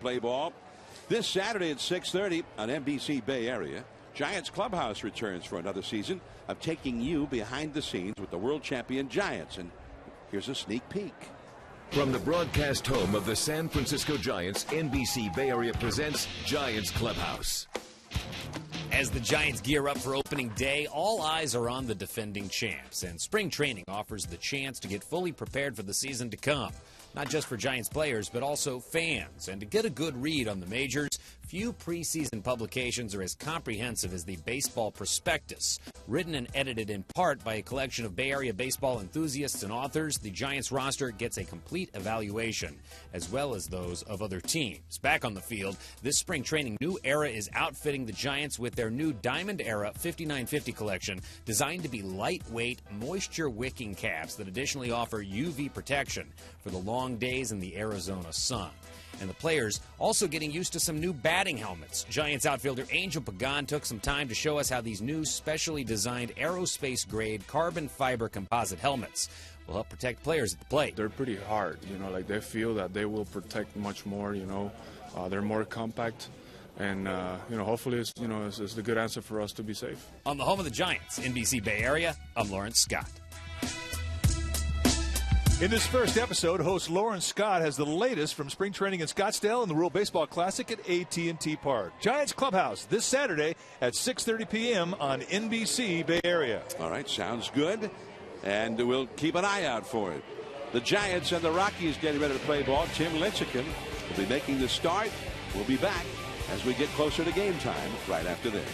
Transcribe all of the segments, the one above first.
play ball. This Saturday at 6:30 on NBC Bay Area, Giants Clubhouse returns for another season of taking you behind the scenes with the world champion Giants. And here's a sneak peek. From the broadcast home of the San Francisco Giants, NBC Bay Area presents Giants Clubhouse. As the Giants gear up for opening day, all eyes are on the defending champs, and spring training offers the chance to get fully prepared for the season to come. Not just for Giants players, but also fans. And to get a good read on the majors, few preseason publications are as comprehensive as the Baseball Prospectus. Written and edited in part by a collection of Bay Area baseball enthusiasts and authors, the Giants roster gets a complete evaluation, as well as those of other teams. Back on the field, this spring training, New Era is outfitting the Giants with their new Diamond Era 5950 collection, designed to be lightweight, moisture-wicking caps that additionally offer UV protection for the long days in the Arizona sun. And the players also getting used to some new batting helmets. Giants outfielder Angel Pagan took some time to show us how these new specially designed aerospace-grade carbon fiber composite helmets will help protect players at the plate. They're pretty hard, like they feel that they will protect much more, they're more compact. And, hopefully it's the good answer for us to be safe. On the home of the Giants, NBC Bay Area, I'm Lawrence Scott. In this first episode, host Lawrence Scott has the latest from spring training in Scottsdale and the World Baseball Classic at AT&T Park. Giants Clubhouse this Saturday at 6:30 p.m. on NBC Bay Area. All right, sounds good, and we'll keep an eye out for it. The Giants and the Rockies getting ready to play ball. Tim Lincecum will be making the start. We'll be back as we get closer to game time right after this.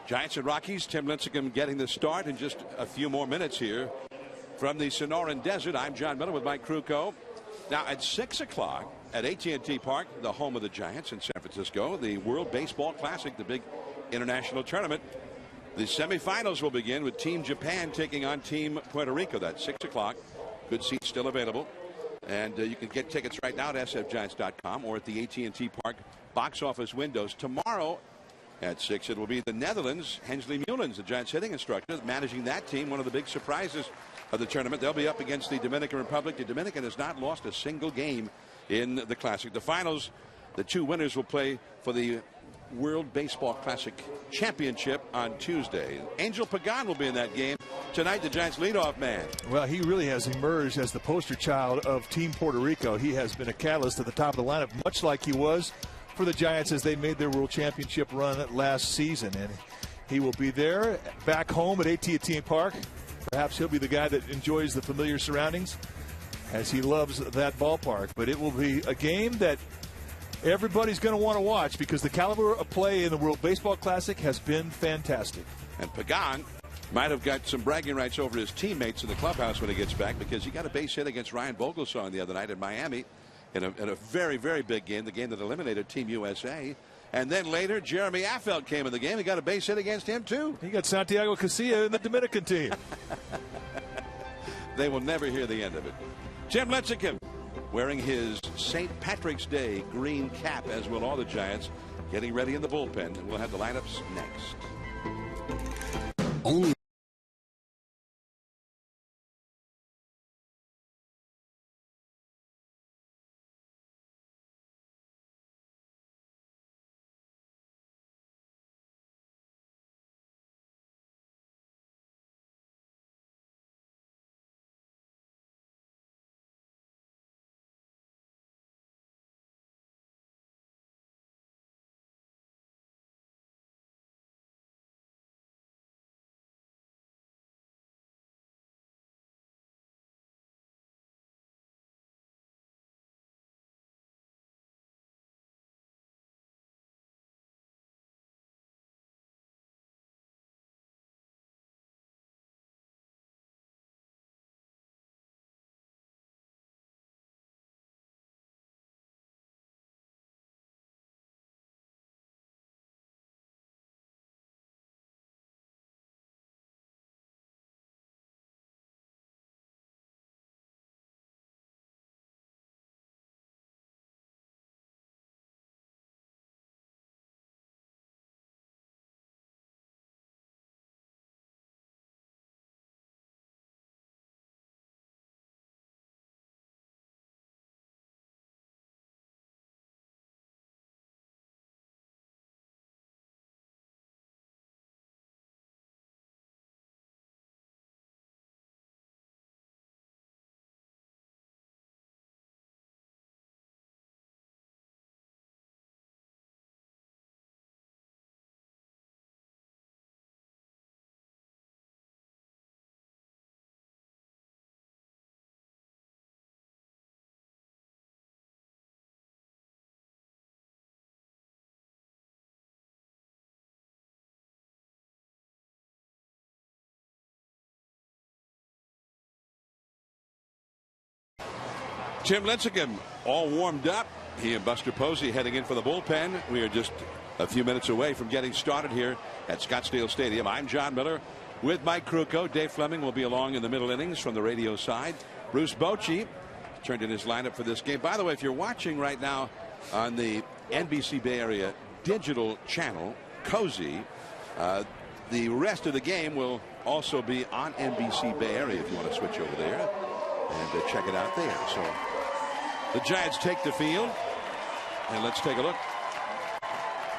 Giants and Rockies, Tim Lincecum getting the start in just a few more minutes here from the Sonoran Desert. I'm John Miller with Mike Krukow. Now at 6 o'clock at AT&T Park, the home of the Giants in San Francisco, the World Baseball Classic, the big international tournament. The semifinals will begin with Team Japan taking on Team Puerto Rico. That's 6 o'clock. Good seats still available. And you can get tickets right now at sfgiants.com or at the AT&T Park box office windows. Tomorrow at 6, it will be the Netherlands. Hensley Mullins, the Giants hitting instructor, managing that team. One of the big surprises of the tournament. They'll be up against the Dominican Republic. The Dominican has not lost a single game in the Classic. The finals, the two winners will play for the World Baseball Classic Championship on Tuesday. Angel Pagan will be in that game tonight, the Giants leadoff man. Well, he really has emerged as the poster child of Team Puerto Rico. He has been a catalyst at the top of the lineup, much like he was for the Giants as they made their World Championship run last season. And he will be there back home at AT&T Park Perhaps he'll be the guy that enjoys the familiar surroundings, as he loves that ballpark. But it will be a game that everybody's going to want to watch, because the caliber of play in the World Baseball Classic has been fantastic. And Pagan might have got some bragging rights over his teammates in the clubhouse when he gets back, because he got a base hit against Ryan Vogelsong the other night in Miami in a very, very big game, the game that eliminated Team USA. And then later, Jeremy Affeldt came in the game. He got a base hit against him, too. He got Santiago Casilla in the Dominican team. They will never hear the end of it. Tim Lincecum wearing his St. Patrick's Day green cap, as will all the Giants, getting ready in the bullpen. And we'll have the lineups next. Only Tim Lincecum all warmed up. He and Buster Posey heading in for the bullpen. We are just a few minutes away from getting started here at Scottsdale Stadium. I'm John Miller with Mike Krukow. Dave Fleming will be along in the middle innings from the radio side. Bruce Bochy turned in his lineup for this game. By the way, if you're watching right now on the NBC Bay Area digital channel, Cozy, the rest of the game will also be on NBC Bay Area if you want to switch over there and check it out there. So the Giants take the field, and let's take a look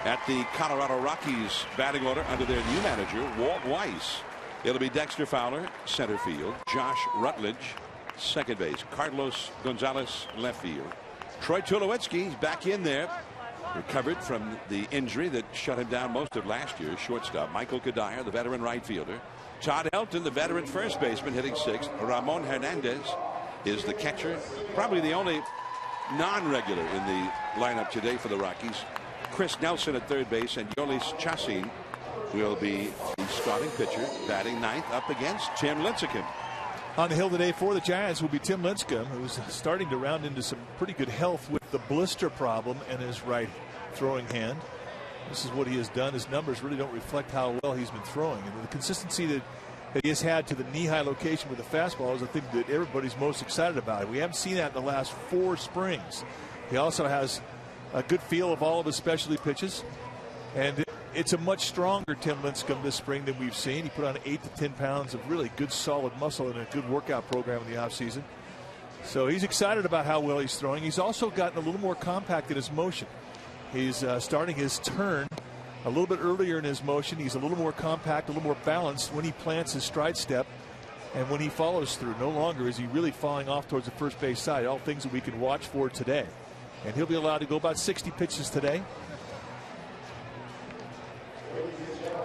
at the Colorado Rockies batting order under their new manager, Walt Weiss. It'll be Dexter Fowler, center field. Josh Rutledge, second base. Carlos Gonzalez, left field. Troy Tulowitzki back in there, recovered from the injury that shut him down most of last year. Shortstop Michael Kadire, the veteran right fielder. Todd Helton, the veteran first baseman, hitting sixth. Ramon Hernandez is the catcher, probably the only non-regular in the lineup today for the Rockies. Chris Nelson at third base, and Yolis Chassin will be the starting pitcher, batting ninth up against Tim Lincecum. On the hill today for the Giants will be Tim Lincecum, who's starting to round into some pretty good health with the blister problem in his right throwing hand. This is what he has done. His numbers really don't reflect how well he's been throwing. And the consistency that he has had to the knee-high location with the fastball is the thing that everybody's most excited about. We haven't seen that in the last 4 springs. He also has a good feel of all of his specialty pitches. And it's a much stronger Tim Lincecum this spring than we've seen. He put on 8 to 10 pounds of really good solid muscle and a good workout program in the offseason. So he's excited about how well he's throwing. He's also gotten a little more compact in his motion. He's starting his turn a little bit earlier in his motion. He's a little more compact, a little more balanced when he plants his stride step and when he follows through. No longer is he really falling off towards the first base side. All things that we can watch for today. And he'll be allowed to go about 60 pitches today.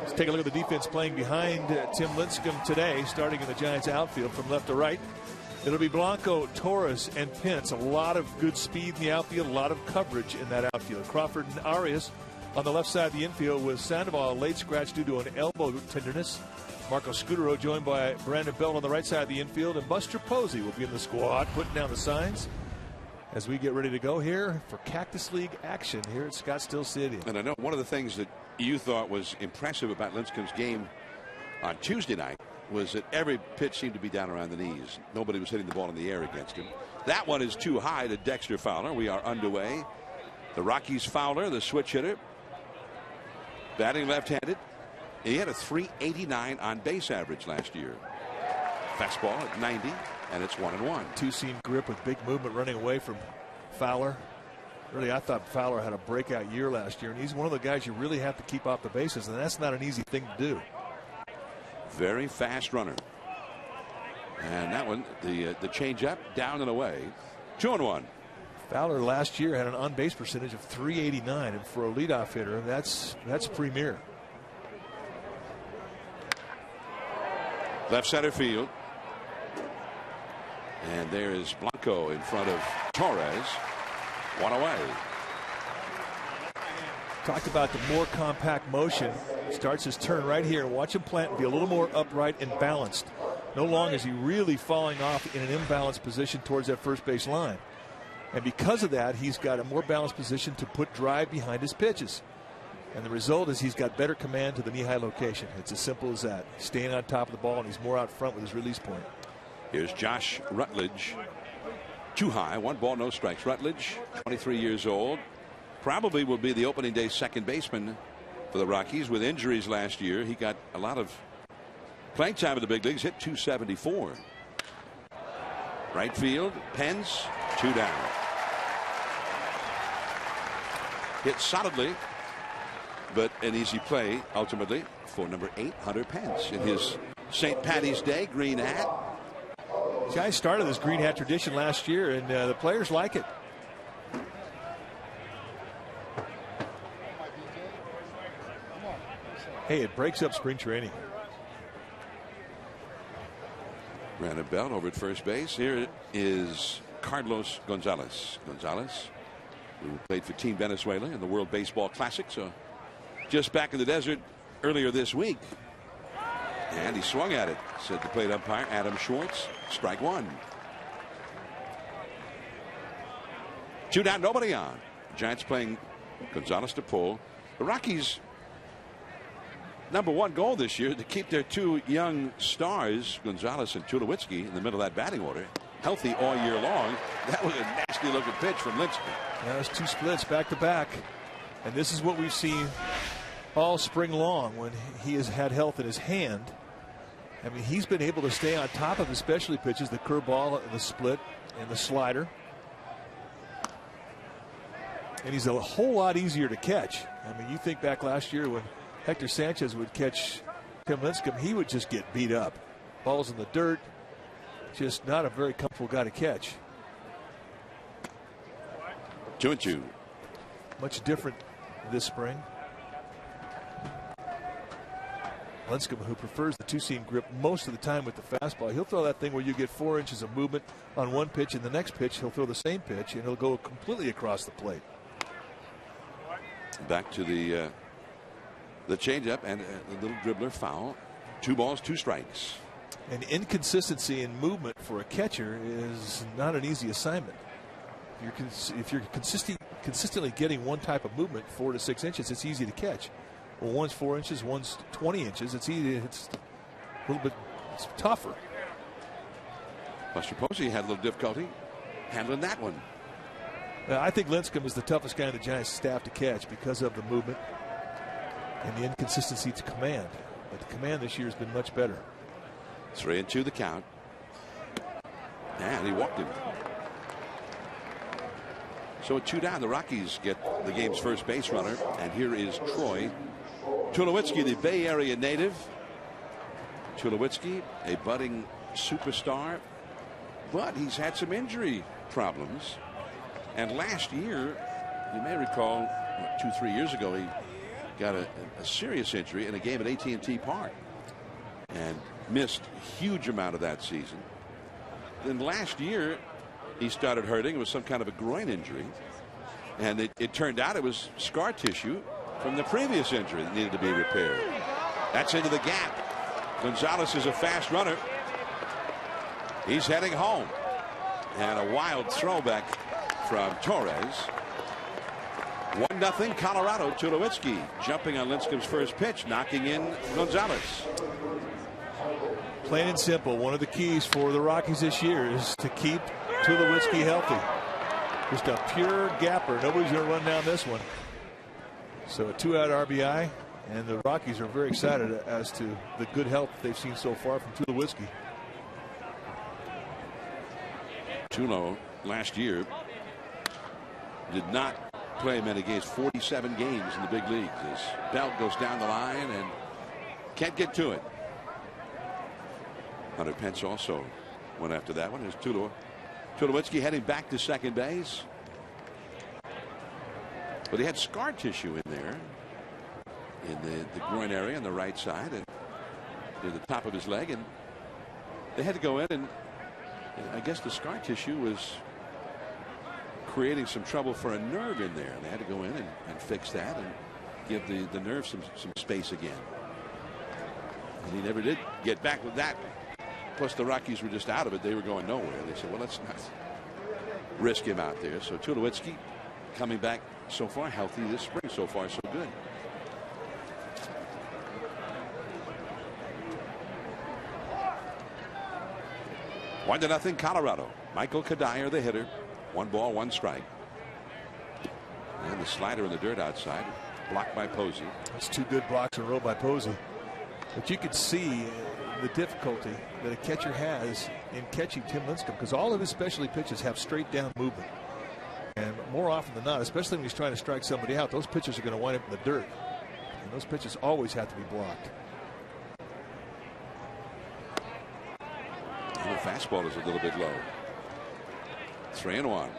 He's Take a look at the defense playing behind Tim Lincecum today, starting in the Giants outfield from left to right. It'll be Blanco, Torres, and Pence. A lot of good speed in the outfield, a lot of coverage in that outfield. Crawford and Arias on the left side of the infield, with Sandoval a late scratch due to an elbow tenderness. Marco Scutero joined by Brandon Belt on the right side of the infield, and Buster Posey will be in the squad putting down the signs as we get ready to go here for Cactus League action here at Scottsdale Stadium. And I know one of the things that you thought was impressive about Lincecum's game on Tuesday night was that every pitch seemed to be down around the knees. Nobody was hitting the ball in the air against him. That one is too high to Dexter Fowler. We are underway. The Rockies Fowler, the switch hitter, batting left-handed. He had a .389 on base average last year. Fastball at 90, and it's 1-1. Two-seam grip with big movement running away from Fowler. Really, I thought Fowler had a breakout year last year, and he's one of the guys you really have to keep off the bases, and that's not an easy thing to do. Very fast runner. And that one, the changeup, down and away. 2-1. Fowler last year had an on-base percentage of .389, and for a leadoff hitter, that's premier. Left center field. And there is Blanco in front of Torres. One away. Talked about the more compact motion. Starts his turn right here. Watch him plant and be a little more upright and balanced. No longer is he really falling off in an imbalanced position towards that first base line. And because of that, he's got a more balanced position to put drive behind his pitches. And the result is he's got better command to the knee-high location. It's as simple as that. Staying on top of the ball, and he's more out front with his release point. Here's Josh Rutledge. Too high. 1 ball, no strikes. Rutledge, 23 years old. Probably will be the opening day second baseman for the Rockies. With injuries last year, he got a lot of playing time in the big leagues. Hit .274. Right field, Pence, 2 down. Hit solidly, but an easy play ultimately for number 8, Hunter Pence, in his St. Patty's Day green hat. This guy started this green hat tradition last year, and the players like it. Hey, it breaks up spring training. Brandon Belt over at first base. Here is Carlos Gonzalez. Gonzalez, who played for Team Venezuela in the World Baseball Classic, so just back in the desert earlier this week. And he swung at it, said the plate umpire Adam Schwartz. Strike 1. 2 down, nobody on. Giants playing Gonzalez to pull. The Rockies' #1 goal this year to keep their 2 young stars, Gonzalez and Tulowitzki, in the middle of that batting order, healthy all year long. That was a nasty looking pitch from Lincecum. That was 2 splits back to back. And this is what we've seen all spring long when he has had health in his hand. I mean, he's been able to stay on top of his specialty pitches, the curveball, the split, and the slider. And he's a whole lot easier to catch. I mean, you think back last year when Hector Sanchez would catch Tim Lincecum, he would just get beat up. Balls in the dirt. Just not a very comfortable guy to catch. 2-2. Much different this spring. Lincecum, who prefers the 2-seam grip most of the time with the fastball, he'll throw that thing where you get 4 inches of movement on one pitch, and the next pitch he'll throw the same pitch, and he'll go completely across the plate. Back to the changeup, and the little dribbler foul. 2 balls, 2 strikes. And inconsistency in movement for a catcher is not an easy assignment. If you're consistently getting one type of movement, 4 to 6 inches, it's easy to catch. Well, one's 4 inches, one's 20 inches. It's easy. It's a little bit tougher. Buster Posey had a little difficulty handling that one. I think Lincecum is the toughest guy in the Giants staff to catch because of the movement and the inconsistency to command. But the command this year has been much better. 3-2 the count. And he walked him. So at 2 down, the Rockies get the game's first base runner. And here is Troy Tulowitzki, the Bay Area native. Tulowitzki, a budding superstar, but he's had some injury problems. And last year, you may recall, 2-3 years ago, he got a serious injury in a game at AT&T Park and missed a huge amount of that season. Then last year he started hurting. It was some kind of a groin injury, and it turned out it was scar tissue from the previous injury that needed to be repaired. That's into the gap. Gonzalez is a fast runner. He's heading home, and a wild throwback from Torres. 1-0 Colorado. Tulowitzki jumping on Lincecum's first pitch, knocking in Gonzalez. Plain and simple, one of the keys for the Rockies this year is to keep Tulowitzki healthy. Just a pure gapper. Nobody's going to run down this one. So a 2-out RBI, and the Rockies are very excited as to the good health they've seen so far from Tulowitzki. Tulo last year did not play many games, 47 games in the big leagues. His belt goes down the line and can't get to it. Hunter Pence also went after that one. There's Tulowitzki heading back to second base. But he had scar tissue in there in the groin area on the right side and near the top of his leg, and they had to go in, and I guess the scar tissue was creating some trouble for a nerve in there. They had to go in and fix that and give the nerve some space again. And he never did get back with that. Plus the Rockies were just out of it. They were going nowhere. They said, well, let's not risk him out there. So Tulowitzki coming back so far healthy this spring. So far so good. One to nothing Colorado. Michael Kadire, the hitter. 1 ball, 1 strike. And the slider in the dirt outside, blocked by Posey. That's 2 good blocks in a row by Posey. But you could see the difficulty that a catcher has in catching Tim Lincecum, because all of his specialty pitches have straight down movement. And more often than not, especially when he's trying to strike somebody out, those pitches are going to wind up in the dirt. And those pitches always have to be blocked. And the fastball is a little bit low. 3-1.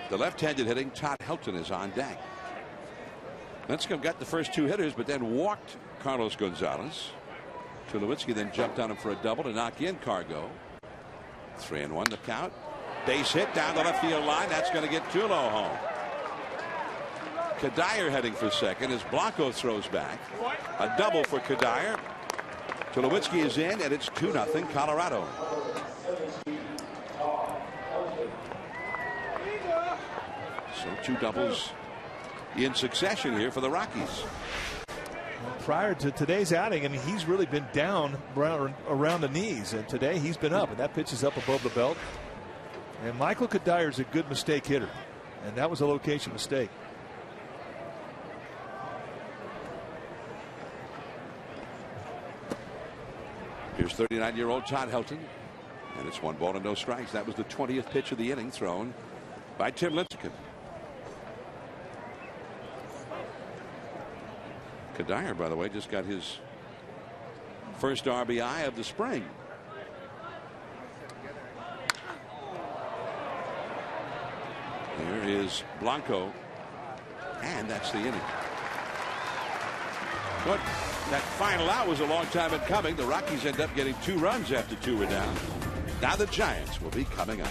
The left-handed hitting Todd Helton is on deck. Lincecum got the first 2 hitters, but then walked Carlos Gonzalez. Tulowitzki then jumped on him for a double to knock in Cargo. 3-1 the count. Base hit down the left field line. That's going to get Tulo home. Kadire heading for second as Blanco throws back. A double for Kadire. Tulowitzki is in, and it's 2-0 Colorado. So 2 doubles in succession here for the Rockies. Well, prior to today's outing, I mean, he's really been down around the knees, and today he's been up, and that pitch is up above the belt. And Michael Kadire is a good mistake hitter, and that was a location mistake. Here's 39-year-old Todd Helton, and it's 1 ball and no strikes. That was the 20th pitch of the inning thrown by Tim Lincecum. Kadire, by the way, just got his first RBI of the spring. Here is Blanco, and that's the inning. But that final out was a long time in coming. The Rockies end up getting 2 runs after 2 were down. Now the Giants will be coming up.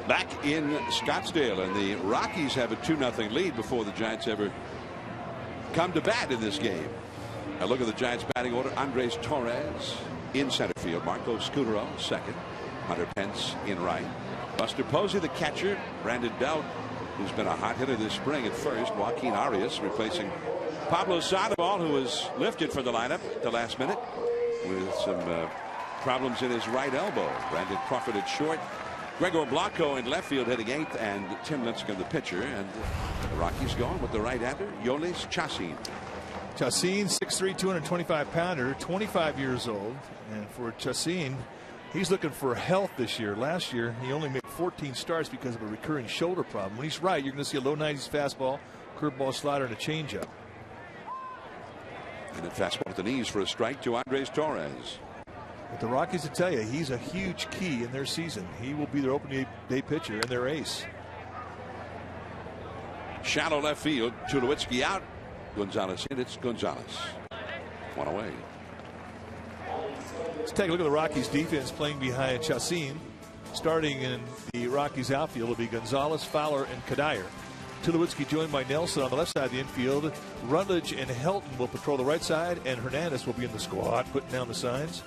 Back in Scottsdale, and the Rockies have a 2-0 lead before the Giants ever come to bat in this game. A look at the Giants batting order. Andres Torres in center field. Marco Scutero second. Hunter Pence in right. Buster Posey the catcher. Brandon Belt, who's been a hot hitter this spring, at first. Joaquin Arias replacing Pablo Sandoval, who was lifted for the lineup at the last minute with some problems in his right elbow. Brandon Crawford at short. Gregor Blanco in left field hitting 8th, and Tim Lincecum the pitcher. And the Rockies going with the right-hander, Yolis Chacin. Chacin, 6'3", 225-pounder, 25 years old. And for Chacin, he's looking for health this year. Last year, he only made 14 starts because of a recurring shoulder problem. When he's right, you're going to see a low 90s fastball, curveball, slider, and a changeup. And a fastball at the knees for a strike to Andres Torres. But the Rockies, I tell you, he's a huge key in their season. He will be their opening day pitcher and their ace. Shallow left field. Tulowitzki out. Gonzalez in. It's Gonzalez. One away. Let's take a look at the Rockies defense playing behind Chacin. Starting in the Rockies outfield will be Gonzalez, Fowler, and Kadire. Tulowitzki joined by Nelson on the left side of the infield. Rutledge and Helton will patrol the right side, and Hernandez will be in the squad putting down the signs.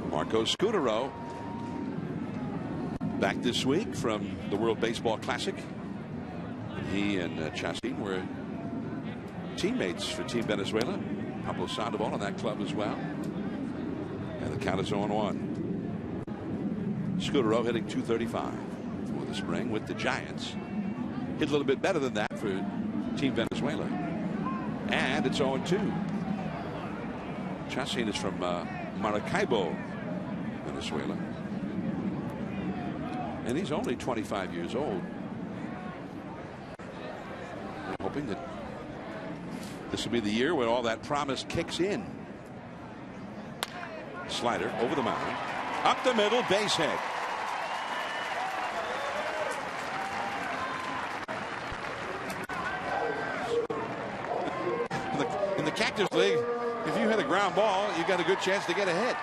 Marco Scutero back this week from the World Baseball Classic. He and Chacin were teammates for Team Venezuela. Pablo Sandoval on that club as well. And the count is 0-1. Scutero hitting .235 for the spring with the Giants. Hit a little bit better than that for Team Venezuela. And it's 0-2. Chacin is from Maracaibo, Venezuela. And he's only 25 years old. We're hoping that this will be the year where all that promise kicks in. Slider over the mound. Up the middle, base hit. In the Cactus League, if you hit a ground ball, you got a good chance to get a hit.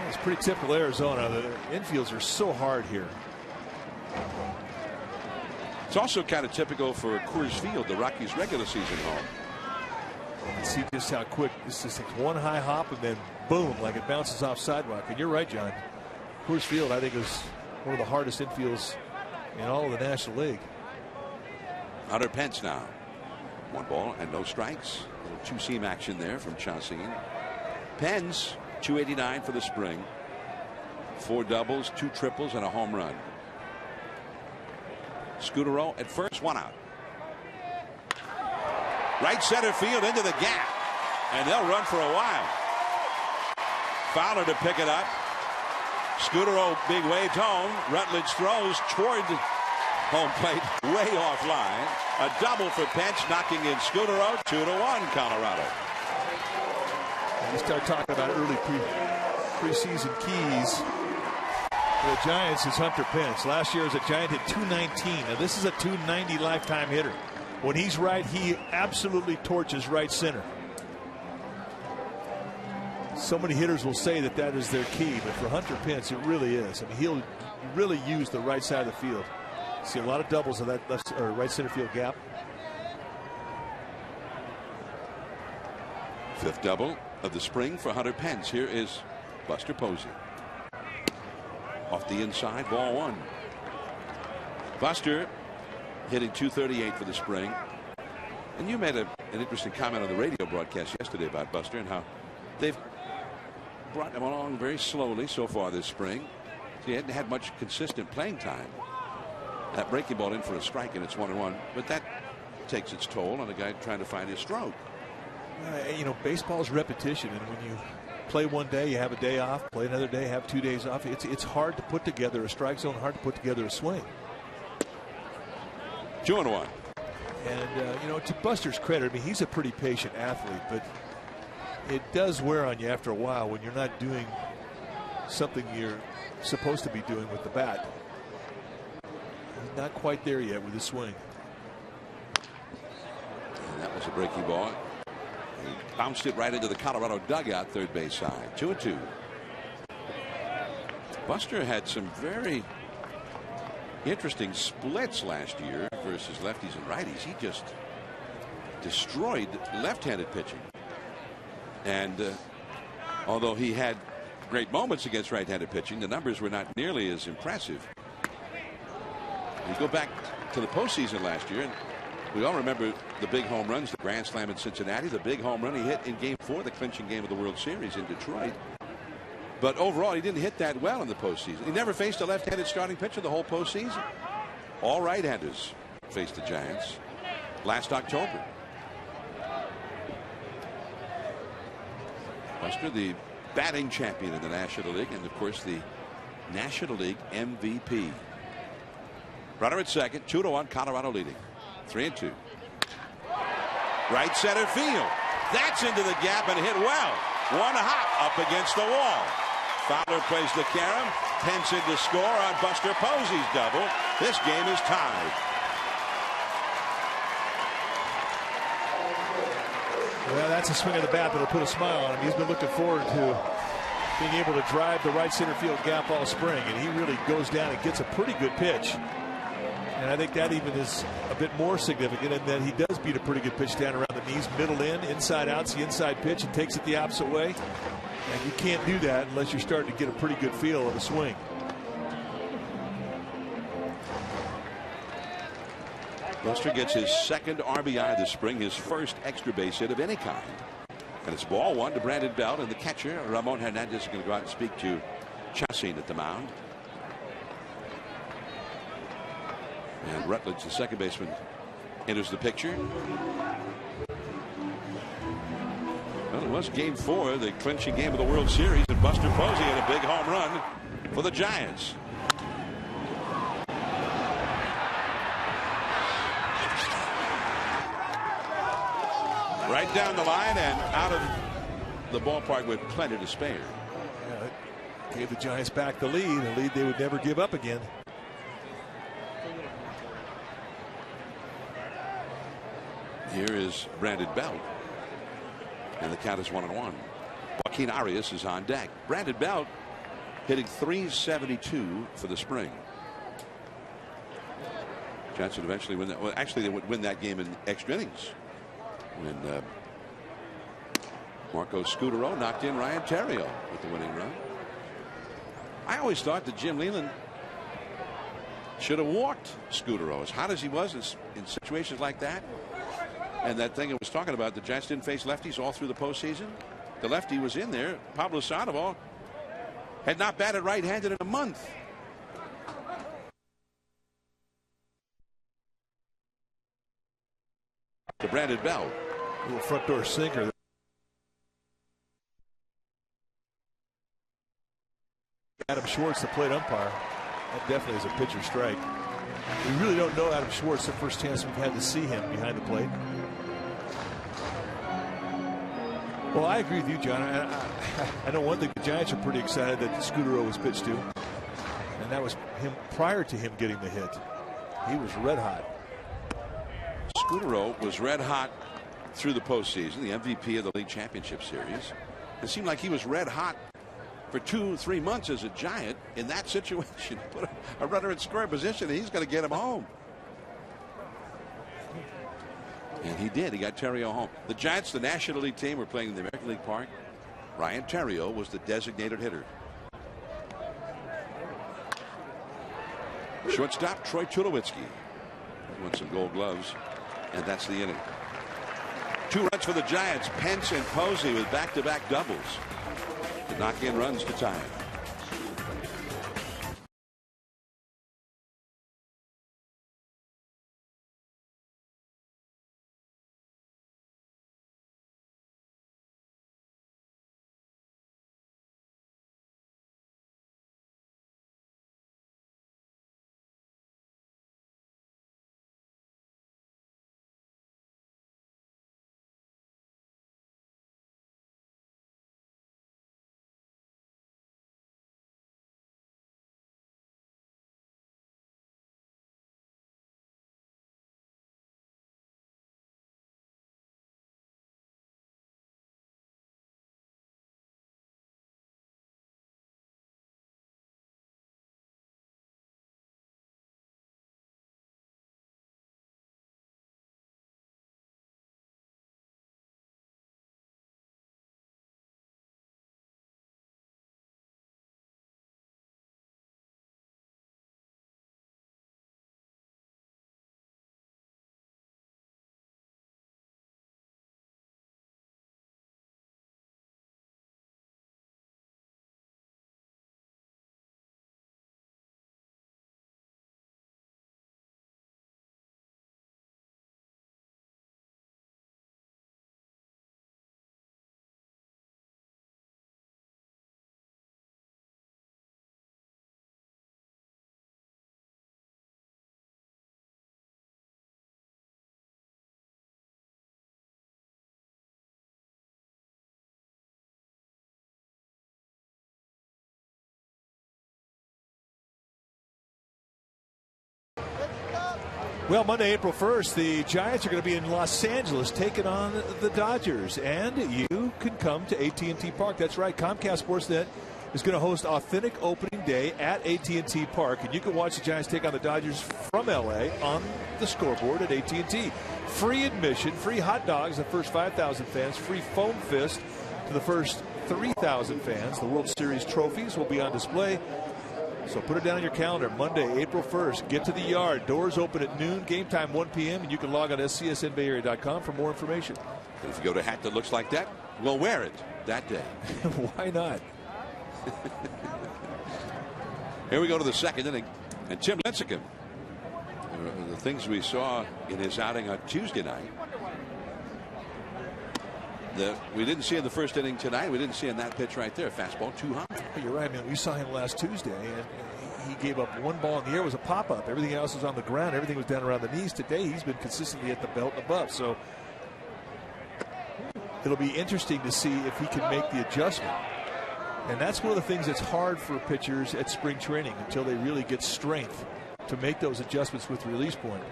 It's pretty typical Arizona. The infields are so hard here. It's also kind of typical for Coors Field, the Rockies' regular season home. See just how quick this just takes one high hop and then boom, like it bounces off sidewalk. And you're right, John. Coors Field, I think, is one of the hardest infields in all of the National League. Hunter Pence now. 1 ball and no strikes. A little two-seam action there from Chacin. Pence, 289 for the spring. 4 doubles, 2 triples, and a home run. Scutero at first, 1 out. Right center field into the gap. And they'll run for a while. Fowler to pick it up. Scutero big waved home. Rutledge throws toward home plate, way offline. A double for Pence, knocking in Scutero. 2-1 Colorado. You start talking about early preseason keys. For the Giants is Hunter Pence. Last year as a Giant hit .219. Now this is a .290 lifetime hitter. When he's right, he absolutely torches right center. So many hitters will say that that is their key, but for Hunter Pence, it really is. I mean, he'll really use the right side of the field. See a lot of doubles of that left or right center field gap. 5th double of the spring for Hunter Pence. Here is Buster Posey. Off the inside, ball 1. Buster hitting .238 for the spring. And you made an interesting comment on the radio broadcast yesterday about Buster and how they've brought him along very slowly so far this spring. He hadn't had much consistent playing time. That breaking ball in for a strike, and it's 1-1. But that takes its toll on a guy trying to find his stroke. You know, baseball is repetition, and when you play one day, you have a day off. Play another day, have 2 days off. It's hard to put together a strike zone, hard to put together a swing. 2-1. And you know, to Buster's credit, I mean, he's a pretty patient athlete, but it does wear on you after a while when you're not doing something you're supposed to be doing with the bat. He's not quite there yet with his swing. And that was a breaking ball. He bounced it right into the Colorado dugout, third base side. 2-2. Buster had some very interesting splits last year versus lefties and righties. He just destroyed left-handed pitching. And although he had great moments against right-handed pitching, the numbers were not nearly as impressive. You go back to the postseason last year, and we all remember the big home runs, the grand slam in Cincinnati, the big home run he hit in Game 4, the clinching game of the World Series in Detroit. But overall, he didn't hit that well in the postseason. He never faced a left-handed starting pitcher the whole postseason. All right-handers faced the Giants last October. Buster, the batting champion in the National League, and of course the National League MVP. Runner at second, 2-1, Colorado leading. 3-2. Right center field. That's into the gap and hit well. One hop up against the wall. Fowler plays the carom. Pence in to score on Buster Posey's double. This game is tied. Well, that's a swing of the bat that'll put a smile on him. He's been looking forward to being able to drive the right center field gap all spring, and he really goes down and gets a pretty good pitch. And I think that even is a bit more significant in that he does beat a pretty good pitch down around the knees, middle in, inside out, the inside pitch, and takes it the opposite way. And you can't do that unless you're starting to get a pretty good feel of a swing. Buster gets his second RBI this spring, his first extra base hit of any kind. And it's ball one to Brandon Belt, and the catcher, Ramon Hernandez, is going to go out and speak to Chassin at the mound. And Rutledge, the second baseman, enters the picture. Well, it was Game 4, the clinching game of the World Series, and Buster Posey had a big home run for the Giants. Right down the line and out of the ballpark with plenty to spare. Yeah, it gave the Giants back the lead, a lead they would never give up again. Here is Brandon Belt, and the count is 1-1. Joaquin Arias is on deck. Brandon Belt hitting .372 for the spring. Giants would eventually win that. Well, actually, they would win that game in extra innings when Marco Scutaro knocked in Ryan Theriot with the winning run. I always thought that Jim Leyland should have walked Scutaro, as hot as he was in situations like that. And that thing I was talking about, the Giants didn't face lefties all through the postseason. The lefty was in there. Pablo Sandoval had not batted right-handed in a month. To Brandon Belt. Little front door sinker. Adam Schwartz, the plate umpire. That definitely is a pitcher strike. We really don't know Adam Schwartz the first chance we've had to see him behind the plate. Well, I agree with you, John. I know one thing. The Giants are pretty excited that Scutaro was pitched to. And that was him prior to him getting the hit. He was red hot. Scutaro was red hot through the postseason, the MVP of the League Championship Series. It seemed like he was red hot for 2-3 months as a Giant in that situation. Put a runner in scoring position, and he's going to get him home. And he did. He got Theriot home. The Giants, the National League team, were playing in the American League Park. Ryan Theriot was the designated hitter. Shortstop Troy Tulowitzki won some Gold Gloves, and that's the inning. 2 runs for the Giants. Pence and Posey with back-to-back doubles to knock in runs to tie it. Well, Monday, April 1st, the Giants are going to be in Los Angeles taking on the Dodgers. And you can come to AT&T Park. That's right. Comcast Sportsnet is going to host Authentic Opening Day at AT&T Park. And you can watch the Giants take on the Dodgers from L.A. on the scoreboard at AT&T. Free admission, free hot dogs to the first 5,000 fans, free foam fist to the first 3,000 fans. The World Series trophies will be on display. So put it down on your calendar. Monday, April 1st. Get to the yard. Doors open at noon. Game time 1 p.m. And you can log on to scsnbayarea.com for more information. And if you go to a hat that looks like that, we'll wear it that day. Why not? Here we go to the second inning. And Tim Lincecum, the things we saw in his outing on Tuesday night that we didn't see in the first inning tonight. We didn't see in that pitch right there. Fastball too high. You're right, man. We saw him last Tuesday, and he gave up one ball in the air. It was a pop-up. Everything else was on the ground. Everything was down around the knees. Today, he's been consistently at the belt and above. So it'll be interesting to see if he can make the adjustment. And that's one of the things that's hard for pitchers at spring training until they really get strength to make those adjustments with release point.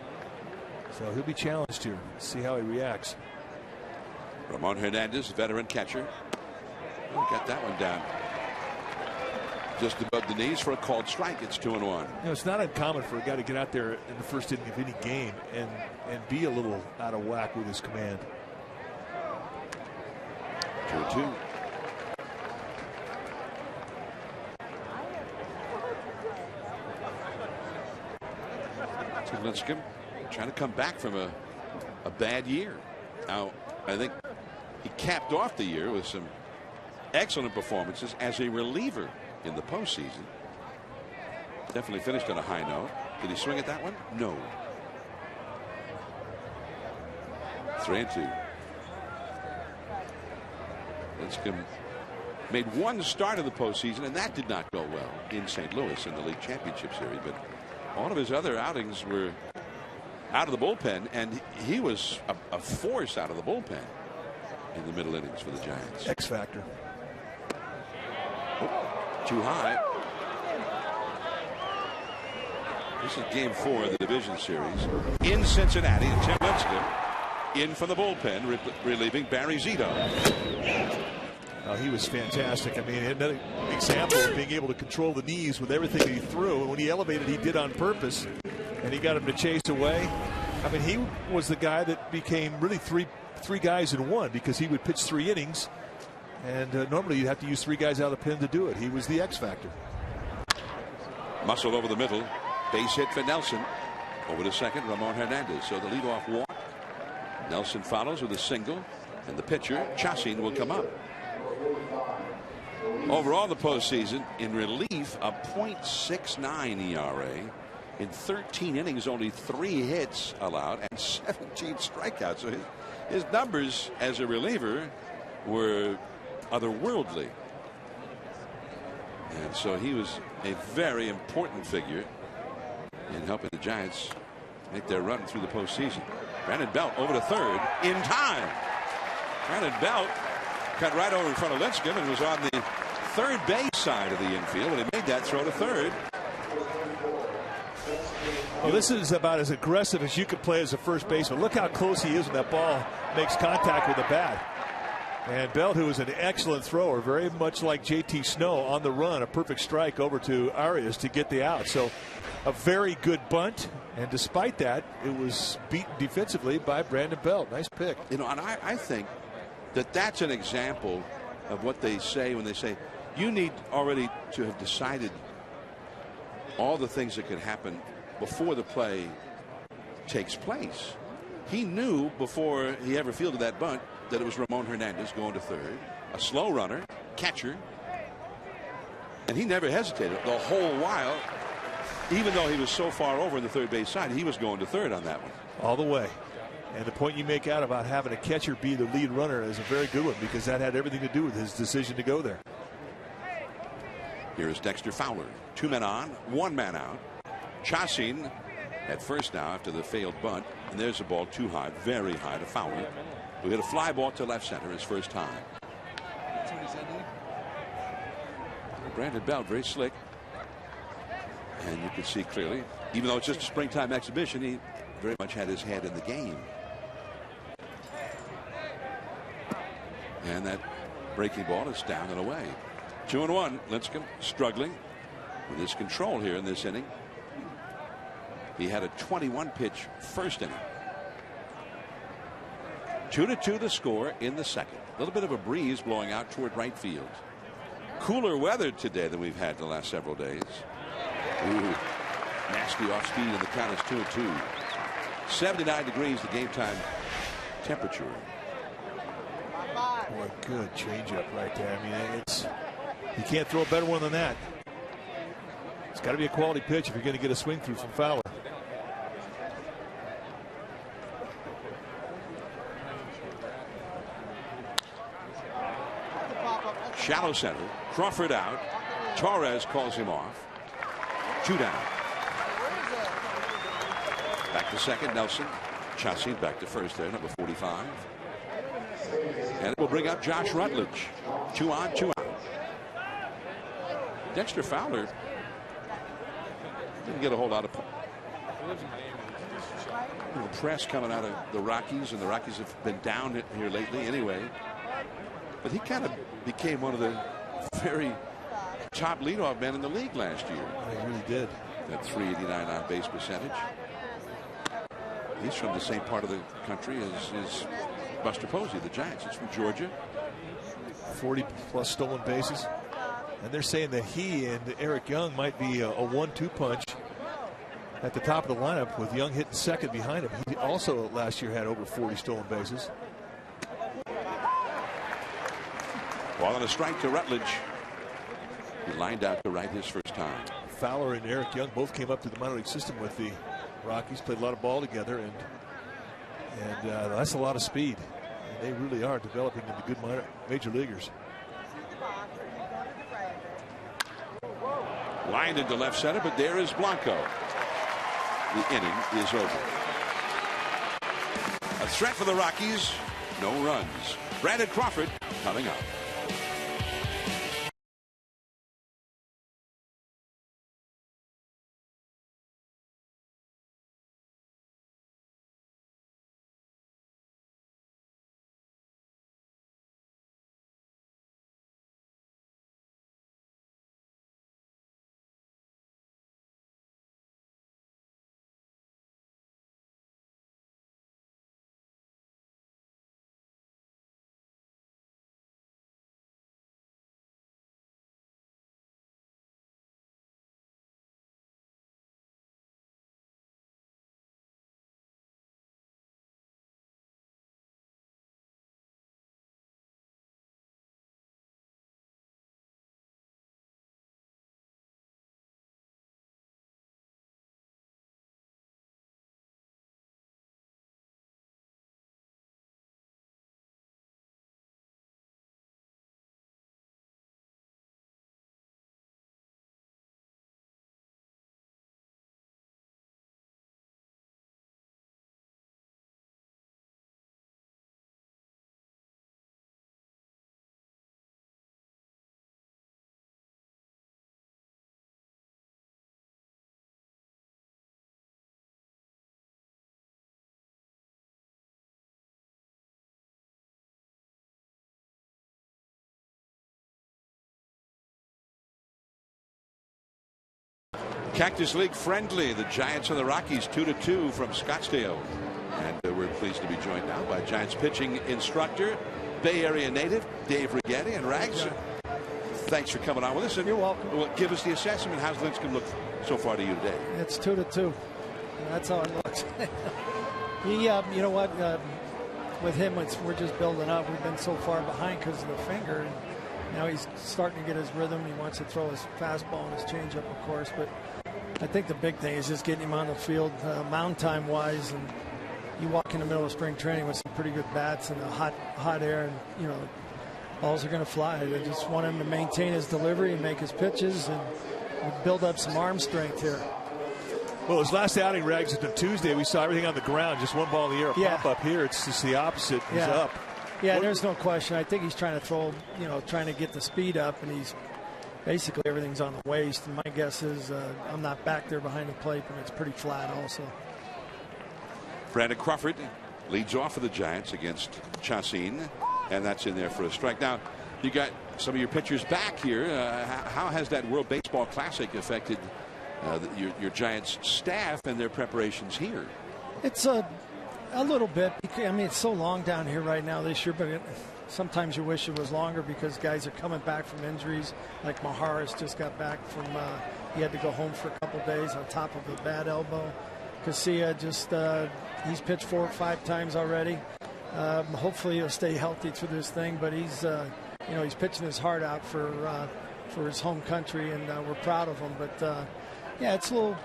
So he'll be challenged here. See how he reacts. Ramon Hernandez, veteran catcher. Oh, got that one down just above the knees for a called strike. It's 2-1. You know, it's not uncommon for a guy to get out there in the first inning of any game and be a little out of whack with his command. 2-2. Lincecum trying to come back from a bad year. Now, I think he capped off the year with some excellent performances as a reliever in the postseason. Definitely finished on a high note. Did he swing at that one? No. 3-2. Lincecum made one start of the postseason, and that did not go well in St. Louis in the league championship series. But all of his other outings were out of the bullpen, and he was a force out of the bullpen in the middle innings for the Giants. X factor. Oh, too high. This is game 4 of the division series in Cincinnati. And Tim Lincecum in from the bullpen, relieving Barry Zito. Oh, he was fantastic. I mean, another example of being able to control the knees with everything that he threw. And when he elevated, he did on purpose, and he got him to chase away. I mean, he was the guy that became really three guys in one, because he would pitch 3 innings, and normally you'd have to use 3 guys out of the pen to do it. He was the X factor. Muscle over the middle, base hit for Nelson. Over to second, Ramon Hernandez. So the leadoff walk. Nelson follows with a single, and the pitcher Chacin will come up. Overall, the postseason in relief, a .69 ERA. In 13 innings, only 3 hits allowed and 17 strikeouts. So his numbers as a reliever were otherworldly. And so he was a very important figure in helping the Giants make their run through the postseason. Brandon Belt over to third in time. Brandon Belt cut right over in front of Lincecum and was on the third base side of the infield when he made that throw to third. Well, this is about as aggressive as you could play as a first baseman. Look how close he is when that ball makes contact with the bat. And Belt, who is an excellent thrower, very much like JT Snow on the run, a perfect strike over to Arias to get the out. So a very good bunt. And despite that, it was beaten defensively by Brandon Belt. Nice pick. You know, and I think that that's an example of what they say when they say you need already to have decided all the things that could happen before the play takes place. He knew before he ever fielded that bunt that it was Ramon Hernandez going to third, a slow runner, catcher, and he never hesitated the whole while. Even though he was so far over in the third base side, he was going to third on that one. All the way. And the point you make out about having a catcher be the lead runner is a very good one, because that had everything to do with his decision to go there. Here is Dexter Fowler. 2 men on, 1 man out. Chacin at first now after the failed bunt. And there's a ball too high, very high to Fowler, who hit a fly ball to left center his first time. Brandon Belt, very slick. And you can see clearly, even though it's just a springtime exhibition, very much had his head in the game. And that breaking ball is down and away. 2-1. Lincecum struggling with his control here in this inning. He had a 21 pitch first inning. 2-2 the score in the second. A little bit of a breeze blowing out toward right field. Cooler weather today than we've had the last several days. Ooh, nasty off speed, and the count is 2-2. 79 degrees the game time temperature. Boy, good changeup right there. I mean, it's, you can't throw a better one than that. It's got to be a quality pitch if you're going to get a swing through from Fowler. Shallow center. Crawford out. Torres calls him off. 2 down. Back to second. Nelson. Chauncey back to first there. Number 45. And it will bring up Josh Rutledge. 2 on, 2 out. Dexter Fowler didn't get a whole lot of press coming out of the Rockies, and the Rockies have been down here lately anyway. But he kind of became one of the very top leadoff men in the league last year. He really did. That 389 on base percentage. He's from the same part of the country as Buster Posey, the Giants. He's from Georgia. 40 plus stolen bases. And they're saying that he and Eric Young might be a 1-2 punch at the top of the lineup, with Young hitting second behind him. He also last year had over 40 stolen bases. Ball on a strike to Rutledge. He lined out to right his first time. Fowler and Eric Young both came up through the minor league system with the Rockies, played a lot of ball together, and that's a lot of speed. And they really are developing into good major leaguers. Lined into left center, but there is Blanco. The inning is over. A threat for the Rockies. No runs. Brandon Crawford coming up. Cactus League friendly. The Giants and the Rockies 2-2 from Scottsdale. And we're pleased to be joined now by Giants pitching instructor, Bay Area native, Dave Righetti. And Rags, thanks for coming on with us. And you're welcome. Well, give us the assessment. How's Lincecum look so far to you today? It's 2-2. That's how it looks. You know what? With him, we're just building up. We've been so far behind because of the finger. And now he's starting to get his rhythm. He wants to throw his fastball and his changeup, of course. But I think the big thing is just getting him on the field, mound time wise, and you walk in the middle of spring training with some pretty good bats and the hot air, and balls are going to fly. I just want him to maintain his delivery and make his pitches and build up some arm strength here. Well, his last outing, Rags, on Tuesday, we saw everything on the ground, just one ball in the air, pop up here. It's just the opposite. He's up. Yeah, there's no question. I think he's trying to throw, trying to get the speed up, and he's basically everything's on the waist. And my guess is I'm not back there behind the plate, and it's pretty flat also. Brandon Crawford leads off for the Giants against Chacin, and that's in there for a strike. Now, you got some of your pitchers back here. How has that World Baseball Classic affected your Giants staff and their preparations here? It's a little bit. I mean, it's so long down here right now this year, but sometimes you wish it was longer because guys are coming back from injuries. Like Maharis just got back from, he had to go home for a couple days on top of a bad elbow. Casilla just, he's pitched 4 or 5 times already. Hopefully he'll stay healthy through this thing, but he's, he's pitching his heart out for his home country, and we're proud of him. But yeah, it's a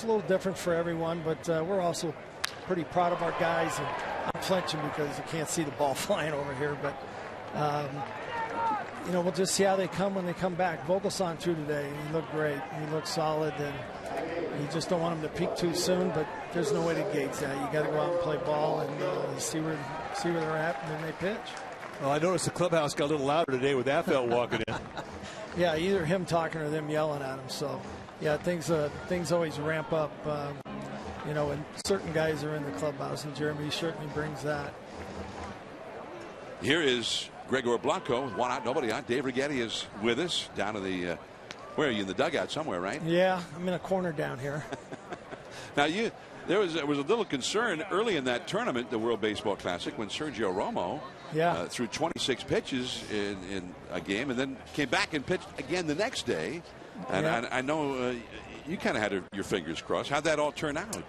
little different for everyone, but we're also pretty proud of our guys. And I'm flinching because you can't see the ball flying over here, but we'll just see how they come when they come back. Vogelsong threw today, and he looked great. He looked solid, and you just don't want him to peak too soon, but there's no way to gauge that. You got to go out and play ball and see where they're at when they pitch. Well, I noticed the clubhouse got a little louder today with Affeldt walking in. Yeah, either him talking or them yelling at him. So, yeah, things always ramp up, when certain guys are in the clubhouse, and Jeremy certainly brings that. Here is Gregor Blanco, 1 out, nobody on. Dave Righetti is with us down in the, where are you, in the dugout somewhere, right? Yeah, I'm in a corner down here. Now, there was a little concern early in that tournament, the World Baseball Classic, when Sergio Romo threw 26 pitches in a game and then came back and pitched again the next day. And I know you kind of had your fingers crossed. How'd that all turn out?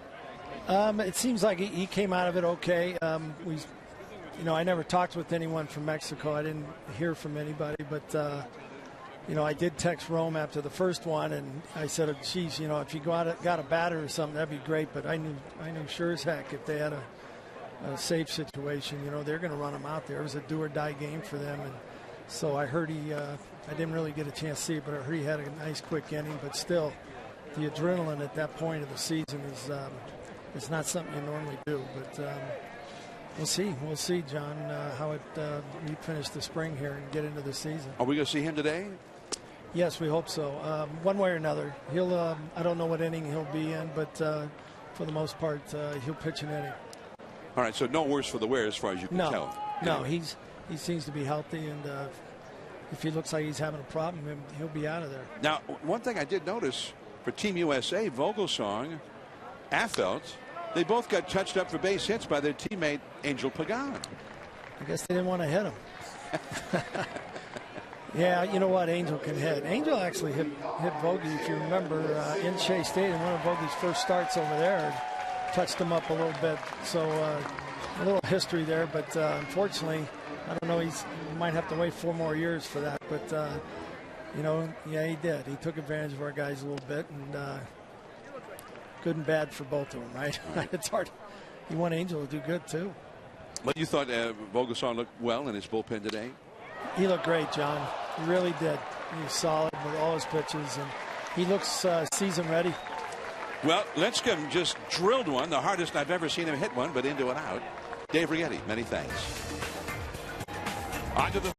It seems like he came out of it okay. I never talked with anyone from Mexico. I didn't hear from anybody, but I did text Rome after the first one, and I said, geez, if you got a batter or something, that'd be great. But I knew sure as heck if they had a safe situation, they're going to run him out there. It was a do-or-die game for them. And so I heard I didn't really get a chance to see it, but I heard he had a nice quick inning. But still, the adrenaline at that point of the season is not something you normally do. But we'll see, John, how we finish the spring here and get into the season. Are we going to see him today? Yes, we hope so. One way or another. He'll. I don't know what inning he'll be in, but for the most part, he'll pitch an inning. All right, so no worse for the wear as far as you can tell. No, he seems to be healthy, and if he looks like he's having a problem, he'll be out of there. Now, one thing I did notice for Team USA, Vogelsong, Affeldt, they both got touched up for base hits by their teammate Angel Pagan. I guess they didn't want to hit him. Yeah, you know what? Angel can hit. Angel actually hit Vogie, if you remember, in Shea Stadium, one of Vogie's first starts over there. Touched him up a little bit. So a little history there, but unfortunately, I don't know, he might have to wait 4 more years for that. But, yeah, he did. He took advantage of our guys a little bit, and good and bad for both of them, right? It's hard. You want Angel to do good, too. But you thought Vogelsong looked well in his bullpen today? He looked great, John. He really did. He was solid with all his pitches, and he looks season ready. Well, Lincecum just drilled one, the hardest I've ever seen him hit one, but into and out. Dave Righetti, many thanks. On to the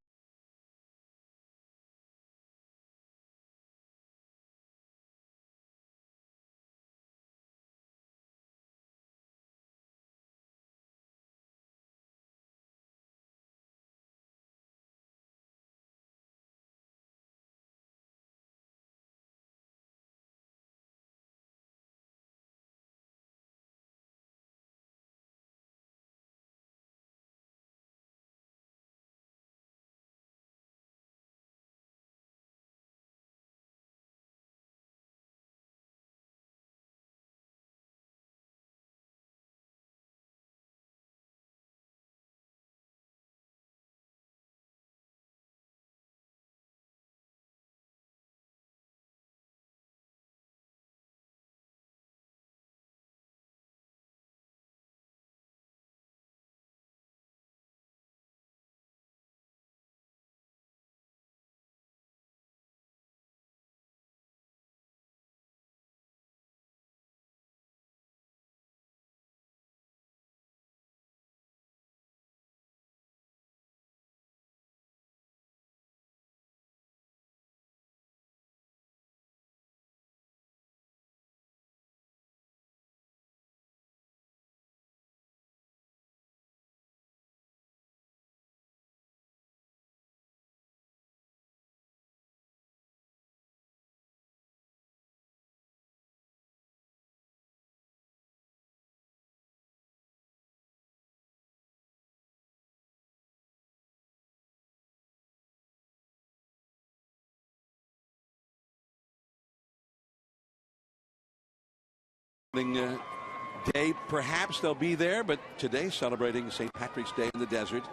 Day, perhaps they'll be there, but today celebrating St. Patrick's Day in the desert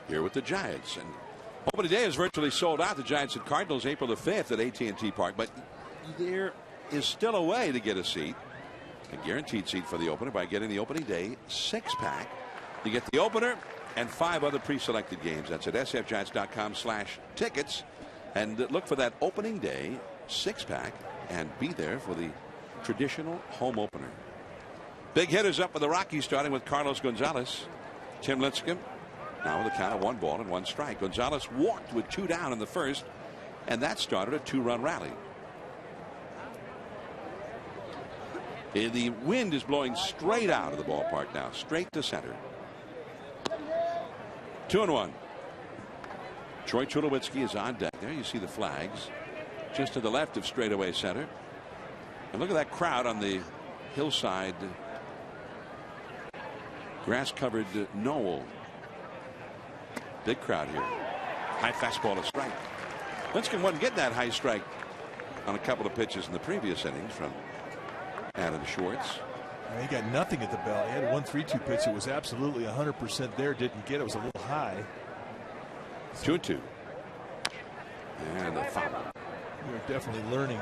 here with the Giants. And opening day is virtually sold out. The Giants and Cardinals April the 5th at AT&T Park, but there is still a way to get a seat, a guaranteed seat for the opener by getting the opening day 6-pack. You get the opener and 5 other pre-selected games. That's at sfgiants.com/tickets, and look for that opening day 6-pack and be there for the traditional home opener. Big hitters up for the Rockies, starting with Carlos Gonzalez. Tim Lincecum now with a count of 1 ball and 1 strike. Gonzalez walked with 2 down in the first, and that started a 2-run rally. The wind is blowing straight out of the ballpark now, straight to center. 2-1. Troy Tulowitzki is on deck. There you see the flags just to the left of straightaway center. And look at that crowd on the hillside grass-covered knoll. Big crowd here. High fastball to strike. Lincecum wasn't getting that high strike on a couple of pitches in the previous innings from Adam Schwartz. He got nothing at the bell. He had 1 3-2 pitch. It was absolutely 100% there. Didn't get it. It was a little high. 2-2. And a foul. We're definitely learning.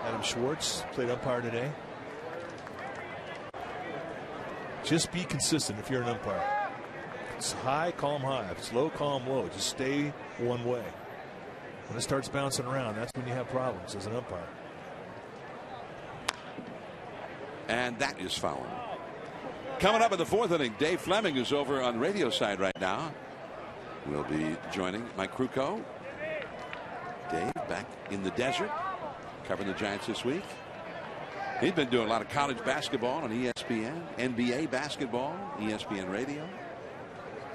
Adam Schwartz played umpire today. Just be consistent if you're an umpire. If it's high, call them high. If it's low, call them low. Just stay one way. When it starts bouncing around, that's when you have problems as an umpire. And that is foul. Coming up in the 4th inning, Dave Fleming is over on radio side right now. Will be joining Mike Krukow. Dave back in the desert, covering the Giants this week. He's been doing a lot of college basketball on ESPN, NBA basketball, ESPN radio.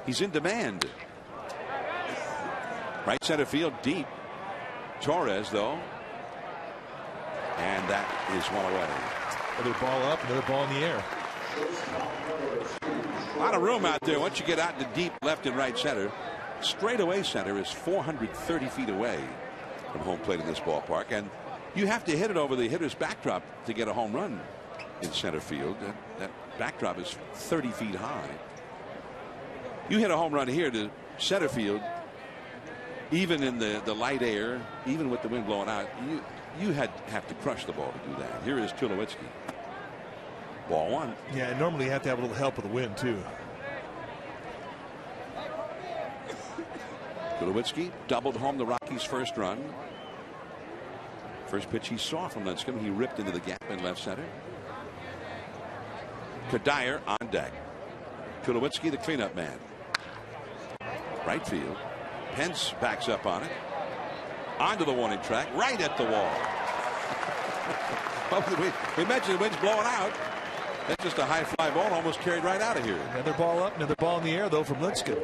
He's in demand. Right center field, deep. Torres, though. And that is one away. Another ball up, another ball in the air. A lot of room out there once you get out into deep left and right center. Straightaway center is 430 feet away from home plate in this ballpark, and you have to hit it over the hitter's backdrop to get a home run in center field. That backdrop is 30 feet high. You hit a home run here to center field, even in the light air, even with the wind blowing out, you have to crush the ball to do that. Here is Tulowitzki. Ball 1. Yeah, normally you have to have a little help with the wind, too. Tulowitzki doubled home the Rockies' first run. First pitch he saw from Lincecum, he ripped into the gap in left center. Kadire on deck. Tulowitzki, the cleanup man. Right field. Pence backs up on it. Onto the warning track, right at the wall. We mentioned the wind's blowing out. That's just a high fly ball, almost carried right out of here. Another ball up, another ball in the air, though, from Lincecum.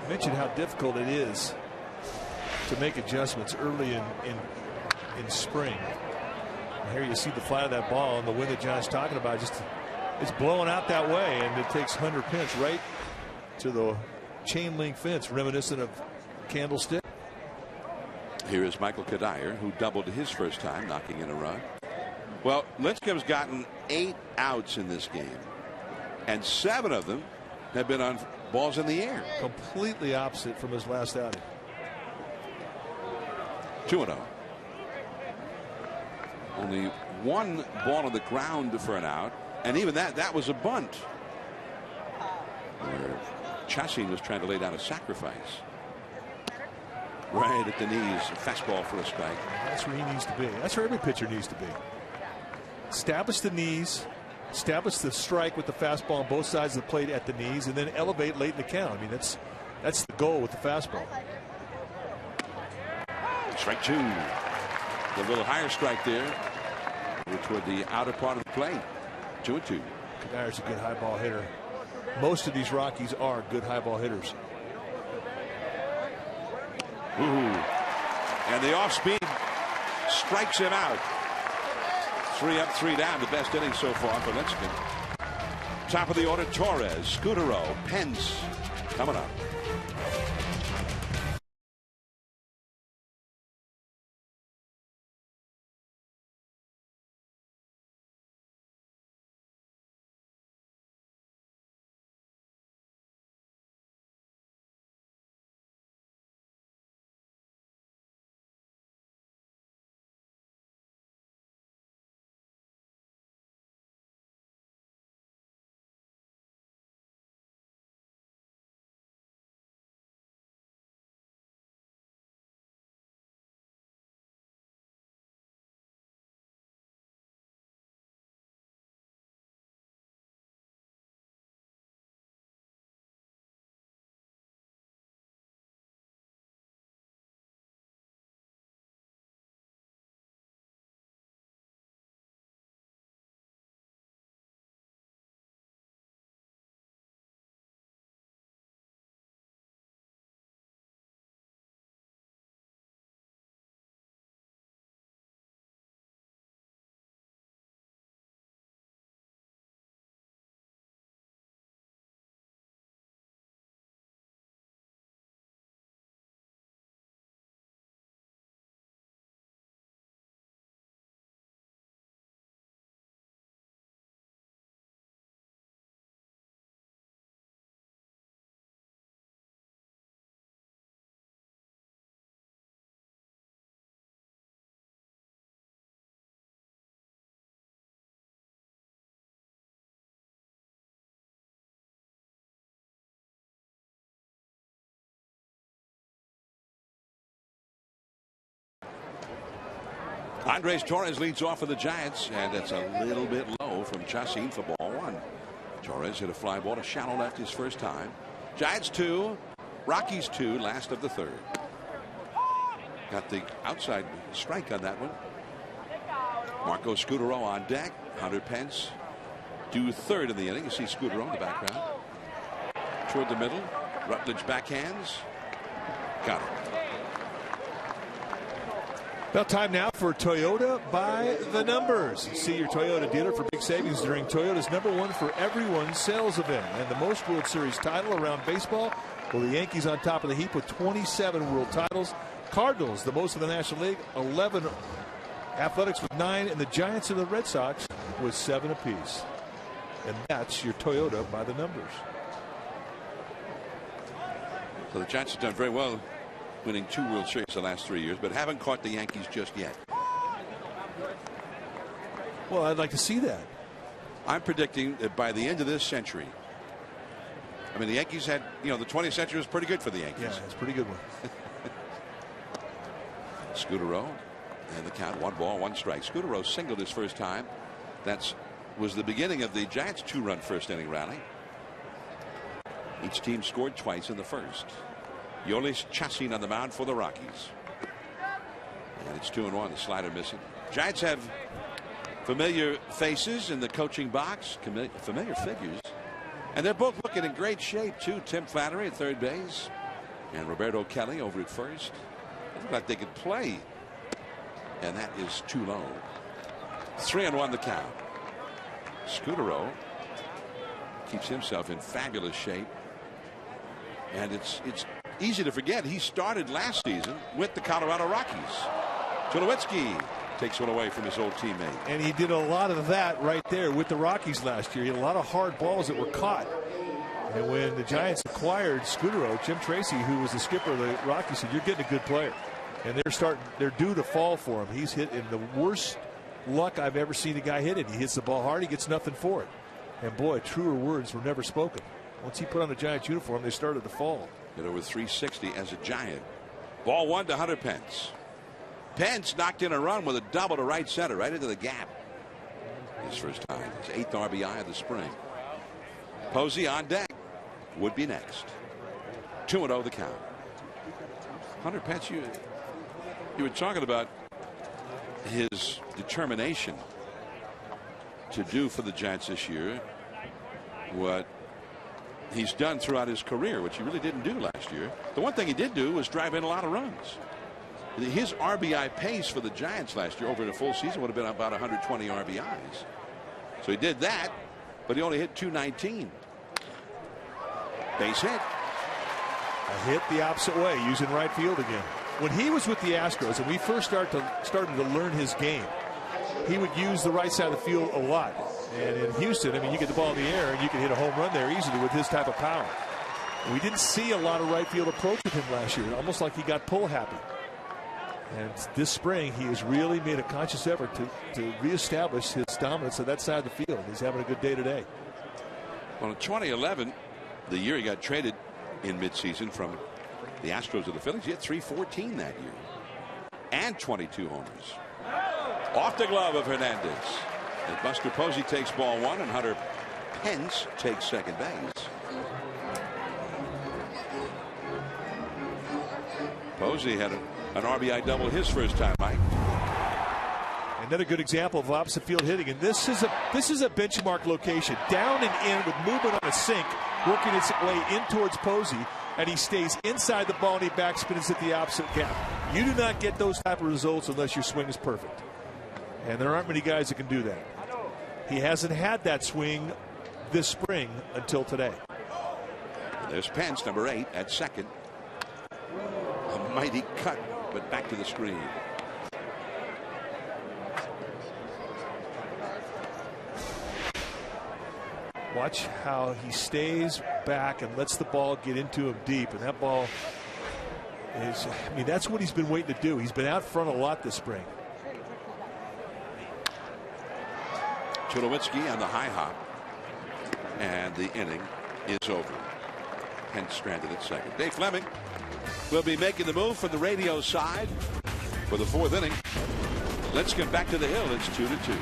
I mentioned how difficult it is to make adjustments early in spring. And here you see the fly of that ball, and the wind that John's talking about, just it's blowing out that way, and it takes Hunter Pence right to the chain link fence, reminiscent of Candlestick. Here is Michael Kadire, who doubled his first time, knocking in a run. Well, Lincecum's gotten 8 outs in this game, and 7 of them have been on balls in the air. Completely opposite from his last outing. 2-0. Only 1 ball on the ground for an out, and even that was a bunt, where Chassin was trying to lay down a sacrifice. Right at the knees, fastball for a strike. That's where he needs to be. That's where every pitcher needs to be. Establish the knees, establish the strike with the fastball on both sides of the plate at the knees, and then elevate late in the count. I mean, that's the goal with the fastball. Strike 2. A little higher strike there, toward the outer part of the plate. 2-2. Kadire's a good high ball hitter. Most of these Rockies are good high ball hitters. Ooh. And the off speed strikes him out. 3 up, 3 down. The best inning so far for Lincecum. Top of the order, Torres, Scutaro, Pence coming up. Andres Torres leads off for the Giants, and it's a little bit low from Chassin for ball one. Torres hit a fly ball to shallow left his first time. Giants 2, Rockies 2, last of the third. Got the outside strike on that one. Marco Scutaro on deck. Hunter Pence due third in the inning. You see Scutaro in the background. Toward the middle. Rutledge backhands. Got it. About time now for Toyota by the numbers. See your Toyota dealer for big savings during Toyota's #1 for everyone sales event and the most World Series title around baseball. Well, the Yankees on top of the heap with 27 world titles. Cardinals, the most in the National League, 11. Athletics with 9, and the Giants and the Red Sox with 7 apiece. And that's your Toyota by the numbers. So the Giants have done very well, winning 2 World Series the last 3 years, but haven't caught the Yankees just yet. Well, I'd like to see that. I'm predicting that by the end of this century, I mean, the Yankees had, the 20th century was pretty good for the Yankees. Yeah, it's a pretty good one. Scutaro, and the count 1 ball, 1 strike. Scutaro singled his first time. That was the beginning of the Giants' 2-run first inning rally. Each team scored twice in the first. Yolis Chassin on the mound for the Rockies. And it's 2-1. The slider missing. Giants have familiar faces in the coaching box, familiar figures. And they're both looking in great shape, too. Tim Flattery at third base and Roberto Kelly over at first. They look like they could play. And that is too low. 3-1 the count. Scutaro keeps himself in fabulous shape. And it's easy to forget he started last season with the Colorado Rockies. Tulowitzki takes one away from his old teammate. And he did a lot of that right there with the Rockies last year. He had a lot of hard balls that were caught. And when the Giants acquired Scutaro, Jim Tracy, who was the skipper of the Rockies, said, "You're getting a good player." And they're due to fall for him. He's hit in the worst luck I've ever seen a guy hit it. He hits the ball hard, he gets nothing for it. And boy, truer words were never spoken. Once he put on the Giants uniform, they started to fall. Hit over 360 as a Giant. Ball 1 to Hunter Pence. Pence knocked in a run with a double to right center, right into the gap. His first time. His 8th RBI of the spring. Posey on deck. Would be next. 2-0 the count. Hunter Pence, you were talking about his determination to do for the Giants this year what he's done throughout his career, which he really didn't do last year. The one thing he did do was drive in a lot of runs. His RBI pace for the Giants last year over the full season would have been about 120 RBIs. So he did that, but he only hit 219. Base hit. A hit the opposite way, using right field again. When he was with the Astros and we first started to learn his game, he would use the right side of the field a lot. And in Houston, I mean, you get the ball in the air and you can hit a home run there easily with his type of power. We didn't see a lot of right field approach with him last year, almost like he got pull happy. And this spring, he has really made a conscious effort to reestablish his dominance of that side of the field. He's having a good day today. Well, in 2011, the year he got traded in midseason from the Astros to the Phillies, he hit 314 that year. And 22 homers. Off the glove of Hernandez. And Buster Posey takes ball 1 and Hunter Pence takes second base. Posey had an RBI double his first time, Mike. Another good example of opposite field hitting, and this is a benchmark location, down and in with movement on a sink, working its way in towards Posey, and he stays inside the ball and he backspins at the opposite gap. You do not get those type of results unless your swing is perfect, and there aren't many guys that can do that. He hasn't had that swing this spring until today. There's Pence, number 8, at second. A mighty cut, but back to the screen. Watch how he stays back and lets the ball get into him deep. And that ball is, I mean, that's what he's been waiting to do. He's been out front a lot this spring. Tulowitzki on the high hop. And the inning is over. Pence stranded at second. Dave Fleming will be making the move from the radio side for the 4th inning. Let's get back to the hill. It's 2-2.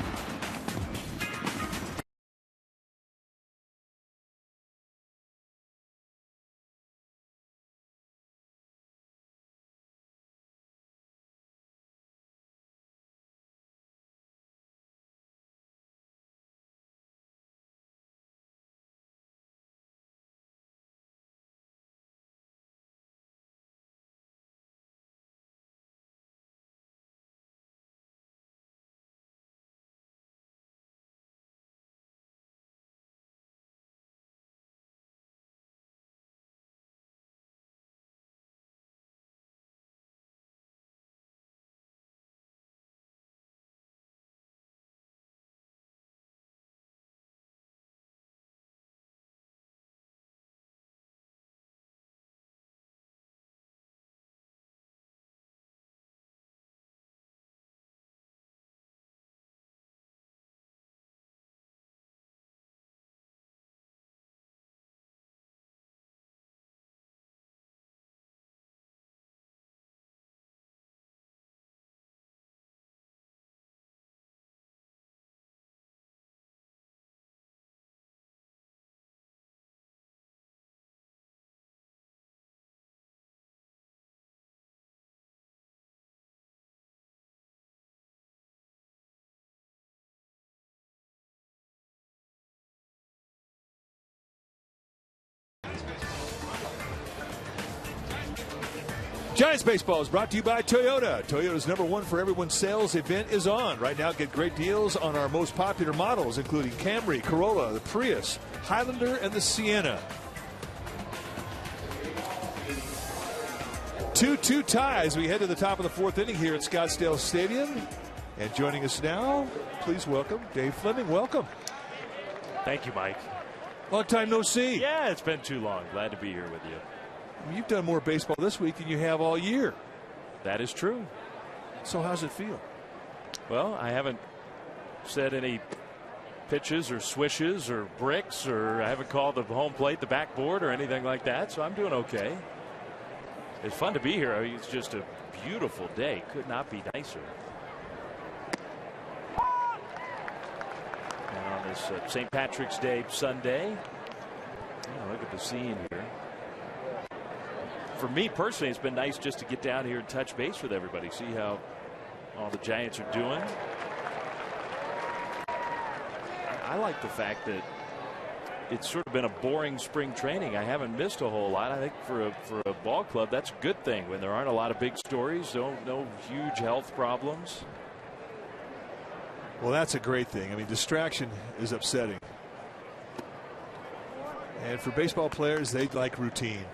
Giants baseball is brought to you by Toyota. Toyota's #1 for everyone sales event is on. Right now, get great deals on our most popular models, including Camry, Corolla, the Prius, Highlander, and the Sienna. 2-2 ties. We head to the top of the 4th inning here at Scottsdale Stadium. And joining us now, please welcome Dave Fleming. Welcome. Thank you, Mike. Long time no see. Yeah, it's been too long. Glad to be here with you. You've done more baseball this week than you have all year. That is true. So how's it feel? Well, I haven't said any pitches or swishes or bricks, or I haven't called the home plate the backboard or anything like that, so I'm doing okay. It's fun to be here. I mean, it's just a beautiful day. Could not be nicer. And on this St. Patrick's Day Sunday, look at the scene here. For me personally, it's been nice just to get down here and touch base with everybody, see how all the Giants are doing. I like the fact that it's sort of been a boring spring training. I haven't missed a whole lot. I think for a ball club, that's a good thing when there aren't a lot of big stories, no huge health problems. Well, that's a great thing. I mean, distraction is upsetting. And for baseball players, they like routine.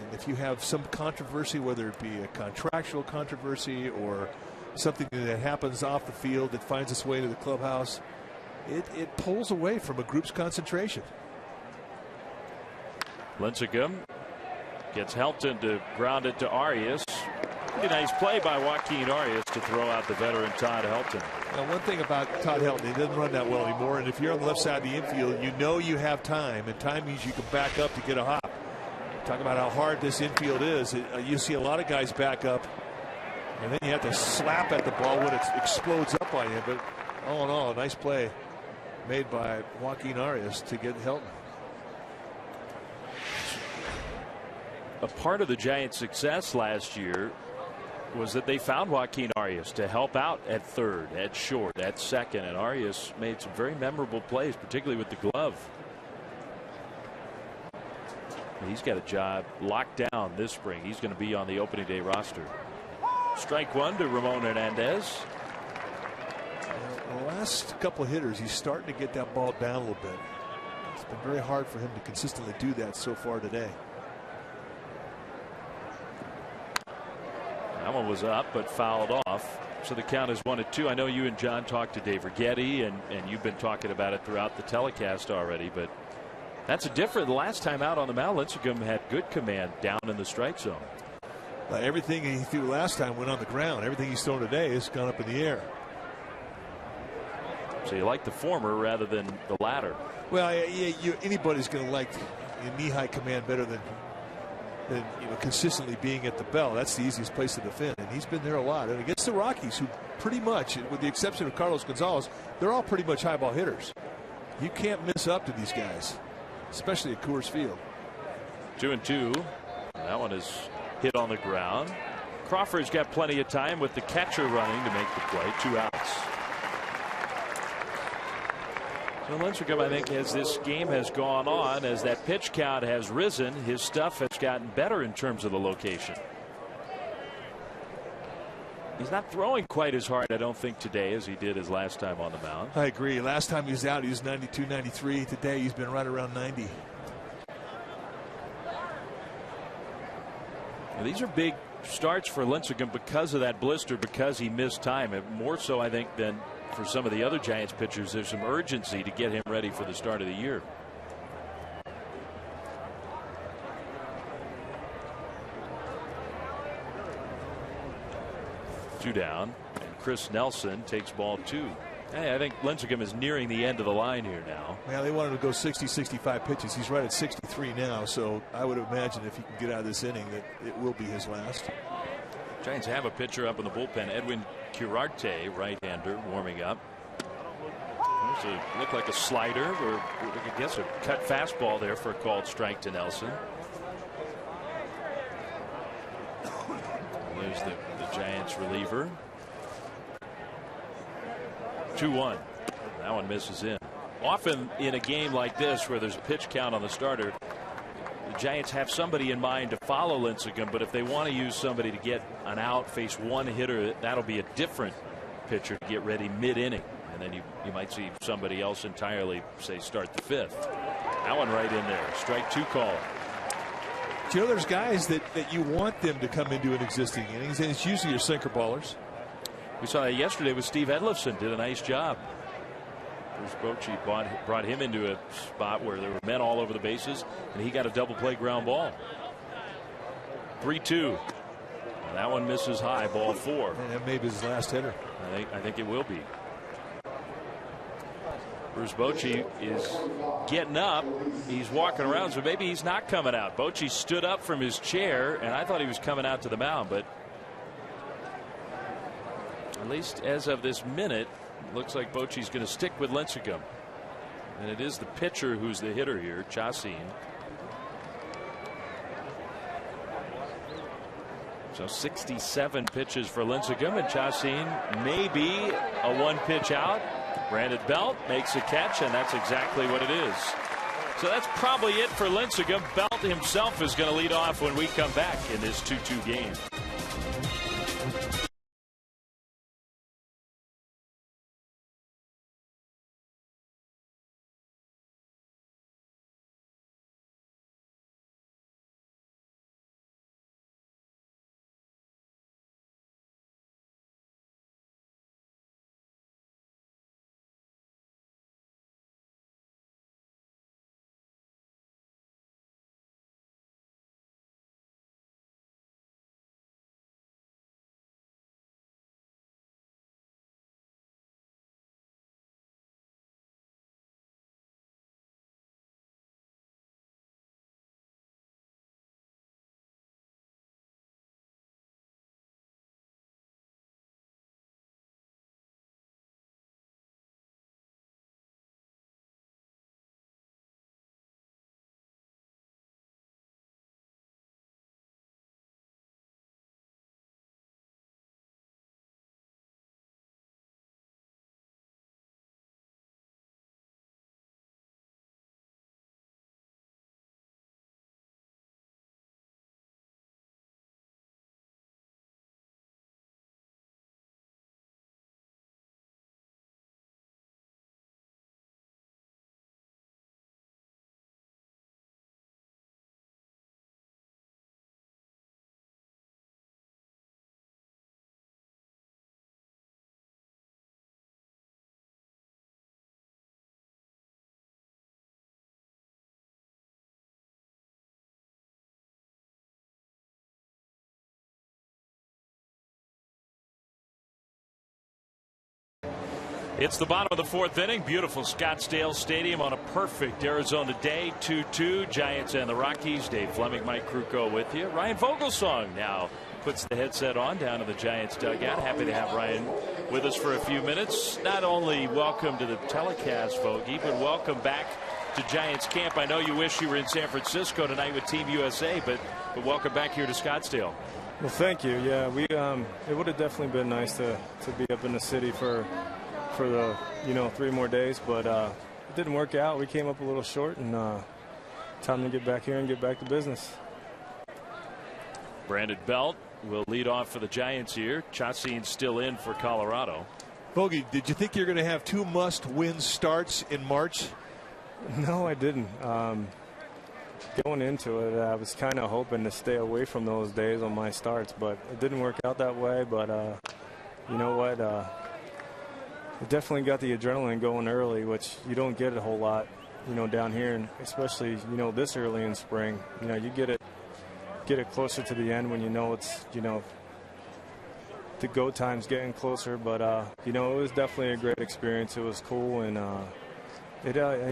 And if you have some controversy, whether it be a contractual controversy or something that happens off the field that finds its way to the clubhouse, it pulls away from a group's concentration. Lincecum gets Helton to ground it to Arias. Pretty nice play by Joaquin Arias to throw out the veteran Todd Helton. Now, one thing about Todd Helton, he doesn't run that well anymore. And if you're on the left side of the infield, you know you have time, and time means you can back up to get a hop. Talk about how hard this infield is. You see a lot of guys back up, and then you have to slap at the ball when it explodes up on you. But all in all, a nice play made by Joaquin Arias to get Helton. A part of the Giants' success last year was that they found Joaquin Arias to help out at third, at short, at second, and Arias made some very memorable plays, particularly with the glove. He's got a job locked down this spring. He's going to be on the opening day roster. Strike one to Ramon Hernandez. The last couple of hitters, he's starting to get that ball down a little bit. It's been very hard for him to consistently do that so far today. That one was up but fouled off. So the count is 1-2. I know you and John talked to Dave Righetti, and you've been talking about it throughout the telecast already, but that's a different. The last time out on the mound, Lincecum had good command down in the strike zone. Everything he threw last time went on the ground. Everything he's thrown today has gone up in the air. So you like the former rather than the latter. Well, anybody's going to like knee-high command better than than consistently being at the bell. That's the easiest place to defend, and he's been there a lot. And against the Rockies, who pretty much, with the exception of Carlos Gonzalez, they're all pretty much high ball hitters. You can't miss up to these guys, especially at Coors Field. 2-2. That one is hit on the ground. Crawford's got plenty of time with the catcher running to make the play. 2 outs. So Lincecum, I think, as this game has gone on, as that pitch count has risen, his stuff has gotten better in terms of the location. He's not throwing quite as hard, I don't think, today as he did his last time on the mound. I agree. Last time he was out, he was 92, 93. Today, he's been right around 90. Well, these are big starts for Lincecum because of that blister, because he missed time. And more so, I think, than for some of the other Giants pitchers. There's some urgency to get him ready for the start of the year. Two down, and Chris Nelson takes ball 2. Hey, I think Lincecum is nearing the end of the line here now. Yeah, they wanted to go 60, 65 pitches. He's right at 63 now, so I would imagine if he can get out of this inning that it will be his last. Giants have a pitcher up in the bullpen, Edwin Curarte, right-hander, warming up. Looked like a slider, or I guess a cut fastball there for a called strike to Nelson. There's the Giants reliever. 2-1. That one misses in. Often in a game like this where there's a pitch count on the starter, the Giants have somebody in mind to follow Lincecum, but if they want to use somebody to get an out, face one hitter, that'll be a different pitcher to get ready mid-inning. And then you might see somebody else entirely, say, start the 5th. That one right in there. Strike 2 call. Do you know there's guys that you want them to come into an existing innings, and it's usually your sinker ballers. We saw that yesterday with Steve Edlifson. Did a nice job. Bruce Bochy brought him into a spot where there were men all over the bases, and he got a double play ground ball. 3-2. And that one misses high, ball 4. And that may be his last hitter. I think it will be. Bruce Bochy is getting up. He's walking around, so maybe he's not coming out. Bochy stood up from his chair, and I thought he was coming out to the mound, but at least as of this minute, looks like Bochy's going to stick with Lincecum. And it is the pitcher who's the hitter here, Chacin. So 67 pitches for Lincecum, and Chacin may be a 1-pitch out. Brandon Belt makes a catch, and that's exactly what it is. So that's probably it for Lincecum. Belt himself is going to lead off when we come back in this 2-2 game. It's the bottom of the fourth inning. Beautiful Scottsdale Stadium on a perfect Arizona day. 2-2 Giants and the Rockies. Dave Fleming, Mike Krukow with you. Ryan Vogelsong now puts the headset on down to the Giants dugout. Happy to have Ryan with us for a few minutes. Not only welcome to the telecast, Vogie, but welcome back to Giants camp. I know you wish you were in San Francisco tonight with Team USA, but welcome back here to Scottsdale. Well, thank you. Yeah, it would have definitely been nice to be up in the city for the 3 more days, but it didn't work out. We came up a little short, and time to get back here and get back to business. Brandon Belt will lead off for the Giants here. Chassin's still in for Colorado. Bogey, did you think you're going to have 2 must-win starts in March? No, I didn't. Going into it, I was kind of hoping to stay away from those days on my starts, but it didn't work out that way. But you know what? It definitely got the adrenaline going early, which you don't get a whole lot, down here, and especially, this early in spring. You get it closer to the end when it's, the go time's getting closer. But it was definitely a great experience. It was cool, and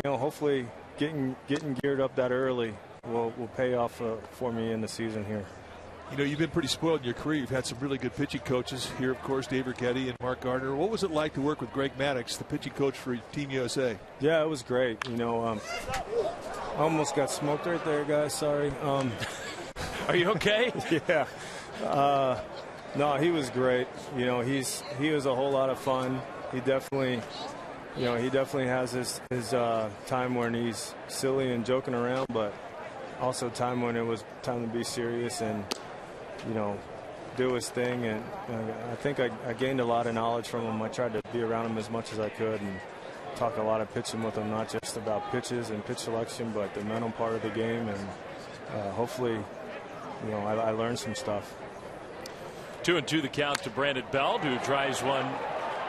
hopefully getting geared up that early will pay off for me in the season here. You've been pretty spoiled in your career. You've had some really good pitching coaches here, of course, Dave Ricchetti and Mark Gardner. What was it like to work with Greg Maddux, the pitching coach for Team USA? Yeah, it was great. I almost got smoked right there, guys. Sorry. Are you okay? Yeah. No, he was great. He was a whole lot of fun. He definitely has his time when he's silly and joking around, but also time when it was time to be serious and do his thing. And I think I gained a lot of knowledge from him. I tried to be around him as much as I could and talk a lot of pitching with him, not just about pitches and pitch selection, but the mental part of the game. And hopefully, I learned some stuff. 2-2 the count to Brandon Belt, who tries one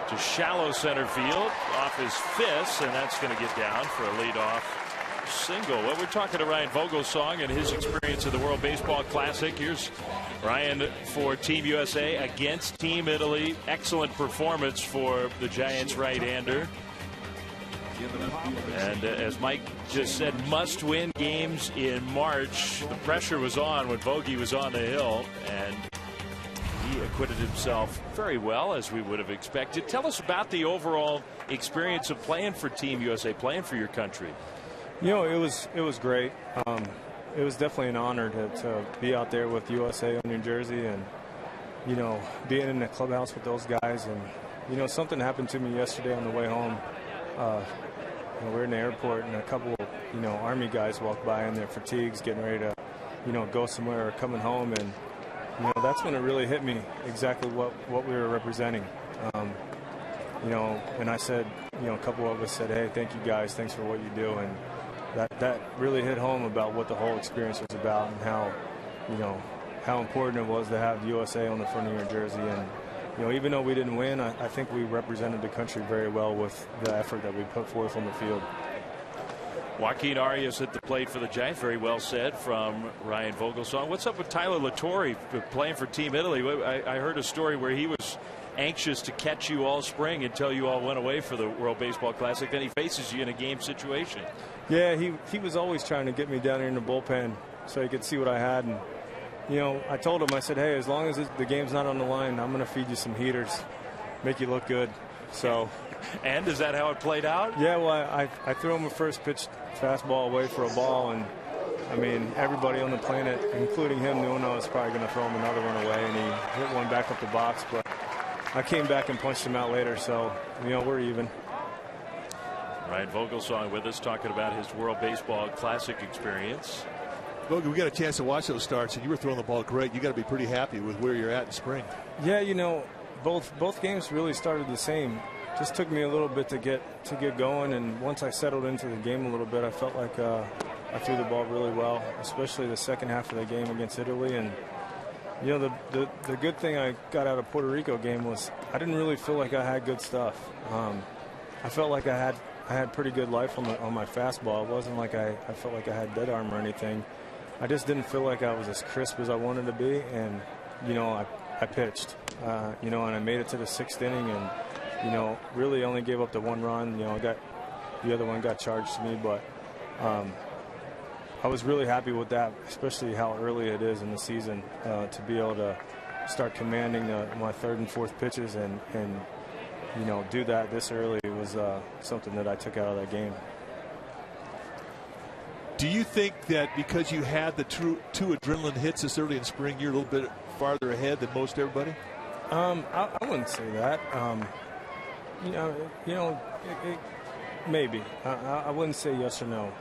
to shallow center field off his fist, and that's going to get down for a leadoff single. Well, we're talking to Ryan Vogelsong and his experience of the World Baseball Classic. Here's Ryan for Team USA against Team Italy. Excellent performance for the Giants right-hander. And as Mike just said, must-win games in March. The pressure was on when Vogie was on the hill, and he acquitted himself very well, as we would have expected. Tell us about the overall experience of playing for Team USA, playing for your country. It was great. It was definitely an honor to be out there with USA on New Jersey, and being in the clubhouse with those guys. And something happened to me yesterday on the way home. We're in the airport, and a couple Army guys walked by in their fatigues, getting ready to go somewhere or coming home, and that's when it really hit me exactly what we were representing. And I said, a couple of us said, hey, thank you guys, thanks for what you do. And that really hit home about what the whole experience was about, and how important it was to have USA on the front of your jersey. And even though we didn't win, I think we represented the country very well with the effort that we put forth on the field. Joaquin Arias at the plate for the Giants. Very well said from Ryan Vogelsong. What's up with Tyler Latorre playing for Team Italy? I heard a story where he was anxious to catch you all spring until you all went away for the World Baseball Classic. Then he faces you in a game situation. Yeah, he was always trying to get me down here in the bullpen so he could see what I had. And I told him, I said, hey, as long as the game's not on the line, I'm going to feed you some heaters, make you look good. So. And is that how it played out? Yeah, well, I threw him a first pitch fastball away for a ball, and I mean, everybody on the planet, including him, knew I was probably going to throw him another one away, and he hit one back up the box. But I came back and punched him out later, so we're even. Ryan Vogelsong with us, talking about his World Baseball Classic experience. Vogel, we got a chance to watch those starts, and you were throwing the ball great. You got to be pretty happy with where you're at in spring. Yeah, both games really started the same. Just took me a little bit to get going, and once I settled into the game a little bit, I felt like I threw the ball really well, especially the second half of the game against Italy. And the good thing I got out of Puerto Rico game was I didn't really feel like I had good stuff. I felt like I had pretty good life on my fastball. It wasn't like I felt like I had dead arm or anything. I just didn't feel like I was as crisp as I wanted to be, and I pitched, and I made it to the 6th inning, and really only gave up the 1 run. The other one got charged to me, but I was really happy with that, especially how early it is in the season to be able to start commanding my 3rd and 4th pitches and do that this early was something that I took out of that game. Do you think that because you had the 2 adrenaline hits this early in spring, you're a little bit farther ahead than most everybody? I wouldn't say that. Maybe. I wouldn't say yes or no.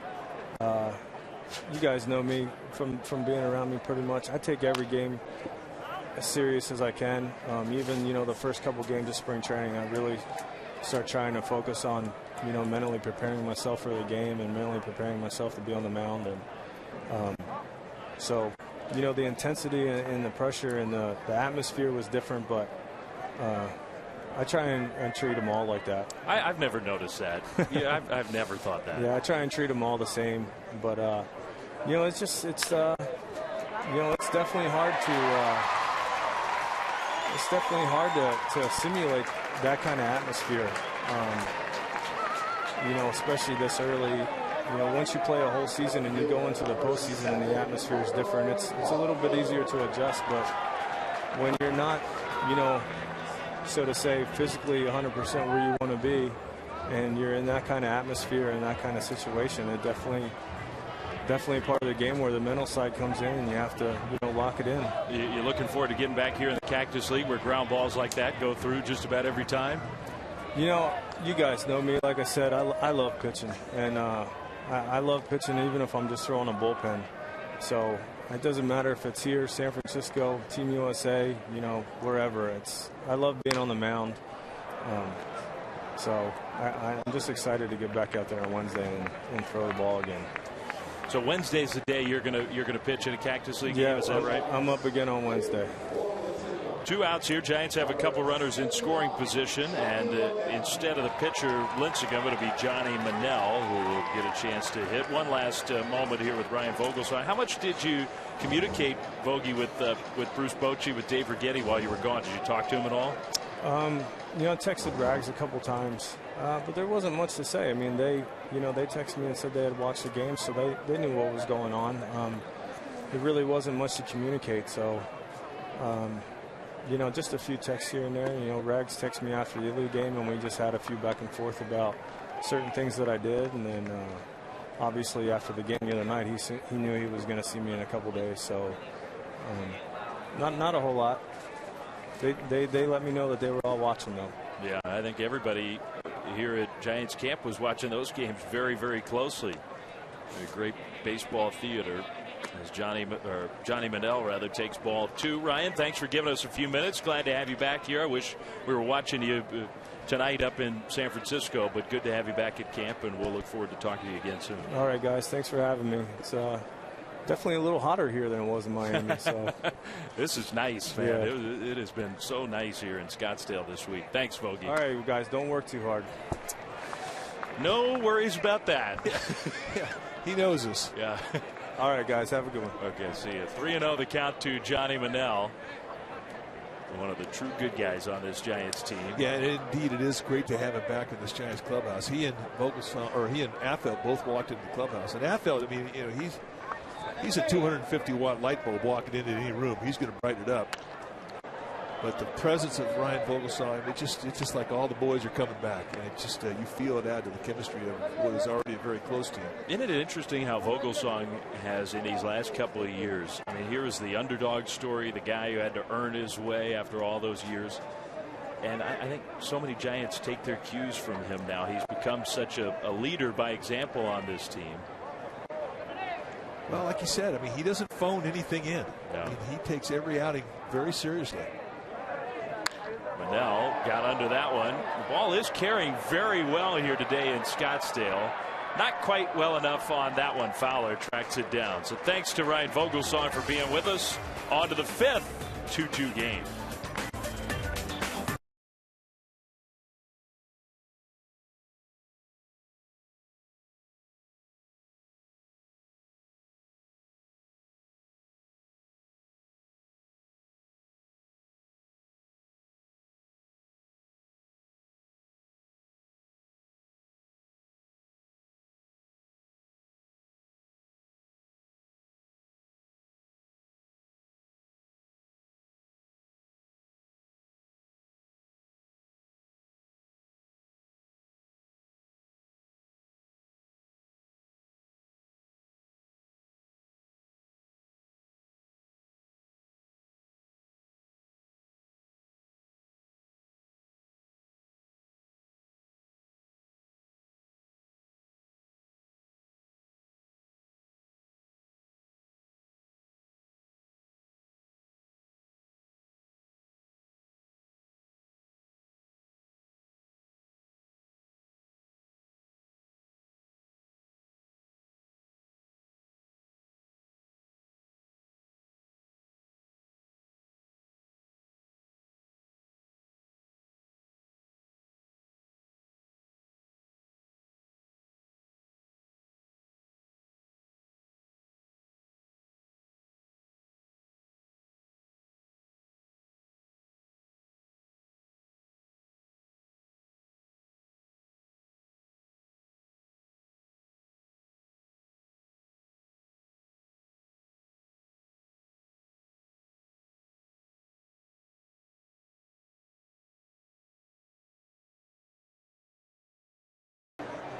You guys know me from being around me pretty much. I take every game as serious as I can. Even the first couple games of spring training, I really start trying to focus on mentally preparing myself for the game and mentally preparing myself to be on the mound. And so the intensity and the pressure and the atmosphere was different, but I try and treat them all like that. I've never noticed that. Yeah, I've never thought that. Yeah, I try and treat them all the same, but it's definitely hard to simulate that kind of atmosphere. Especially this early. Once you play a whole season and you go into the postseason and the atmosphere is different, it's a little bit easier to adjust. But when you're not, so to say, physically 100% where you want to be, and you're in that kind of atmosphere and that kind of situation, it definitely part of the game where the mental side comes in and you have to lock it in. You're looking forward to getting back here in the Cactus League where ground balls like that go through just about every time? You guys know me. Like I said, I love pitching, and I love pitching even if I'm just throwing a bullpen. So it doesn't matter if it's here, San Francisco, Team USA, wherever. I love being on the mound. So I'm just excited to get back out there on Wednesday and throw the ball again. So Wednesday's the day you're gonna pitch in a Cactus League game, is that right? I'm up again on Wednesday. 2 outs here. Giants have a couple runners in scoring position, and instead of the pitcher Lincecum, it'll be Johnny Manel who will get a chance to hit. One last moment here with Ryan Vogelsong. How much did you communicate, Vogie, with Bruce Bochy, with Dave Righetti while you were gone? Did you talk to him at all? I texted Rags a couple times, but there wasn't much to say. I mean, they texted me and said they had watched the game, so they knew what was going on. There really wasn't much to communicate, so. Just a few texts here and there. Rags texted me after the Italy game, and we just had a few back and forth about certain things that I did. And then, obviously, after the game the other night, he knew he was going to see me in a couple days. So, not a whole lot. They let me know that they were all watching, though. Yeah, I think everybody here at Giants camp was watching those games very, very closely. A great baseball theater. As Johnny Manel takes ball 2. Ryan, thanks for giving us a few minutes. Glad to have you back here. I wish we were watching you tonight up in San Francisco, but good to have you back at camp, and we'll look forward to talking to you again soon. All right, guys. Thanks for having me. It's definitely a little hotter here than it was in Miami. So this is nice, man. Yeah. It has been so nice here in Scottsdale this week. Thanks, Vogie. All right, you guys. Don't work too hard. No worries about that. Yeah, he knows us. Yeah. All right, guys. Have a good one. Okay, see you. 3-0 the count to Johnny Manel. One of the true good guys on this Giants team. Yeah, and indeed, it is great to have him back in this Giants clubhouse. He and Affeldt both walked into the clubhouse. And Affeldt, I mean, he's a 250-watt light bulb walking into any room. He's going to brighten it up. But the presence of Ryan Vogelsong, it's just like all the boys are coming back, and it just you feel it add to the chemistry of what is already a very close team. Isn't it interesting how Vogelsong has in these last couple of years? I mean, here is the underdog story, the guy who had to earn his way after all those years. And I think so many Giants take their cues from him now. He's become such a leader by example on this team. Well, like you said, I mean, he doesn't phone anything in. No. I mean, he takes every outing very seriously. Manel got under that one. The ball is carrying very well here today in Scottsdale. Not quite well enough on that one. Fowler tracks it down. So thanks to Ryan Vogelsong for being with us. On to the 5th 2-2 game.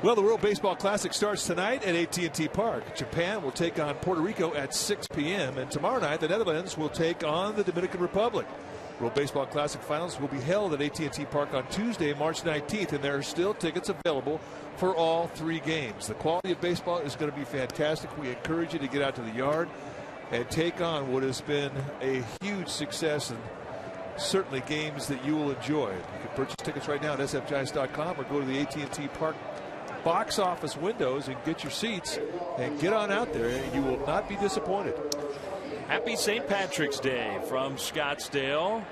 Well, the World Baseball Classic starts tonight at AT&T Park. Japan will take on Puerto Rico at 6 p.m. And tomorrow night, the Netherlands will take on the Dominican Republic. World Baseball Classic finals will be held at AT&T Park on Tuesday, March 19th, and there are still tickets available for all 3 games. The quality of baseball is going to be fantastic. We encourage you to get out to the yard and take on what has been a huge success and certainly games that you will enjoy. You can purchase tickets right now at sfgiants.com or go to the AT&T Park box office windows and get your seats and get on out there, and you will not be disappointed. Happy St. Patrick's Day from Scottsdale.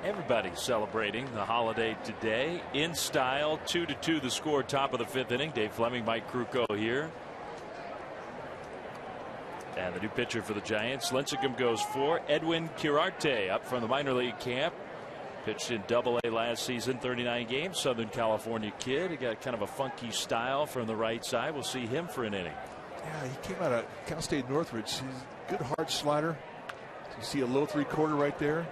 Everybody celebrating the holiday today in style. 2-2 the score, top of the 5th inning. Dave Fleming, Mike Krukow here. And the new pitcher for the Giants, Lincecum, goes for Edwin Quirarte, up from the minor league camp. Pitched in Double-A last season, 39 games. Southern California kid. He got kind of a funky style from the right side. We'll see him for an inning. Yeah, he came out of Cal State Northridge. He's a good hard slider. You see a low 3/4 right there.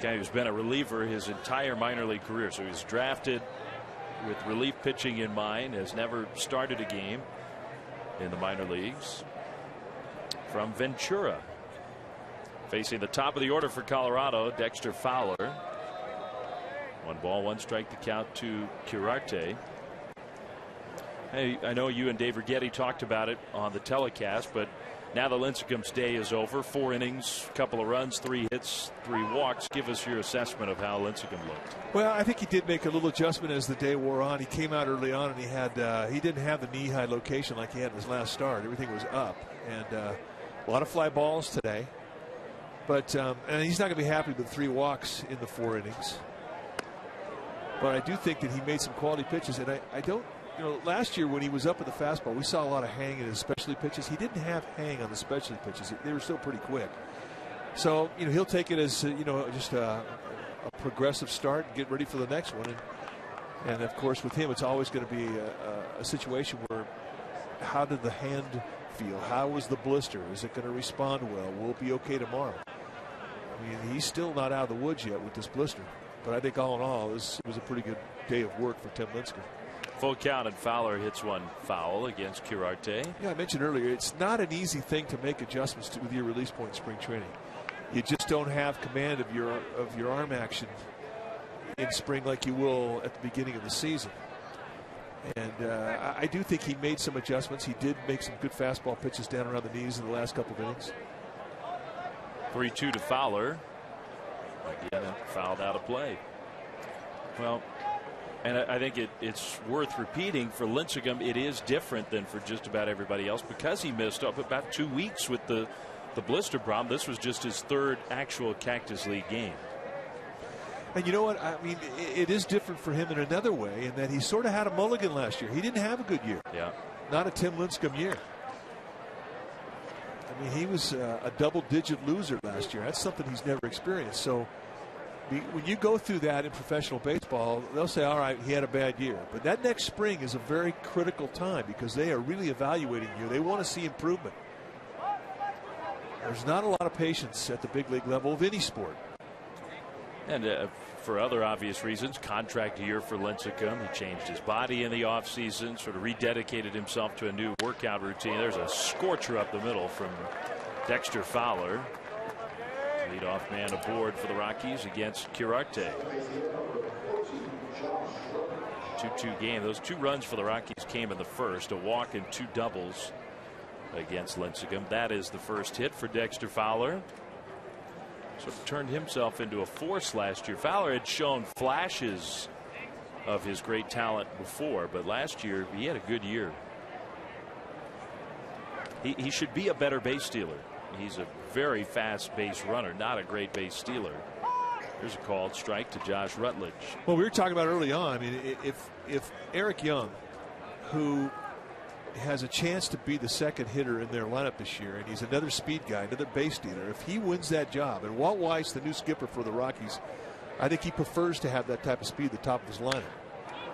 Guy who's been a reliever his entire minor league career. So he's drafted with relief pitching in mind. Has never started a game in the minor leagues. From Ventura. Facing the top of the order for Colorado, Dexter Fowler. 1 ball, 1 strike to count to Quirarte. Hey, I know you and Dave Righetti talked about it on the telecast, but now the Lincecum's day is over. 4 innings, couple of runs, 3 hits, 3 walks. Give us your assessment of how Lincecum looked. Well, I think he did make a little adjustment as the day wore on. He came out early on and he didn't have the knee-high location like he had in his last start. Everything was up, and a lot of fly balls today. But and he's not going to be happy with 3 walks in the 4 innings. But I do think that he made some quality pitches, and I don't. Last year when he was up at the fastball, we saw a lot of hang in his specialty pitches. He didn't have hang on the specialty pitches. They were still pretty quick. So, he'll take it as, just a progressive start and get ready for the next one. And of course, with him, it's always going to be a situation where how did the hand feel? How was the blister? Is it going to respond well? Will it be okay tomorrow? I mean, he's still not out of the woods yet with this blister. But I think all in all, it was a pretty good day of work for Tim Lincecum. Full count, and Fowler hits 1 foul against Quirarte. Yeah, I mentioned earlier, it's not an easy thing to make adjustments to with your release point in spring training. You just don't have command of your arm action in spring like you will at the beginning of the season. And I do think he made some adjustments. He did make some good fastball pitches down around the knees in the last couple of innings. 3-2 to Fowler. Again, fouled out of play. Well, and I think it's worth repeating for Lincecum. It is different than for just about everybody else because he missed up about 2 weeks with the blister problem. This was just his 3rd actual Cactus League game. And you know what? I mean, it is different for him in another way in that he sort of had a mulligan last year. He didn't have a good year. Yeah. Not a Tim Lincecum year. I mean, he was a double-digit loser last year. That's something he's never experienced. So when you go through that in professional baseball, they'll say, all right, he had a bad year. But that next spring is a very critical time because they are really evaluating you. They want to see improvement. There's not a lot of patience at the big league level of any sport. And for other obvious reasons, contract year for Lincecum. He changed his body in the offseason, sort of rededicated himself to a new workout routine. There's a scorcher up the middle from Dexter Fowler. Leadoff man aboard for the Rockies against Quirarte. 2-2 game. Those 2 runs for the Rockies came in the first, a walk and 2 doubles against Lincecum. That is the first hit for Dexter Fowler. Sort of turned himself into a force last year. Fowler had shown flashes of his great talent before, but last year he had a good year. He should be a better base stealer. He's a very fast base runner, not a great base stealer. Here's a called strike to Josh Rutledge. Well, we were talking about early on. I mean, if Eric Young, who has a chance to be the second hitter in their lineup this year, and he's another speed guy, another base stealer, if he wins that job, and Walt Weiss, the new skipper for the Rockies, I think he prefers to have that type of speed at the top of his lineup.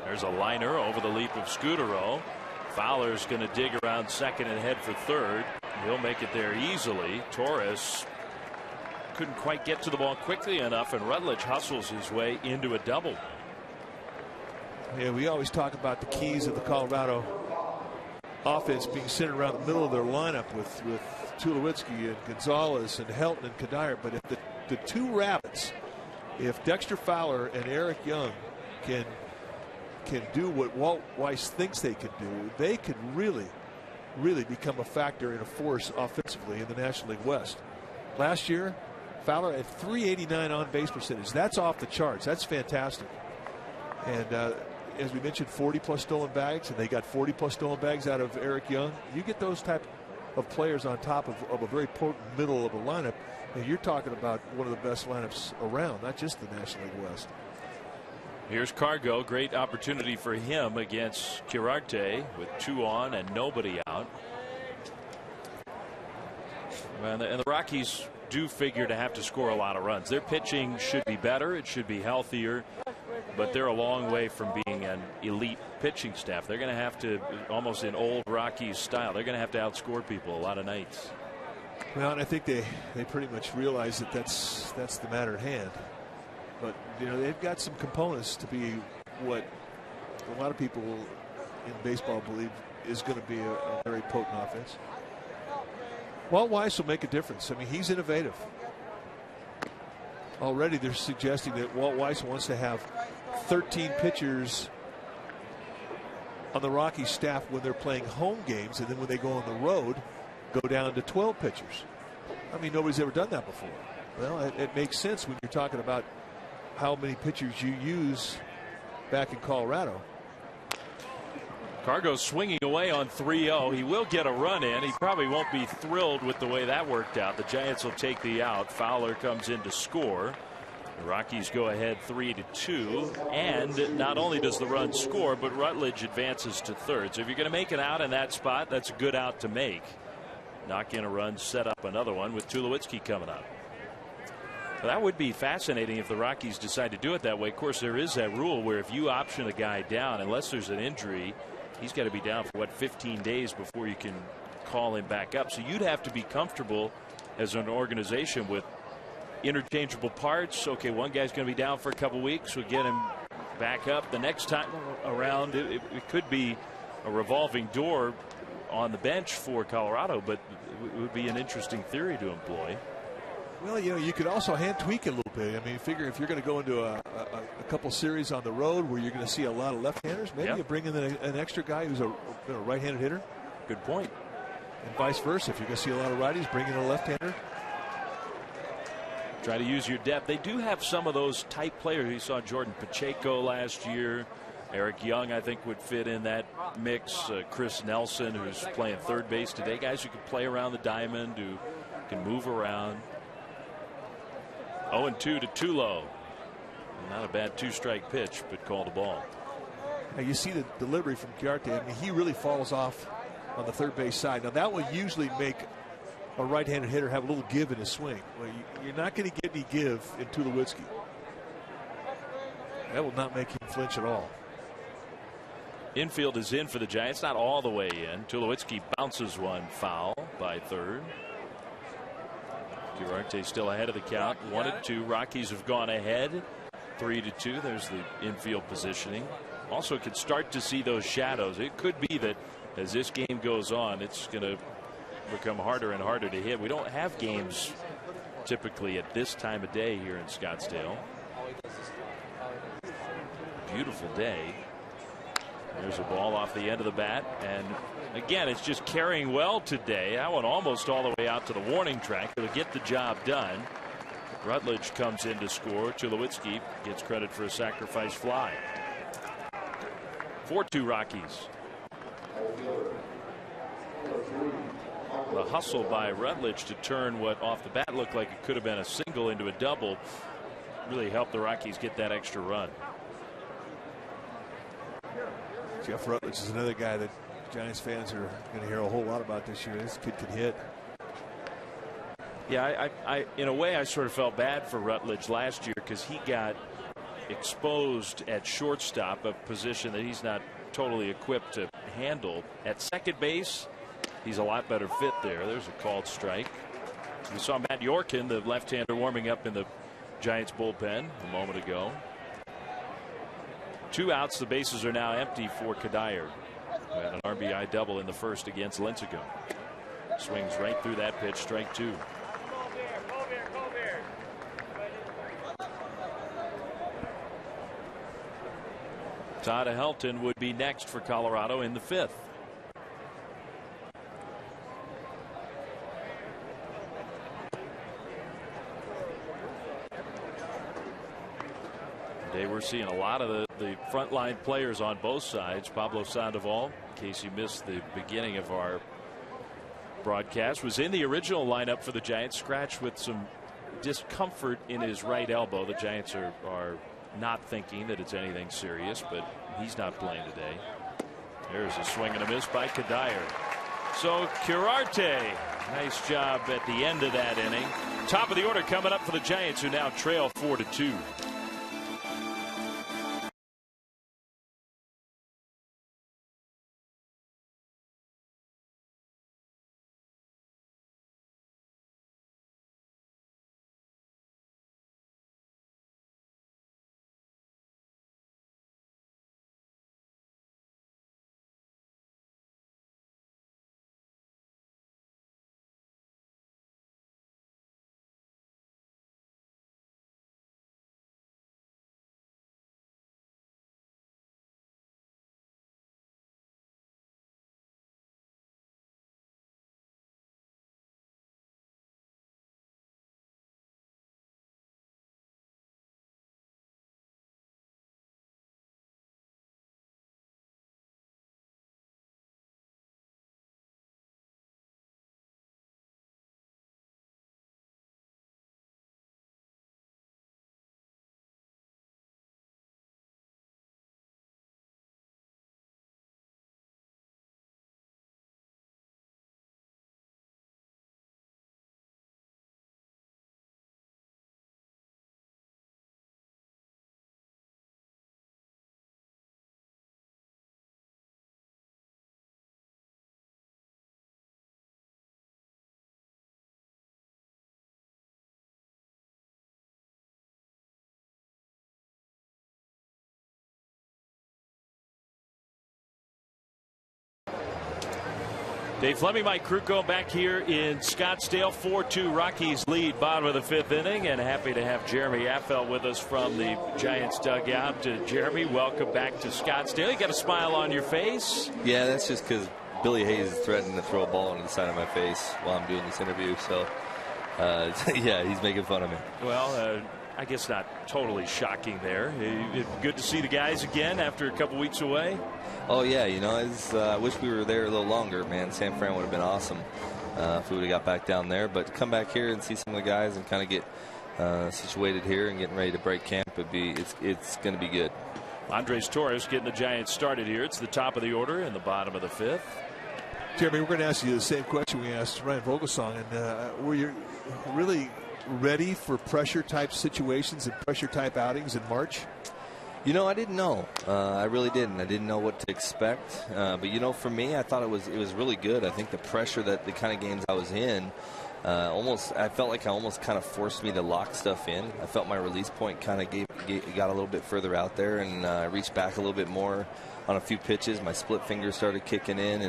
There's a liner over the leap of Scudero. Fowler's going to dig around second and head for third. He'll make it there easily. Torres couldn't quite get to the ball quickly enough, and Rutledge hustles his way into a double. Yeah, we always talk about the keys of the Colorado offense being centered around the middle of their lineup with Tulowitzki and Gonzalez and Helton and Kadire. But if the two Rabbits, if Dexter Fowler and Eric Young can do what Walt Weiss thinks they can do, they could really become a factor and a force offensively in the National League West. Last year, Fowler at .389 on base percentage. That's off the charts. That's fantastic. And as we mentioned, 40+ stolen bags, and they got 40+ stolen bags out of Eric Young. You get those type of players on top of a very potent middle of a lineup, and you're talking about one of the best lineups around, not just the National League West. Here's Cargo. Great opportunity for him against Quirarte with 2 on and nobody out. And the Rockies do figure to have to score a lot of runs. Their pitching should be better. It should be healthier. But they're a long way from being an elite pitching staff. They're going to have to, almost in old Rockies style, they're going to have to outscore people a lot of nights. Well, and I think they pretty much realize that that's the matter at hand. But, you know, they've got some components to be what a lot of people in baseball believe is going to be a very potent offense. Walt Weiss will make a difference. I mean, he's innovative. Already they're suggesting that Walt Weiss wants to have 13 pitchers on the Rockies staff when they're playing home games, and then when they go on the road, go down to 12 pitchers. I mean, nobody's ever done that before. Well, it makes sense when you're talking about how many pitchers you use back in Colorado. Cargo swinging away on 3-0. He will get a run in. He probably won't be thrilled with the way that worked out. The Giants will take the out. Fowler comes in to score. The Rockies go ahead 3-2. And not only does the run score, but Rutledge advances to third. So if you're going to make an out in that spot, that's a good out to make. Knock in a run, set up another one with Tulowitzki coming up. Well, that would be fascinating if the Rockies decide to do it that way. Of course, there is that rule where if you option a guy down, unless there's an injury, he's got to be down for 15 days before you can call him back up. So you'd have to be comfortable as an organization with interchangeable parts. Okay, one guy's going to be down for a couple weeks. We'll get him back up. The next time around, it could be a revolving door on the bench for Colorado, but it would be an interesting theory to employ. Well, you know, you could also hand tweak it a little bit. I mean, figure if you're going to go into a couple series on the road where you're going to see a lot of left-handers, maybe you bring in an extra guy who's a right-handed hitter. Good point. And vice versa. If you're going to see a lot of righties, bring in a left-hander. Try to use your depth. They do have some of those type players. You saw Jordan Pacheco last year. Eric Young, I think, would fit in that mix. Chris Nelson, who's playing third base today. Guys who can play around the diamond, who can move around. 0-2 to Tulo. Not a bad 2-strike pitch, but called a ball. Now you see the delivery from Quirarte. I mean, he really falls off on the third base side. Now that will usually make a right-handed hitter have a little give in his swing. Well, you're not going to get any give in Tulowitzki. That will not make him flinch at all. Infield is in for the Giants, not all the way in. Tulowitzki bounces one foul by third. Quirarte still ahead of the count. 1-2. Rockies have gone ahead 3-2. There's the infield positioning. Also could start to see those shadows. It could be that as this game goes on, it's going to become harder and harder to hit. We don't have games typically at this time of day here in Scottsdale. Beautiful day. There's a ball off the end of the bat, and again, it's just carrying well today. That one almost all the way out to the warning track. It'll get the job done. Rutledge comes in to score. Tulowitzki gets credit for a sacrifice fly. 4-2 Rockies. The hustle by Rutledge to turn what off the bat looked like it could have been a single into a double really helped the Rockies get that extra run. Jeff Rutledge is another guy that Giants fans are going to hear a whole lot about this year. This kid can hit. Yeah, I in a way I sort of felt bad for Rutledge last year because he got exposed at shortstop, a position that he's not totally equipped to handle. At second base, he's a lot better fit there. There's a called strike. We saw Matt Yorkin, the left-hander, warming up in the Giants bullpen a moment ago. 2 outs. The bases are now empty for Kadire, who had an RBI double in the first against Lincecum. Swings right through that pitch, strike 2. Todd Helton would be next for Colorado in the 5th. Today we're seeing a lot of the frontline players on both sides. Pablo Sandoval, in case you missed the beginning of our broadcast, was in the original lineup for the Giants, scratched with some discomfort in his right elbow. The Giants are not thinking that it's anything serious, but he's not playing today. There's a swing and a miss by Kadire. So Curarte, nice job at the end of that inning. Top of the order coming up for the Giants, who now trail 4-2. Dave Fleming, Mike Krukow back here in Scottsdale. 4-2 Rockies lead, bottom of the 5th inning, and happy to have Jeremy Affeldt with us from the Giants dugout. Jeremy, welcome back to Scottsdale. You got a smile on your face. Yeah, that's just because Billy Hayes is threatening to throw a ball into the side of my face while I'm doing this interview. So, yeah, he's making fun of me. Well, I guess not totally shocking there. Good to see the guys again after a couple weeks away. Oh, yeah, you know, I wish we were there a little longer, man. San Fran would have been awesome if we would have got back down there. But to come back here and see some of the guys and kind of get situated here and getting ready to break camp, it's going to be good. Andres Torres getting the Giants started here. It's the top of the order in the bottom of the 5th. Jeremy, we're going to ask you the same question we asked Ryan Vogelsong. And were you really ready for pressure-type situations and pressure-type outings in March? You know, I didn't know. I really didn't. I didn't know what to expect. But, you know, for me, I thought it was really good. I think the pressure that the kind of games I was in, I felt like I almost kind of forced me to lock stuff in. I felt my release point kind of got a little bit further out there, and I reached back a little bit more on a few pitches. My split finger started kicking in,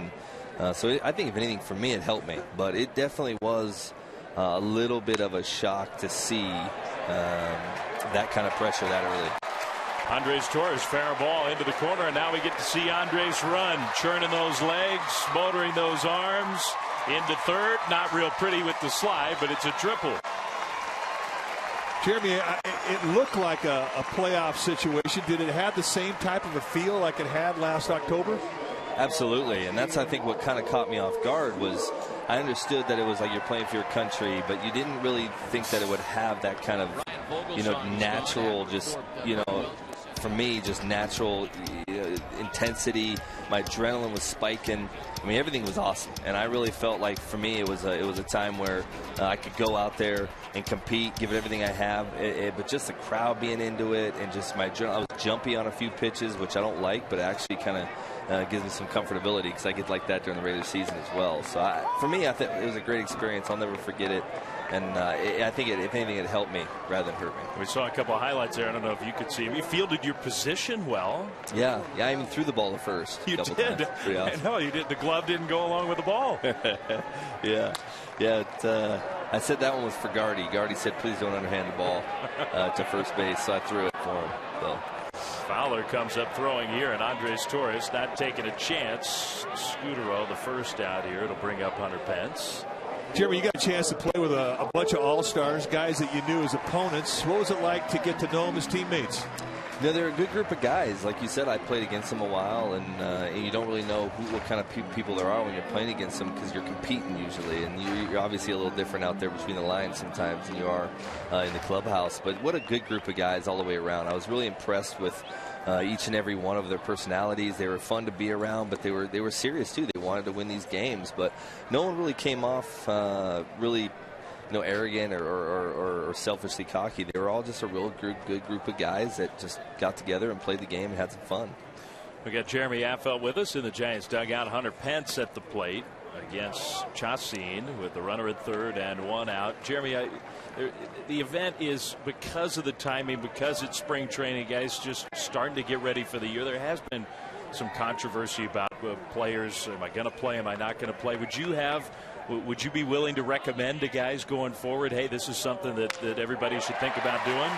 and so I think if anything for me, it helped me. But it definitely was a little bit of a shock to see that kind of pressure that early. Andres Torres, fair ball into the corner, and now we get to see Andres run, churning those legs, motoring those arms into third. Not real pretty with the slide, but it's a triple. Jeremy, it looked like a playoff situation. Did it have the same type of a feel like it had last October? Absolutely, and that's, I think, what kind of caught me off guard was I understood that it was like you're playing for your country, but you didn't really think that it would have that kind of, you know, natural, just, you know, for me, just natural intensity. My adrenaline was spiking. I mean, everything was awesome, and I really felt like for me it was a time where I could go out there and compete, give it everything I have. But just the crowd being into it, and just my adrenaline. I was jumpy on a few pitches, which I don't like, but it actually kind of gives me some comfortability because I get like that during the regular season as well. So for me, I think it was a great experience. I'll never forget it. And I think, if anything, it helped me rather than hurt me. We saw a couple of highlights there. I don't know if you could see. You fielded your position well. Yeah, I even threw the ball at first. You did. I know you did. The glove didn't go along with the ball. Yeah. I said that one was for Gardy. Gardy said, please don't underhand the ball to first base, so I threw it for him. So. Fowler comes up throwing here, and Andres Torres not taking a chance. Scudero, the first out here. It'll bring up Hunter Pence. Jeremy, you got a chance to play with a bunch of all-stars, guys that you knew as opponents. What was it like to get to know them as teammates? They're a good group of guys. Like you said, I played against them a while, and you don't really know what kind of people there are when you're playing against them because you're competing usually, and you're obviously a little different out there between the lines sometimes than you are in the clubhouse. But what a good group of guys all the way around. I was really impressed with each and every one of their personalities. They were fun to be around, but they were serious too. They wanted to win these games, but no one really came off really arrogant or selfishly cocky. They were all just a real good group of guys that just got together and played the game and had some fun. We got Jeremy Affeldt with us in the Giants dugout. Hunter Pence at the plate against Chacin with the runner at third and one out. Jeremy, the event is, because of the timing, because it's spring training, guys just starting to get ready for the year. There has been some controversy about players. Am I going to play? Am I not going to play? Would you be willing to recommend to guys going forward, hey, this is something that everybody should think about doing?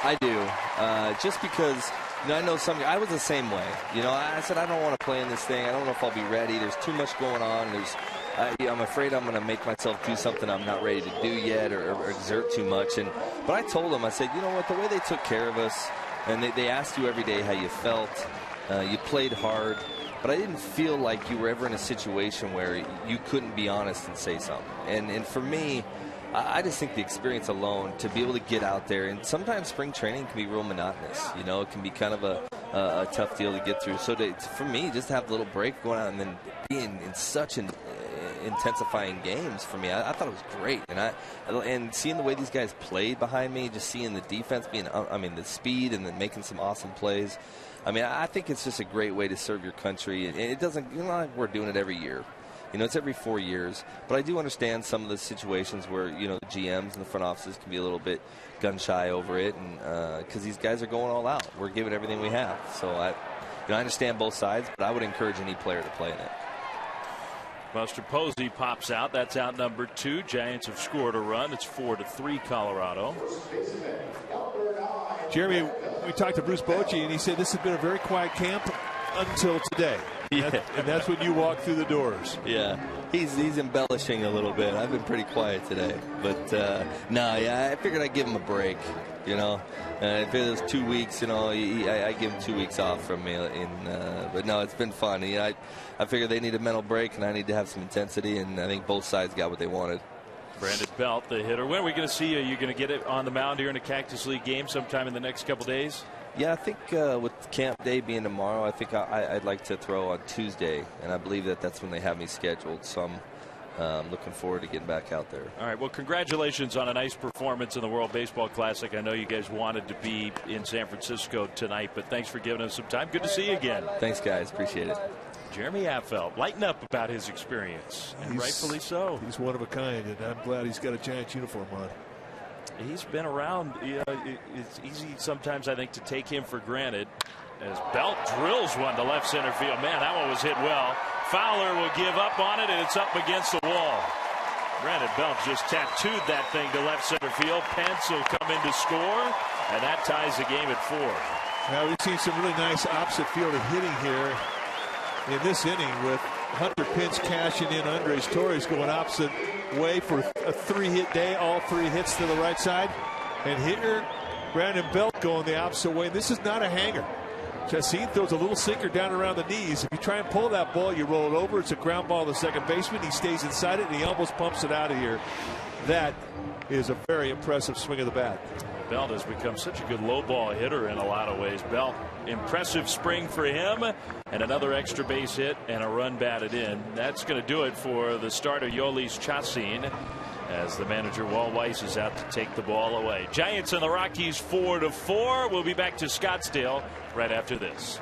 I do. Just because I know I was the same way. I said, I don't want to play in this thing. I don't know if I'll be ready. There's too much going on. I'm afraid I'm going to make myself do something I'm not ready to do yet or exert too much. But I told them, I said, you know what, the way they took care of us, and they asked you every day how you felt. You played hard. But I didn't feel like you were ever in a situation where you couldn't be honest and say something. And for me, I just think the experience alone, to be able to get out there, and sometimes spring training can be real monotonous. It can be kind of a tough deal to get through. So for me, just to have a little break going out and then being in such intensifying games for me, I thought it was great. And seeing the way these guys played behind me, just seeing the defense being, the speed and then making some awesome plays. I think it's just a great way to serve your country. And it doesn't, not like we're doing it every year. It's every 4 years. But I do understand some of the situations where, the GMs and the front offices can be a little bit gun-shy over it. And because these guys are going all out. We're giving everything we have. So I understand both sides, but I would encourage any player to play in it. Buster Posey pops out. That's out number 2. Giants have scored a run. It's 4-3 Colorado. Jeremy, we talked to Bruce Bochy, and he said this has been a very quiet camp until today. Yeah. And that's when you walk through the doors. Yeah, he's embellishing a little bit. I've been pretty quiet today. But, I figured I'd give him a break, if it was 2 weeks, I give him 2 weeks off from me. But, no, it's been fun. I figured they need a mental break, and I need to have some intensity, and I think both sides got what they wanted. Brandon Belt, the hitter. When are we going to see you? Are you going to get it on the mound here in a Cactus League game sometime in the next couple days? Yeah, I think with camp day being tomorrow, I think I'd like to throw on Tuesday, and I believe that's when they have me scheduled. So I'm looking forward to getting back out there. All right, well, congratulations on a nice performance in the World Baseball Classic. I know you guys wanted to be in San Francisco tonight, but thanks for giving us some time. Good to see you again. Thanks, guys. Appreciate it. Jeremy Affeldt, lighten up about his experience, and rightfully so. He's one of a kind, and I'm glad he's got a Giants uniform on. He's been around. It's easy sometimes, I think, to take him for granted. As Belt drills one to left center field. Man, that one was hit well. Fowler will give up on it, and it's up against the wall. Brandon Belt just tattooed that thing to left center field. Pence will come in to score, and that ties the game at 4. Now we've seen some really nice opposite field hitting here in this inning with Hunter Pence cashing in. Andres Torres going opposite way for a 3-hit day, all 3 hits to the right side. And here, Brandon Belt going the opposite way. This is not a hanger. Chacin throws a little sinker down around the knees. If you try and pull that ball, you roll it over. It's a ground ball to the second baseman. He stays inside it, and he almost pumps it out of here. That is a very impressive swing of the bat. Belt has become such a good low ball hitter in a lot of ways. Belt, impressive spring for him, and another extra base hit and a run batted in. That's going to do it for the starter Yolis Chacin, as the manager Walt Weiss is out to take the ball away. Giants and the Rockies 4-4. We'll be back to Scottsdale right after this.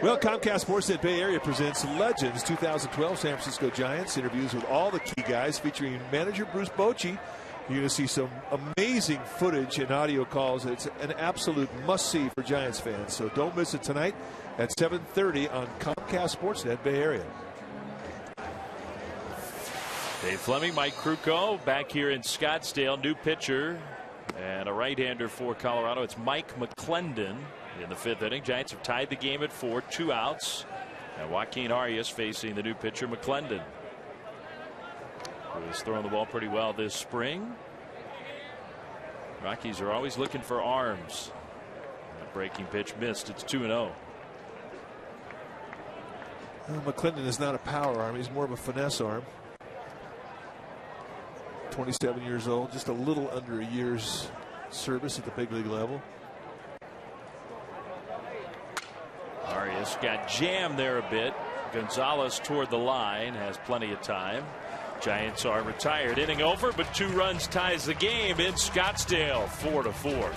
Well, Comcast Sportsnet Bay Area presents Legends 2012 San Francisco Giants. Interviews with all the key guys featuring manager Bruce Bochy. You're going to see some amazing footage and audio calls. It's an absolute must-see for Giants fans. So don't miss it tonight at 7:30 on Comcast Sportsnet Bay Area. Dave Fleming, Mike Krukow back here in Scottsdale. New pitcher and a right-hander for Colorado. It's Mike McClendon in the 5th inning. Giants have tied the game at 4, 2 outs. And Joaquin Arias facing the new pitcher McClendon, who has thrown the ball pretty well this spring. Rockies are always looking for arms. That breaking pitch missed. It's 2-0. Well, McClendon is not a power arm. He's more of a finesse arm. 27 years old, just a little under a year's service at the big league level. Arias got jammed there a bit. Gonzalez toward the line, has plenty of time. Giants are retired. Inning over, but 2 runs ties the game in Scottsdale, 4-4.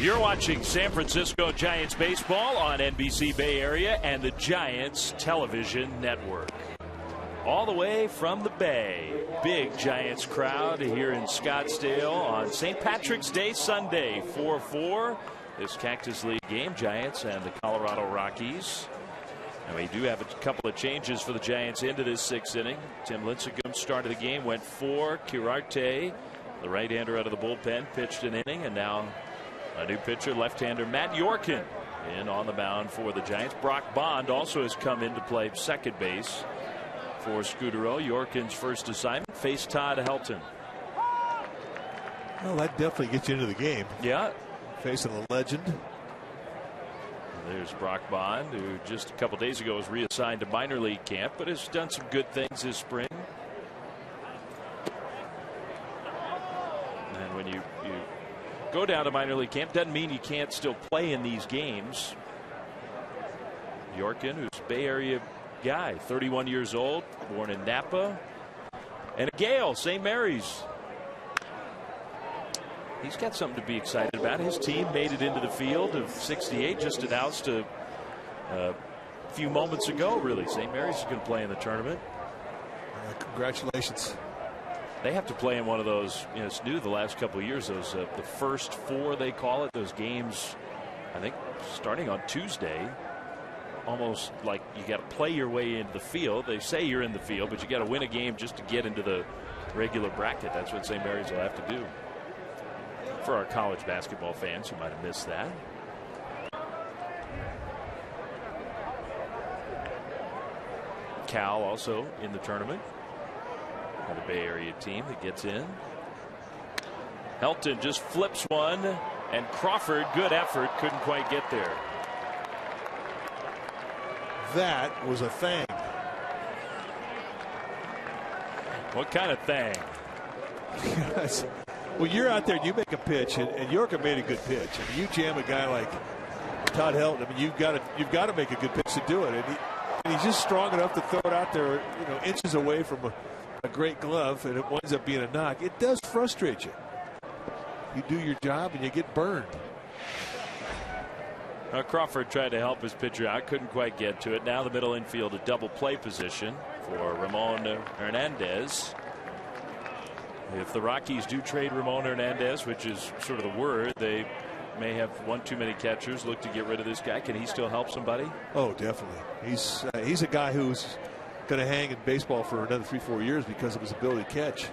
You're watching San Francisco Giants baseball on NBC Bay Area and the Giants television network. All the way from the Bay. Big Giants crowd here in Scottsdale on St. Patrick's Day Sunday, 4-4. This Cactus League game, Giants and the Colorado Rockies. And we do have a couple of changes for the Giants into this 6th inning. Tim Lincecum started the game, went 4. Kirarte, the right-hander out of the bullpen, pitched an inning, and now a new pitcher, left-hander Matt Yorkin, in on the mound for the Giants. Brock Bond also has come in to play second base for Scudero. Yorkin's first assignment, face Todd Helton. Well, that definitely gets you into the game. Yeah. Facing a legend. There's Brock Bond, who just a couple days ago was reassigned to minor league camp, but has done some good things this spring. And when you go down to minor league camp, doesn't mean you can't still play in these games. Yorkin, who's a Bay Area guy, 31 years old, born in Napa. And a Gale, St. Mary's. He's got something to be excited about. His team made it into the field of 68, just announced a few moments ago, really. St. Mary's is going to play in the tournament. Congratulations. They have to play in one of those, you know, it's new the last couple of years, those the first 4, they call it, those games, I think, starting on Tuesday. Almost like you got to play your way into the field. They say you're in the field, but you got to win a game just to get into the regular bracket. That's what St. Mary's will have to do. For our college basketball fans who might have missed that. Cal also in the tournament. Another Bay Area team that gets in. Helton just flips one, and Crawford, good effort, couldn't quite get there. That was a thing. What kind of thing? Well, you're out there and you make a pitch, and Yorker made a good pitch. I mean, you jam a guy like Todd Helton. I mean, you've got to make a good pitch to do it, and he's just strong enough to throw it out there, you know, inches away from a great glove, and it winds up being a knock. It does frustrate you. You do your job and you get burned. Crawford tried to help his pitcher out, couldn't quite get to it. Now the middle infield, a double play position for Ramon Hernandez. If the Rockies do trade Ramon Hernandez, which is sort of the word, they may have one too many catchers, look to get rid of this guy. Can he still help somebody? Oh, definitely. He's a guy who's going to hang in baseball for another 3-4 years because of his ability to catch.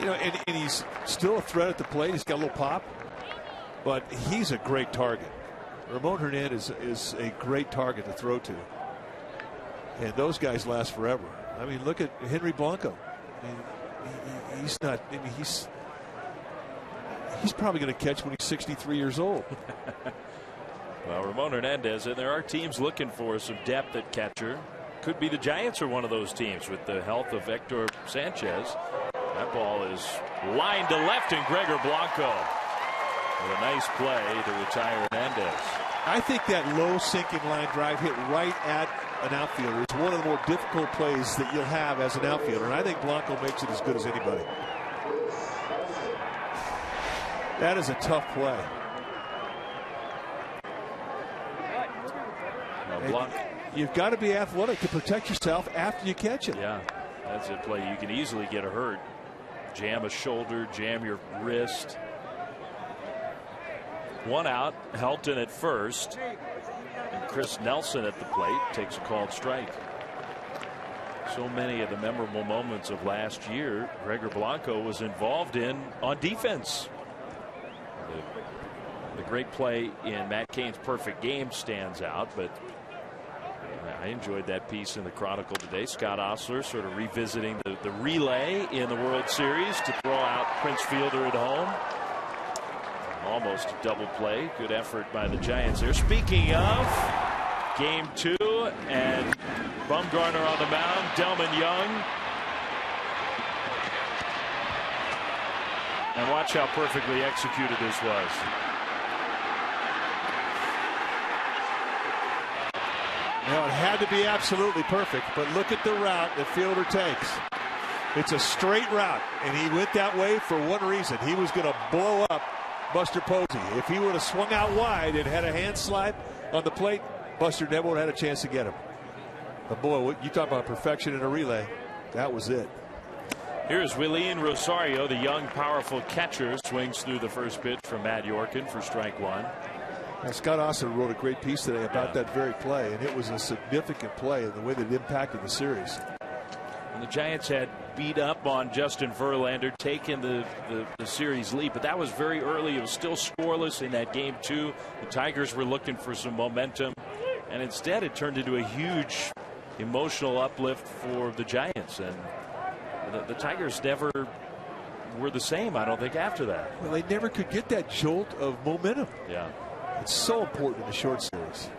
You know, and he's still a threat at the plate. He's got a little pop, but he's a great target. Ramon Hernandez is a great target to throw to, and those guys last forever. I mean, look at Henry Blanco. I mean, he's not. I mean, he's probably going to catch when he's 63 years old. Well, Ramon Hernandez, and there are teams looking for some depth at catcher. Could be the Giants are one of those teams with the health of Hector Sanchez. That ball is lined to left, and Gregor Blanco with a nice play to retire Hernandez. I think that low sinking line drive hit right at an outfielder. It's one of the more difficult plays that you'll have as an outfielder, and I think Blanco makes it as good as anybody. That is a tough play. You've got to be athletic to protect yourself after you catch it. Yeah, that's a play you can easily get hurt. Jam a shoulder, jam your wrist. One out, Helton at first, and Chris Nelson at the plate takes a called strike. So many of the memorable moments of last year, Gregor Blanco was involved in on defense. The great play in Matt Cain's perfect game stands out, but I enjoyed that piece in the Chronicle today. Scott Osler sort of revisiting the relay in the World Series to throw out Prince Fielder at home. Almost a double play. Good effort by the Giants there. Speaking of game 2, and Bumgarner on the mound, Delman Young. And watch how perfectly executed this was. Now, it had to be absolutely perfect, but look at the route that Fielder takes. It's a straight route, and he went that way for one reason. He was going to blow up Buster Posey. If he would have swung out wide and had a hand slide on the plate, Buster never would have had a chance to get him. But boy, you talk about perfection in a relay. That was it. Here's Willeen Rosario, the young, powerful catcher, swings through the first pitch from Matt Yorkin for strike 1. Now, Scott Austin wrote a great piece today about that very play, and it was a significant play in the way that it impacted the series. And the Giants had beat up on Justin Verlander, taking the series lead, but that was very early. It was still scoreless in that game 2. The Tigers were looking for some momentum, and instead it turned into a huge emotional uplift for the Giants. And the Tigers never were the same, I don't think, after that. Well, they never could get that jolt of momentum. Yeah. It's so important in the short series.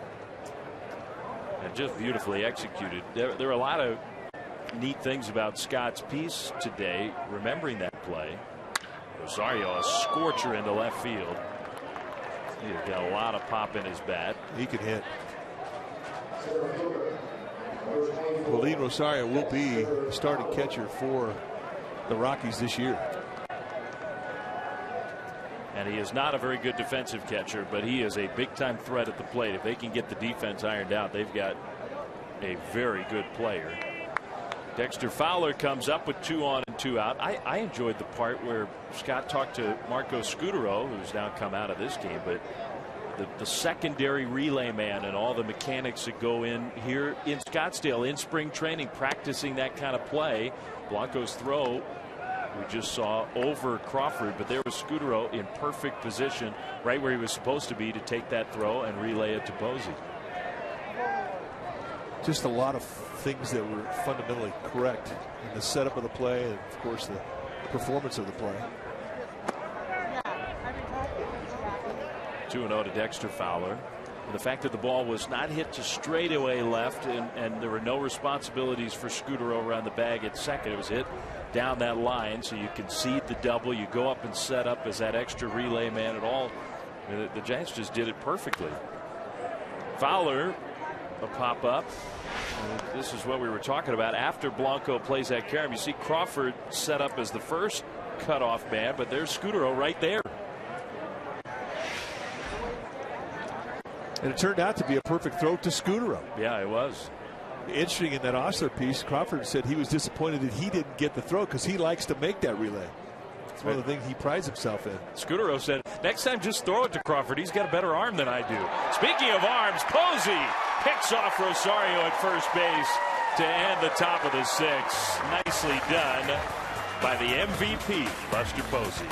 And just beautifully executed. There are a lot of neat things about Scott's piece today, remembering that play. Rosario, a scorcher into left field. He's got a lot of pop in his bat. He can hit. Willeen Rosario will be the starting catcher for the Rockies this year. And he is not a very good defensive catcher, but he is a big-time threat at the plate. If they can get the defense ironed out, they've got a very good player. Dexter Fowler comes up with 2 on and 2 out. I enjoyed the part where Scott talked to Marco Scutaro, who's now come out of this game, but the secondary relay man and all the mechanics that go in here in Scottsdale in spring training, practicing that kind of play. Blanco's throw we just saw over Crawford, but there was Scutaro in perfect position right where he was supposed to be to take that throw and relay it to Posey. Just a lot of things that were fundamentally correct in the setup of the play, and of course the performance of the play. 2-0 to Dexter Fowler. And the fact that the ball was not hit to straightaway left, and there were no responsibilities for Scutaro around the bag at second. It was hit down that line, so you concede the double. You go up and set up as that extra relay man at all. The Giants just did it perfectly. Fowler, a pop up. This is what we were talking about. After Blanco plays that carom, you see Crawford set up as the first cutoff man, but there's Scutaro right there. And it turned out to be a perfect throw to Scutaro. Yeah, it was. Interesting, in that Osler piece, Crawford said he was disappointed that he didn't get the throw because he likes to make that relay. It's one of the things he prides himself in. Scutaro said, next time just throw it to Crawford. He's got a better arm than I do. Speaking of arms, Posey picks off Rosario at first base to end the top of the sixth. Nicely done by the MVP, Buster Posey.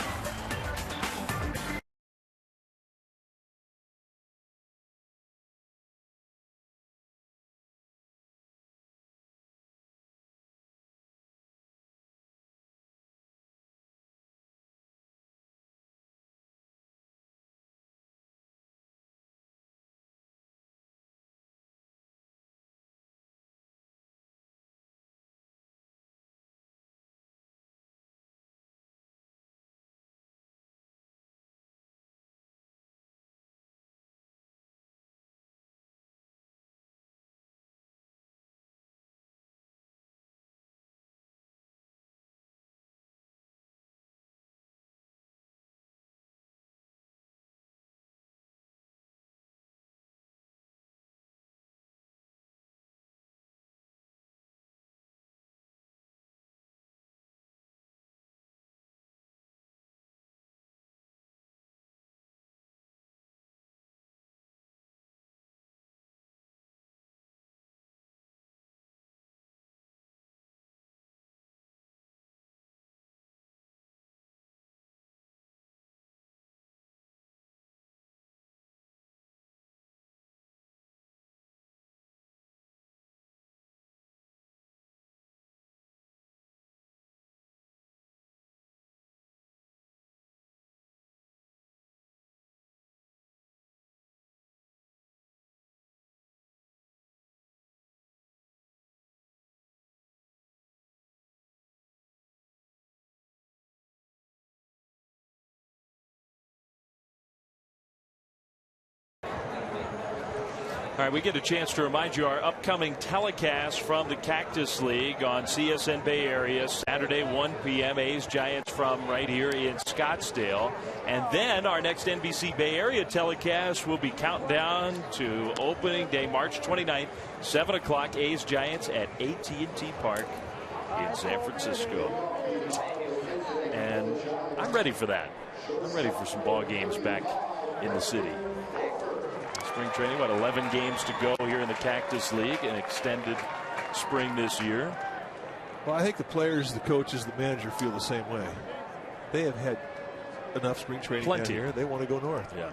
All right, we get a chance to remind you our upcoming telecast from the Cactus League on CSN Bay Area Saturday 1 p.m. A's Giants from right here in Scottsdale. And then our next NBC Bay Area telecast will be counting down to opening day March 29th, 7 o'clock A's Giants at AT&T Park in San Francisco. And I'm ready for that. I'm ready for some ball games back in the city. Spring training, about 11 games to go here in the Cactus League, an extended spring this year. Well, I think the players, the coaches, the manager feel the same way. They have had enough spring training down here. They want to go north. Yeah.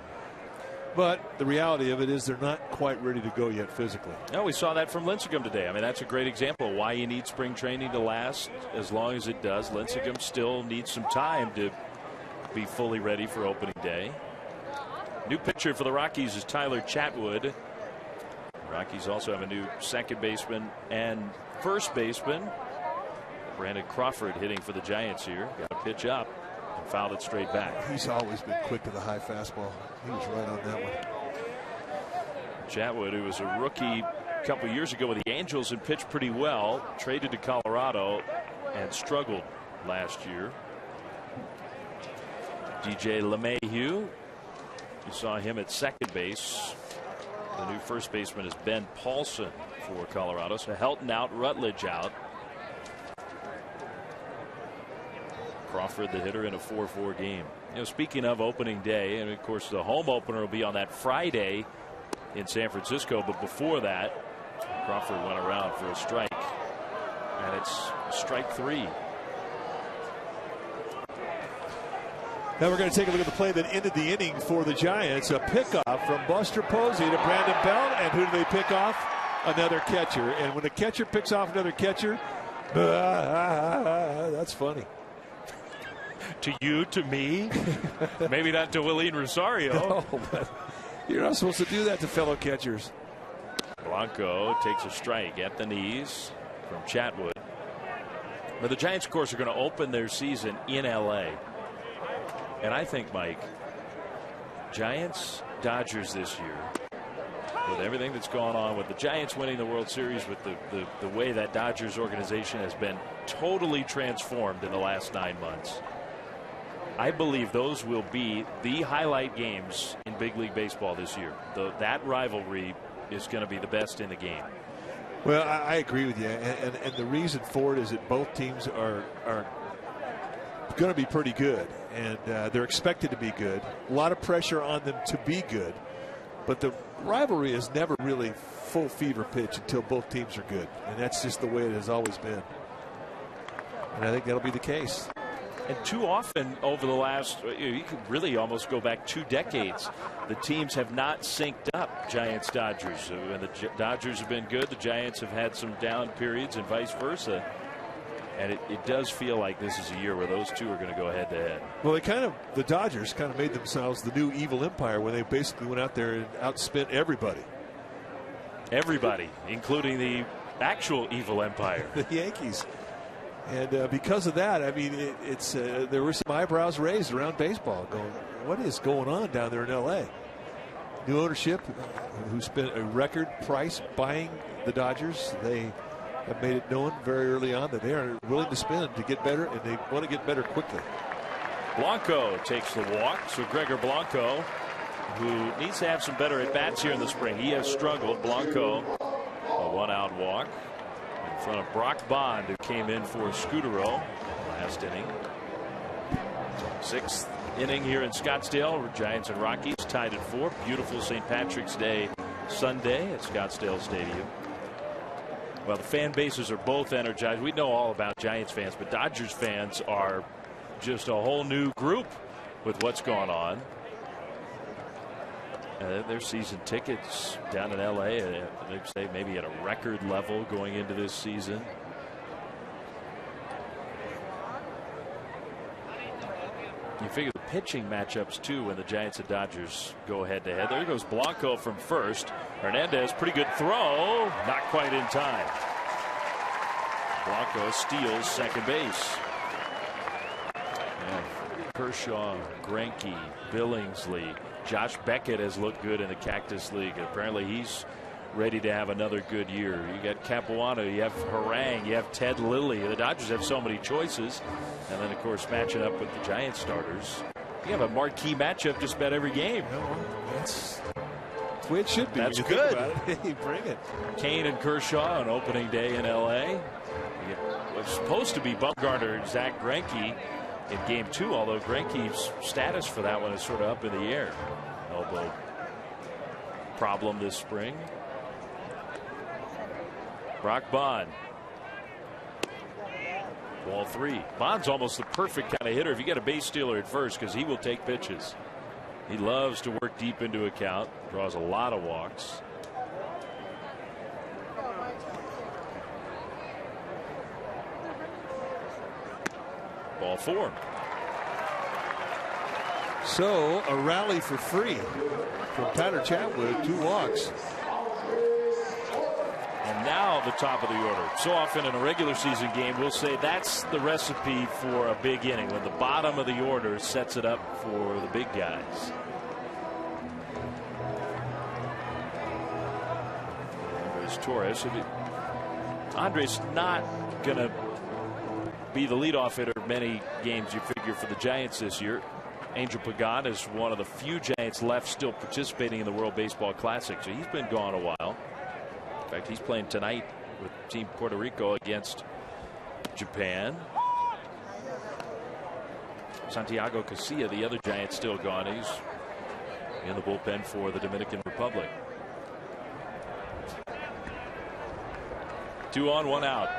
But the reality of it is they're not quite ready to go yet physically. No, we saw that from Lincecum today. I mean, that's a great example of why you need spring training to last as long as it does. Lincecum still needs some time to be fully ready for opening day. New pitcher for the Rockies is Tyler Chatwood. The Rockies also have a new second baseman and first baseman. Brandon Crawford hitting for the Giants here. Got a pitch up and fouled it straight back. He's always been quick to the high fastball. He was right on that one. Chatwood, who was a rookie a couple years ago with the Angels and pitched pretty well, traded to Colorado and struggled last year. DJ LeMahieu. You saw him at second base. The new first baseman is Ben Paulson for Colorado. So Helton out, Rutledge out. Crawford, the hitter, in a 4-4 game. You know, speaking of opening day, and of course the home opener will be on that Friday in San Francisco. But before that, Crawford went around for a strike, and it's strike 3. Now we're going to take a look at the play that ended the inning for the Giants. A pickoff from Buster Posey to Brandon Belt. And who do they pick off? Another catcher. And when a catcher picks off another catcher, that's funny. To you, to me, maybe not to Willeen Rosario. No, but you're not supposed to do that to fellow catchers. Blanco takes a strike at the knees from Chatwood. But the Giants, of course, are going to open their season in L.A. And I think, Mike, Giants, Dodgers this year, with everything that's gone on, with the Giants winning the World Series, with the way that Dodgers organization has been totally transformed in the last 9 months, I believe those will be the highlight games in big league baseball this year. That rivalry is going to be the best in the game. Well, I agree with you, and the reason for it is that both teams are going to be pretty good, and they're expected to be good. A lot of pressure on them to be good, but the rivalry is never really full fever pitch until both teams are good, and that's just the way it has always been. And I think that'll be the case. And too often over the last, you could really almost go back 2 decades, the teams have not synced up. Giants, Dodgers. When the Dodgers have been good, the Giants have had some down periods and vice versa. And it does feel like this is a year where those two are going to go head to head. Well, the Dodgers kind of made themselves the new evil empire when they basically went out there and outspent everybody. Everybody, including the actual evil empire. The Yankees. And because of that, I mean, there were some eyebrows raised around baseball going, what is going on down there in L.A.? New ownership who spent a record price buying the Dodgers. They have made it known very early on that they are willing to spend to get better, and they want to get better quickly. Blanco takes the walk. So Gregor Blanco, who needs to have some better at-bats here in the spring. He has struggled. Blanco, a 1-out walk. In front of Brock Bond, who came in for Scudero last inning. 6th inning here in Scottsdale. Giants and Rockies tied at 4. Beautiful St. Patrick's Day Sunday at Scottsdale Stadium. Well, the fan bases are both energized. We know all about Giants fans, but Dodgers fans are just a whole new group with what's going on. Their season tickets down in L.A., they say maybe at a record level going into this season. You figure the pitching matchups, too, when the Giants and Dodgers go head-to-head. There goes Blanco from first. Hernandez, pretty good throw. Not quite in time. Blanco steals second base. And Kershaw, Greinke, Billingsley. Josh Beckett has looked good in the Cactus League. Apparently he's ready to have another good year. You got Capuano, you have Harang, you have Ted Lilly. The Dodgers have so many choices. And then, of course, matching up with the Giants starters. You have a marquee matchup just about every game. That's the way it should be. That's when you good. Think about it. Bring it. Kane and Kershaw on opening day in L.A. What's supposed to be Bumgarner and Zach Greinke in game 2, although Greinke's status for that one is sort of up in the air. Elbow problem this spring. Brock Bond. Ball 3. Bond's almost the perfect kind of hitter if you get a base stealer at first, because he will take pitches. He loves to work deep into a count. Draws a lot of walks. Ball 4. So a rally for free from Tyler Chatwood, 2 walks. And now the top of the order. So often in a regular season game, we'll say that's the recipe for a big inning, when the bottom of the order sets it up for the big guys. There's Torres. Andres not going to be the leadoff hitter many games, you figure, for the Giants this year. Angel Pagan is one of the few Giants left still participating in the World Baseball Classic, so he's been gone a while. In fact, he's playing tonight with Team Puerto Rico against Japan. Santiago Casilla, the other Giant, still gone. He's in the bullpen for the Dominican Republic. 2 on, 1 out.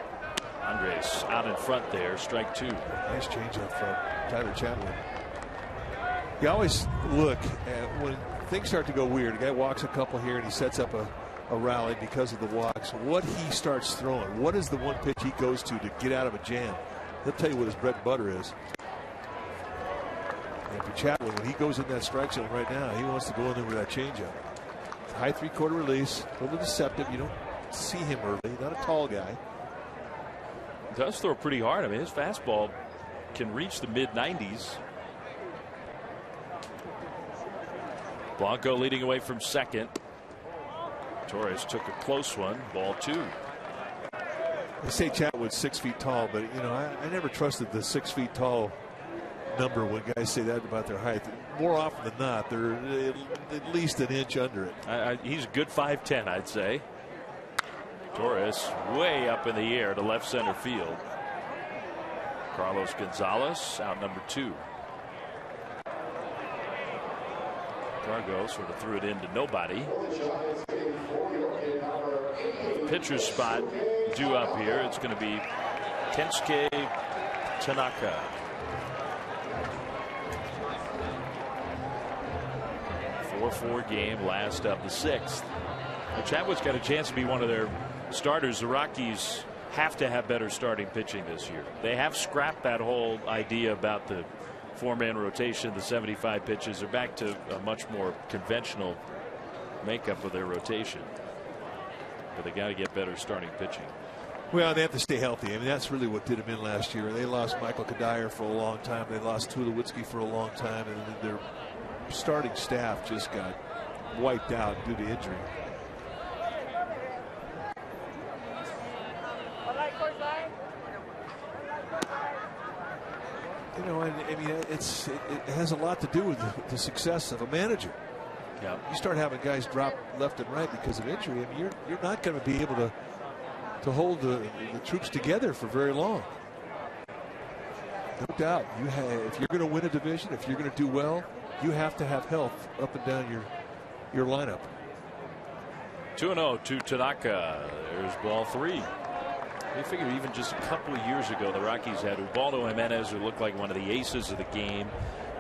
Andres out in front there, strike 2. Nice changeup from Tyler Chatwood. You always look at when things start to go weird. A guy walks a couple here and he sets up a rally because of the walks. What he starts throwing, what is the one pitch he goes to get out of a jam? He'll tell you what his bread and butter is. Chatwood, when he goes in that strike zone right now, he wants to go in there with that changeup. High 3/4 release, a little deceptive. You don't see him early. Not a tall guy. Does throw pretty hard. I mean, his fastball can reach the mid-90s. Blanco leading away from second. Torres took a close one. Ball 2. They say Chatwood's 6 feet tall, but you know I never trusted the 6 feet tall number when guys say that about their height. More often than not, they're at least an inch under it. He's a good 5'10", I'd say. Torres way up in the air to left center field. Carlos Gonzalez out number 2. Cargo sort of threw it into nobody. Pitcher's spot due up here. It's going to be Kensuke Tanaka. A 4-4 game, last of the 6th. Chatwood's got a chance to be one of their starters. The Rockies have to have better starting pitching this year. They have scrapped that whole idea about the 4-man rotation, the 75 pitches. They're back to a much more conventional makeup of their rotation. But they got to get better starting pitching. Well, they have to stay healthy. I mean, that's really what did them in last year. They lost Michael Kadire for a long time. They lost Tulowitzki for a long time. And their starting staff just got wiped out due to injury. You know, and I mean, it has a lot to do with the success of a manager. Yeah. You start having guys drop left and right because of injury, I mean, you're not going to be able to hold the troops together for very long. No doubt. If you're going to win a division, if you're going to do well, you have to have health up and down your lineup. 2-0 to Tanaka. There's ball 3. You figure even just a couple of years ago, the Rockies had Ubaldo Jimenez, who looked like one of the aces of the game.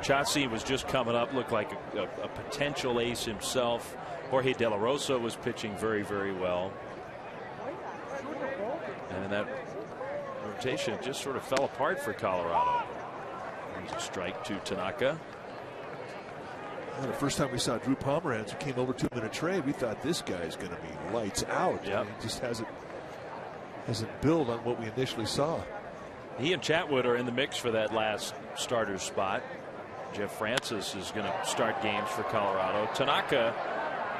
Chauncey was just coming up, looked like a potential ace himself. Jorge De La Rosa was pitching very, very well. And that rotation just sort of fell apart for Colorado. There's a strike to Tanaka. Well, the first time we saw Drew Pomeranz, who came over to him in a trade, we thought this guy's going to be lights out. Yep. I mean, he just hasn't built on what we initially saw. He and Chatwood are in the mix for that last starter spot. Jeff Francis is going to start games for Colorado. Tanaka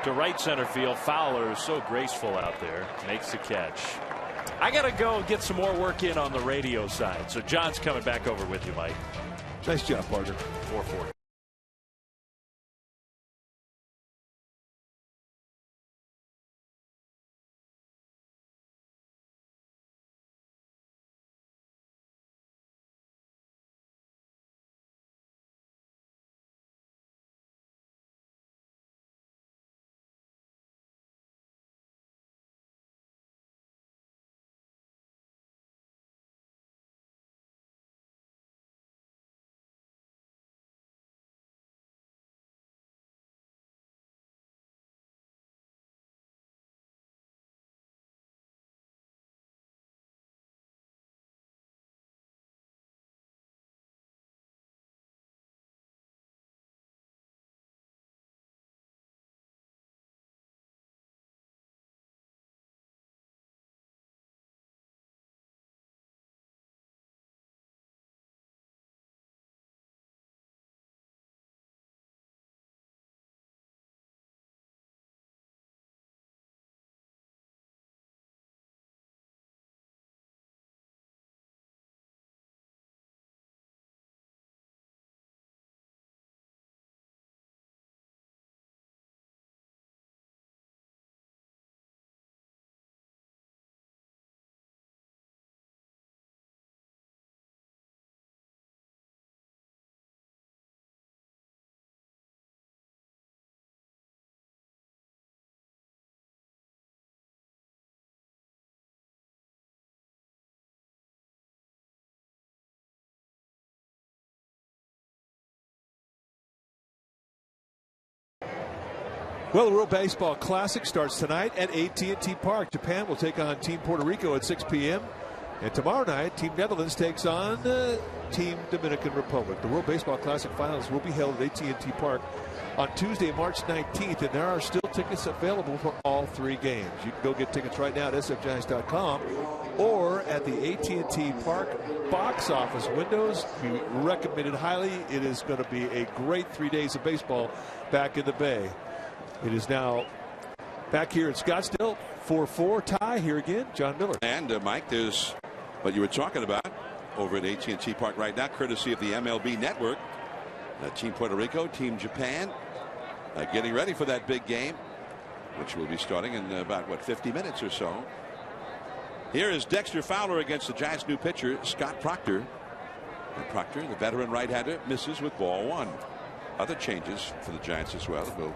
to right center field. Fowler is so graceful out there. Makes the catch. I got to go get some more work in on the radio side. So John's coming back over with you, Mike. Nice job, partner. 4-4. Well, the World Baseball Classic starts tonight at AT&T Park. Japan will take on Team Puerto Rico at 6 p.m. And tomorrow night, Team Netherlands takes on Team Dominican Republic. The World Baseball Classic Finals will be held at AT&T Park on Tuesday, March 19th, and there are still tickets available for all 3 games. You can go get tickets right now at sfgiants.com or at the AT&T Park box office windows. We recommend it highly. It is going to be a great 3 days of baseball back in the Bay. It is now back here in Scottsdale, 4-4 tie here again. John Miller. And Mike, there's what you were talking about over at AT&T Park right now, courtesy of the MLB Network. Team Puerto Rico, Team Japan, getting ready for that big game, which will be starting in about, 50 minutes or so. Here is Dexter Fowler against the Giants' new pitcher, Scott Proctor. And Proctor, the veteran right-hander, misses with ball 1. Other changes for the Giants as well that we'll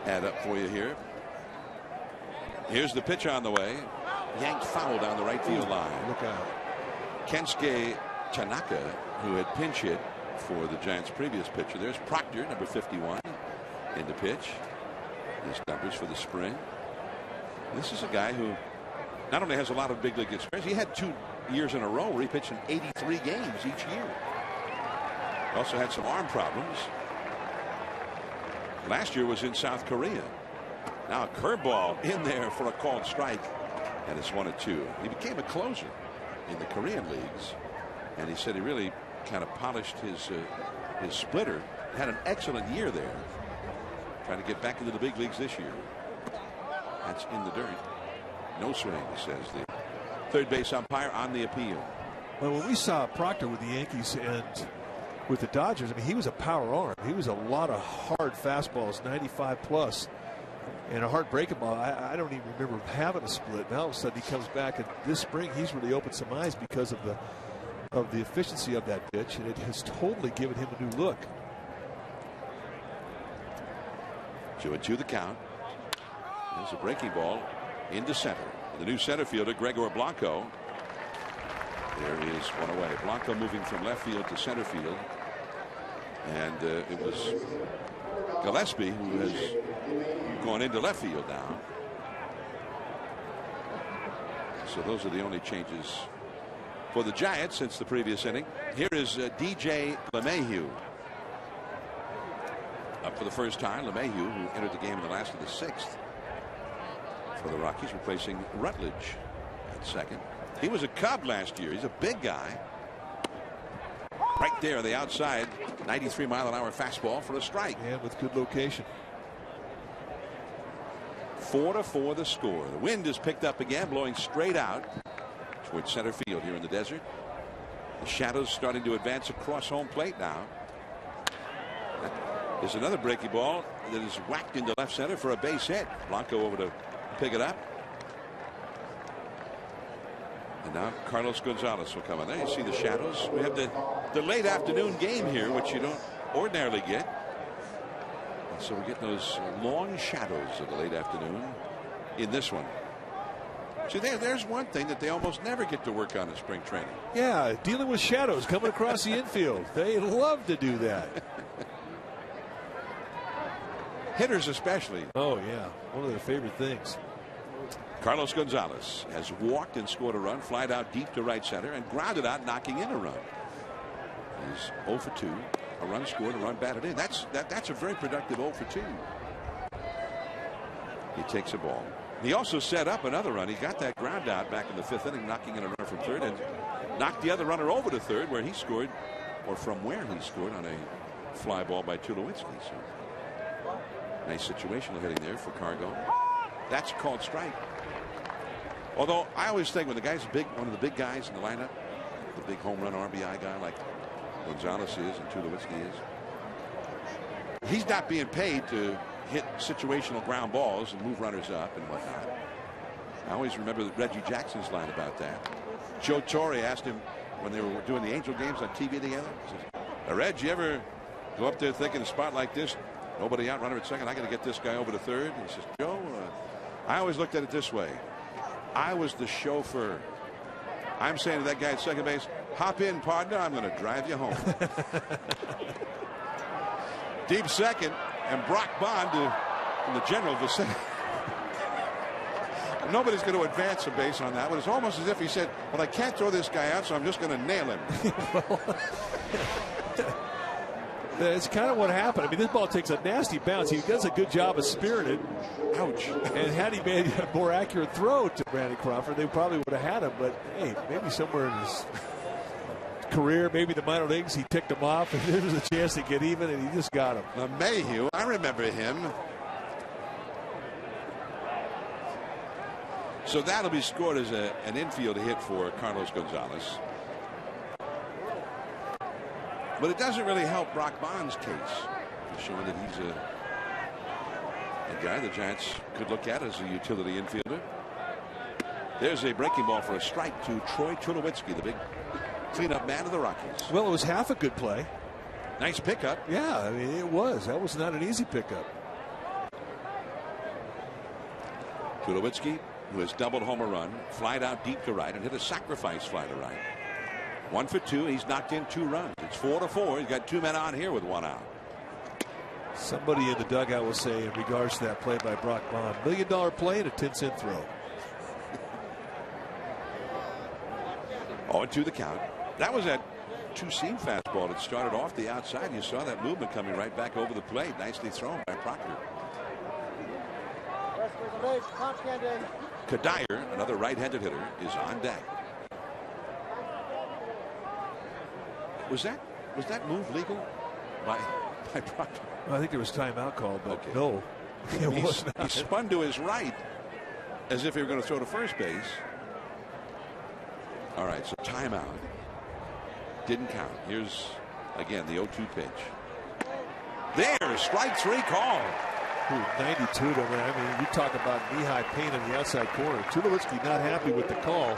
add up for you here. Here's the pitch on the way. Yanked foul down the right field line. Look out. Kensuke Tanaka, who had pinch hit for the Giants' previous pitcher. There's Proctor, number 51, in the pitch. His numbers for the spring. This is a guy who not only has a lot of big league experience, he had 2 years in a row where he pitched in 83 games each year. He also had some arm problems. Last year was in South Korea. Now a curveball in there for a called strike, and it's 1-2. He became a closer in the Korean leagues, and he said he really kind of polished his splitter. Had an excellent year there. Trying to get back into the big leagues this year. That's in the dirt. No swing, says the third base umpire on the appeal. Well, when we saw Proctor with the Yankees and with the Dodgers, I mean, he was a power arm. He was a lot of hard fastballs, 95 plus, and a hard breaking ball. I don't even remember having a split. Now all of a sudden he comes back, and this spring he's really opened some eyes because of the efficiency of that pitch, and it has totally given him a new look. 2-2 the count. There's a breaking ball into center. The new center fielder, Gregor Blanco. There is one away. Blanco moving from left field to center field. And it was Gillespie who has gone into left field now. So those are the only changes for the Giants since the previous inning. Here is DJ LeMahieu. Up for the first time, LeMahieu, who entered the game in the last of the 6th for the Rockies, replacing Rutledge at second. He was a Cub last year. He's a big guy. Right there on the outside, 93-mile-an-hour fastball for a strike. And with good location. 4-4 the score. The wind is picked up again, blowing straight out towards center field here in the desert. The shadows starting to advance across home plate now. There's another breaking ball that is whacked into left center for a base hit. Blanco over to pick it up. And now Carlos Gonzalez will come in. There you see the shadows. We have the late afternoon game here, which you don't ordinarily get. And so we're getting those long shadows of the late afternoon in this one. See, there's one thing that they almost never get to work on in spring training. Yeah, dealing with shadows coming across the infield. They love to do that. Hitters especially. Oh, yeah. One of their favorite things. Carlos Gonzalez has walked and scored a run, flied out deep to right center, and grounded out, knocking in a run. He's 0 for 2. A run scored, a run batted in. That's a very productive 0 for 2. He takes a ball. He also set up another run. He got that ground out back in the 5th inning, knocking in a run from third, and knocked the other runner over to third, where he scored, or from where he scored on a fly ball by Tulowitzki. So nice situational hitting there for Cargo. That's called strike. Although I always think when the guy's big, one of the big guys in the lineup, the big home run RBI guy like Gonzalez is and Tulowitzki is, he's not being paid to hit situational ground balls and move runners up and whatnot. I always remember Reggie Jackson's line about that. Joe Torre asked him when they were doing the Angel games on TV together. He says, now, Reg, you ever go up there thinking a spot like this, nobody out, runner at second, I got to get this guy over to third? And he says, Joe, I always looked at it this way. I was the chauffeur. I'm saying to that guy at second base, hop in, partner, I'm going to drive you home. Deep second, and Brock Bond in the general vicinity. Nobody's going to advance a base on that one. It's almost as if he said, well, I can't throw this guy out, so I'm just going to nail him. That's kind of what happened. I mean, this ball takes a nasty bounce. He does a good job of spearing it. Ouch. And had he made a more accurate throw to Brandon Crawford, they probably would have had him. But, hey, maybe somewhere in his career, maybe the minor leagues, he ticked him off, and there was a chance to get even, and he just got him. Mayhew, I remember him. So that'll be scored as an infield hit for Carlos Gonzalez. But it doesn't really help Brock Bond's case, showing that he's a guy the Giants could look at as a utility infielder. There's a breaking ball for a strike to Troy Tulowitzki, the big cleanup man of the Rockies. Well, it was half a good play. Nice pickup. Yeah, I mean, it was. That was not an easy pickup. Tulowitzki, who has doubled home a run, flied out deep to right and hit a sacrifice fly to right. 1 for 2. He's knocked in 2 runs. It's 4-4. He's got 2 men on here with 1 out. Somebody in the dugout will say, in regards to that play by Brock Bond, $1 million play and a 10-cent throw. 0-2 the count. That was that two-seam fastball that started off the outside. You saw that movement coming right back over the plate. Nicely thrown by Proctor. Kadire, another right-handed hitter, is on deck. Was that move legal by Proctor? Well, I think there was timeout called, but okay. No, it was not. He spun to his right as if he were going to throw to first base. All right, so timeout. Didn't count. Here's, again, the 0-2 pitch. There's strike 3 call. 92 to him. I mean, we talk about knee-high pain on the outside corner. Tulowitzki not happy with the call.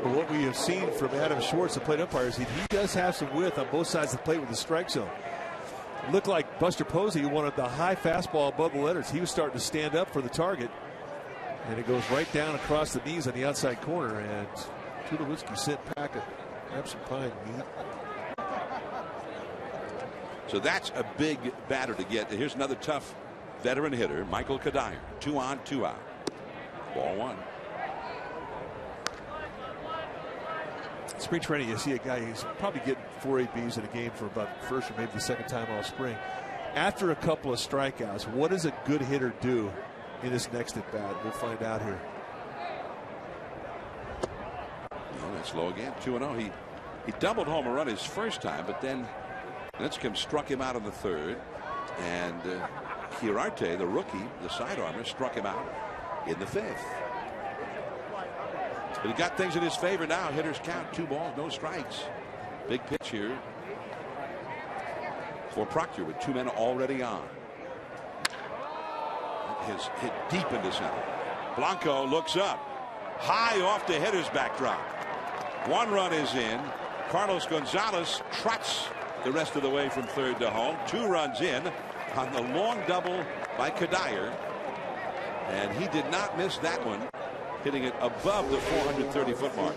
But what we have seen from Adam Schwartz, the plate umpire, is he does have some width on both sides of the plate with the strike zone. It looked like Buster Posey wanted the high fastball above the letters. He was starting to stand up for the target. And it goes right down across the knees on the outside corner. And Tulowitzki sent back a absent pine meat. So that's a big batter to get. Here's another tough veteran hitter, Michael Kadire. 2 on, 2 out. Ball 1. Spring training, you see a guy who's probably getting 4 ABs in a game for about the first or maybe the second time all spring. After a couple of strikeouts, what does a good hitter do in his next at bat? We'll find out here. Well, that's low again. 2-0. He doubled home a run his first time, but then Lincecum struck him out in the third, and Chiarte, the rookie, the side armor, struck him out in the 5th. But he got things in his favor now. Hitters count. 2 balls, no strikes. Big pitch here for Proctor with 2 men already on. His hit deep into center. Blanco looks up. High off the hitter's backdrop. 1 run is in. Carlos Gonzalez trots the rest of the way from third to home. 2 runs in on the long double by Kadire. And he did not miss that one, hitting it above the 430-foot mark.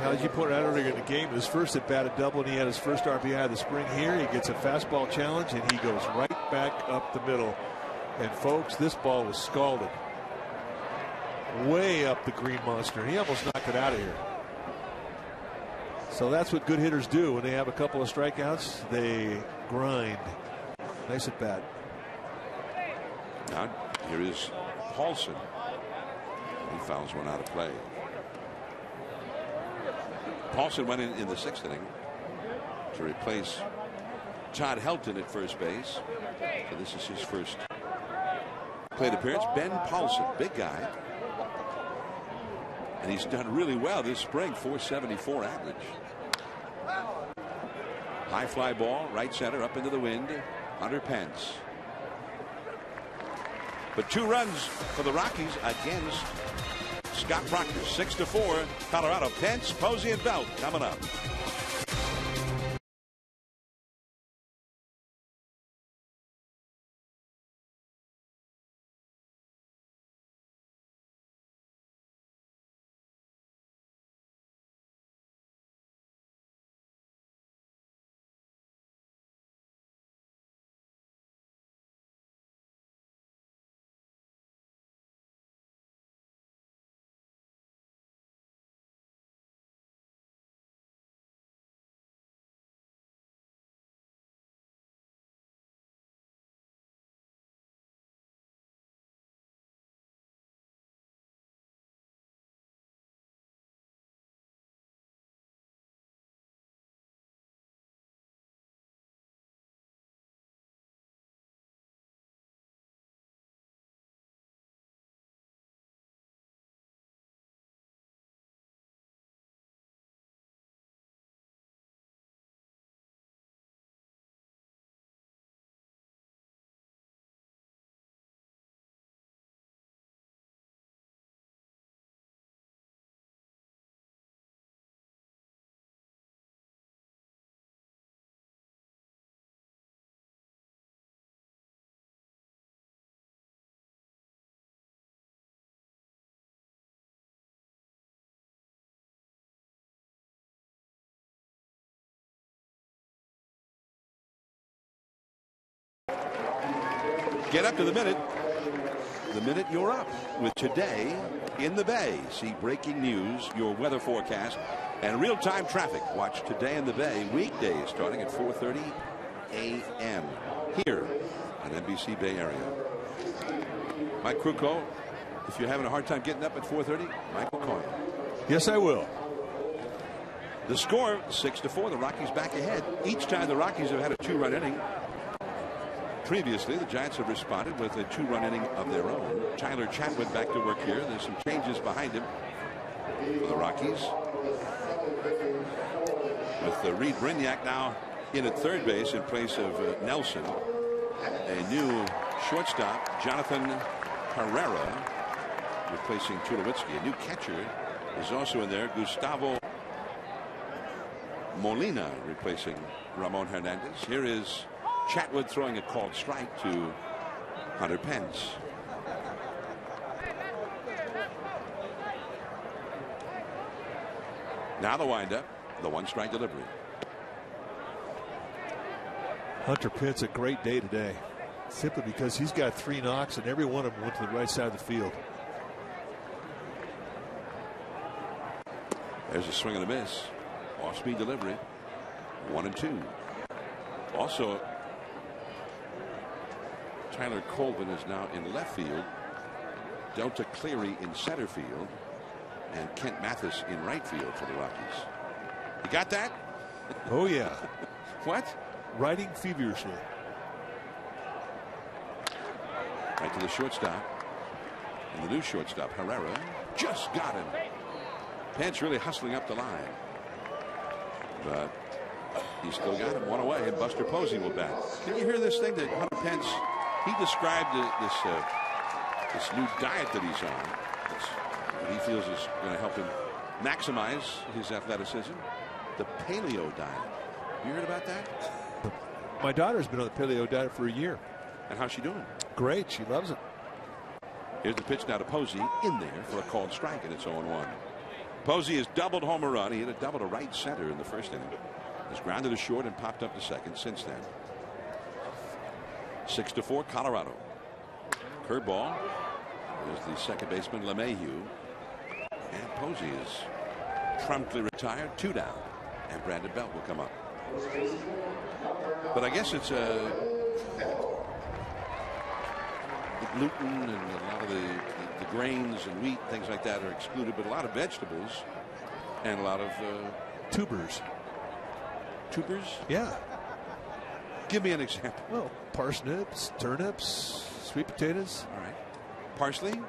Now, as you pointed out earlier in the game, his first at bat a double, and he had his first RBI of the spring here. He gets a fastball challenge, and he goes right back up the middle. And folks, this ball was scalded way up the green monster. He almost knocked it out of here. So that's what good hitters do when they have a couple of strikeouts. They grind. Nice at bat. Now here is Paulson. He fouls one out of play. Paulson went in the 6th inning to replace Todd Helton at first base. So this is his first plate appearance. Ben Paulson, big guy. And he's done really well this spring, 474 average. High fly ball, right center, up into the wind. Hunter Pence. But 2 runs for the Rockies against Scott Proctor. 6-4. Colorado. Pence, Posey, and Belt coming up. Get up to the minute. The minute you're up with Today in the Bay. See breaking news, your weather forecast, and real-time traffic. Watch Today in the Bay weekdays starting at 4:30 a.m. here on NBC Bay Area. Mike Krukow, if you're having a hard time getting up at 4:30, Mike will call you. Yes, I will. The score 6-4. The Rockies back ahead. Each time the Rockies have had a 2-run inning. Previously, the Giants have responded with a 2-run inning of their own. Tyler Chatwood back to work here. There's some changes behind him for the Rockies. With Reed Brignac now in at third base in place of Nelson. A new shortstop, Jonathan Herrera, replacing Tulowitzki. A new catcher is also in there, Gustavo Molina, replacing Ramon Hernandez. Here is Chatwood throwing a called strike to Hunter Pence. Now the windup, the 1-strike delivery. Hunter Pence, a great day today, simply because he's got 3 knocks and every one of them went to the right side of the field. There's a swing and a miss. Off-speed delivery. 1-2. Also, Tyler Colvin is now in left field. Delta Cleary in center field. And Kent Mathis in right field for the Rockies. You got that? Oh, yeah. What? Riding feverishly. Right to the shortstop. And the new shortstop, Herrera, just got him. Pence really hustling up the line. But he still got him. 1 away, and Buster Posey will bat. Can you hear this thing that Hunter Pence, he described this new diet that he's on. That he feels is going to help him maximize his athleticism. The paleo diet. You heard about that? My daughter's been on the paleo diet for a year. And how's she doing? Great. She loves it. Here's the pitch now to Posey in there for a called strike, and it's 0-1. Posey has doubled home run. He hit a double to right center in the first inning. Has grounded to short and popped up to second since then. 6-4 Colorado. Curveball. There's the second baseman LeMahieu. And Posey is promptly retired. 2 down. And Brandon Belt will come up. But I guess it's the gluten and a lot of the grains and wheat, things like that are excluded, but a lot of vegetables and a lot of tubers. Tubers? Yeah. Give me an example. Well, parsnips, turnips, sweet potatoes. All right. Parsley?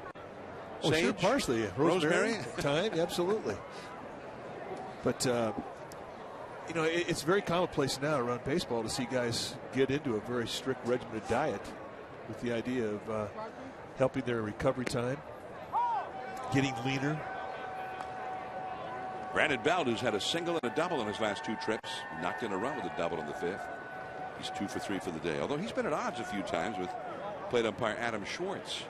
Oh, Sage? sure, parsley. Rosemary? Thyme, absolutely. But, you know, it's very commonplace now around baseball to see guys get into a very strict regimented diet with the idea of helping their recovery time, getting leaner. Brandon Belt, who's had a single and a double in his last 2 trips, knocked in a run with a double in the 5th. He's 2 for 3 for the day, although he's been at odds a few times with plate umpire Adam Schwartz.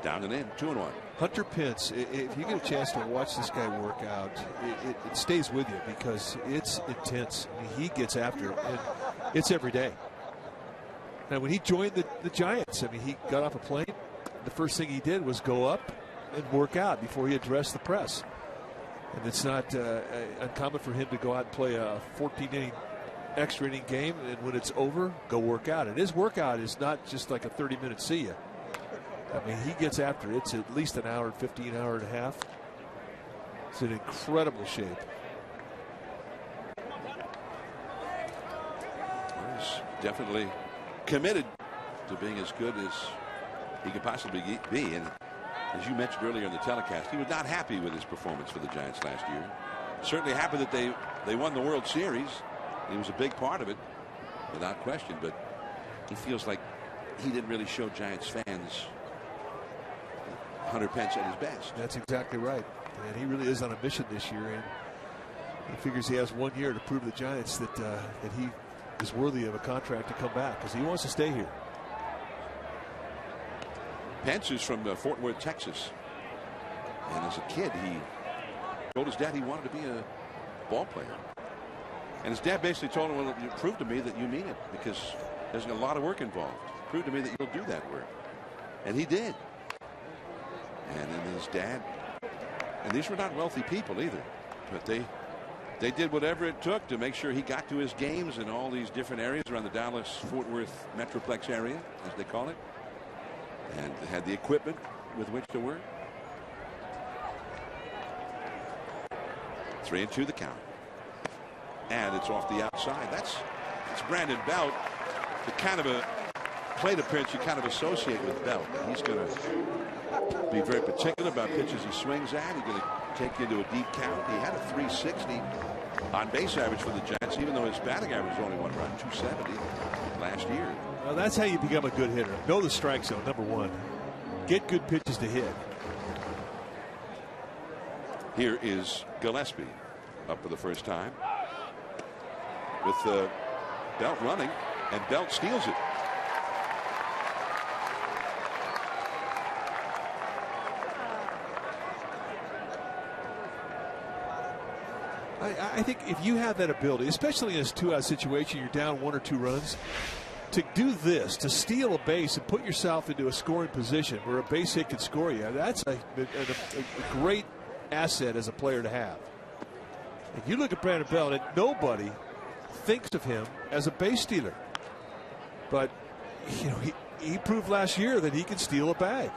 Down and in, 2-1. Hunter Pence, if you get a chance to watch this guy work out, it stays with you because it's intense. I mean, he gets after it, and it's every day. Now, when he joined the Giants, I mean, he got off a plane. The first thing he did was go up and work out before he addressed the press. And it's not uncommon for him to go out and play a 14-inning extra inning game, and when it's over, go work out. And his workout is not just like a 30-minute see ya. I mean, he gets after it. It's at least an hour and 15, hour and a half. It's in incredible shape. He's definitely committed to being as good as he could possibly be. And as you mentioned earlier in the telecast, he was not happy with his performance for the Giants last year. Certainly happy that they won the World Series. He was a big part of it, without question. But he feels like he didn't really show Giants fans Hunter Pence at his best. That's exactly right. And he really is on a mission this year. And he figures he has 1 year to prove to the Giants that he is worthy of a contract to come back because he wants to stay here. Pence is from Fort Worth, Texas. And as a kid, he told his dad he wanted to be a ball player. And his dad basically told him, well, you prove to me that you mean it, because there's a lot of work involved. Prove to me that you'll do that work. And he did. And then his dad, and these were not wealthy people either, but they did whatever it took to make sure he got to his games in all these different areas around the Dallas-Fort Worth Metroplex area, as they call it, and had the equipment with which to work. 3-2 the count. And it's off the outside. That's Brandon Belt, the kind of a plate appearance you kind of associate with Belt. He's going to be very particular about pitches he swings at. He's going to take you into a deep count. He had a 360 on base average for the Giants, even though his batting average was only around 270 last year. Well, that's how you become a good hitter. Know the strike zone, number one. Get good pitches to hit. Here is Gillespie up for the first time, with Belt running, and Belt steals it. I think if you have that ability, especially in a two-out situation, you're down 1 or 2 runs, to do this, to steal a base and put yourself into a scoring position where a base hit can score you, that's a great asset as a player to have. If you look at Brandon Belt, and nobody thinks of him as a base stealer, but you know he proved last year that he can steal a bag.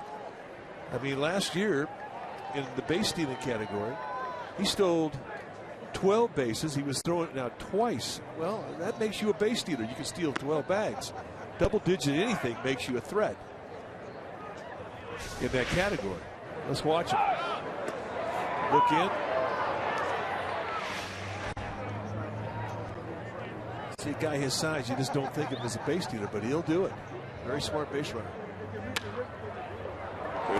I mean, last year in the base stealing category, he stole 12 bases. He was throwing it out twice. Well, that makes you a base stealer. You can steal 12 bags. Double digit anything makes you a threat in that category. Let's watch him. Look in. See a guy his size, you just don't think of him as a base stealer, but he'll do it. Very smart base runner.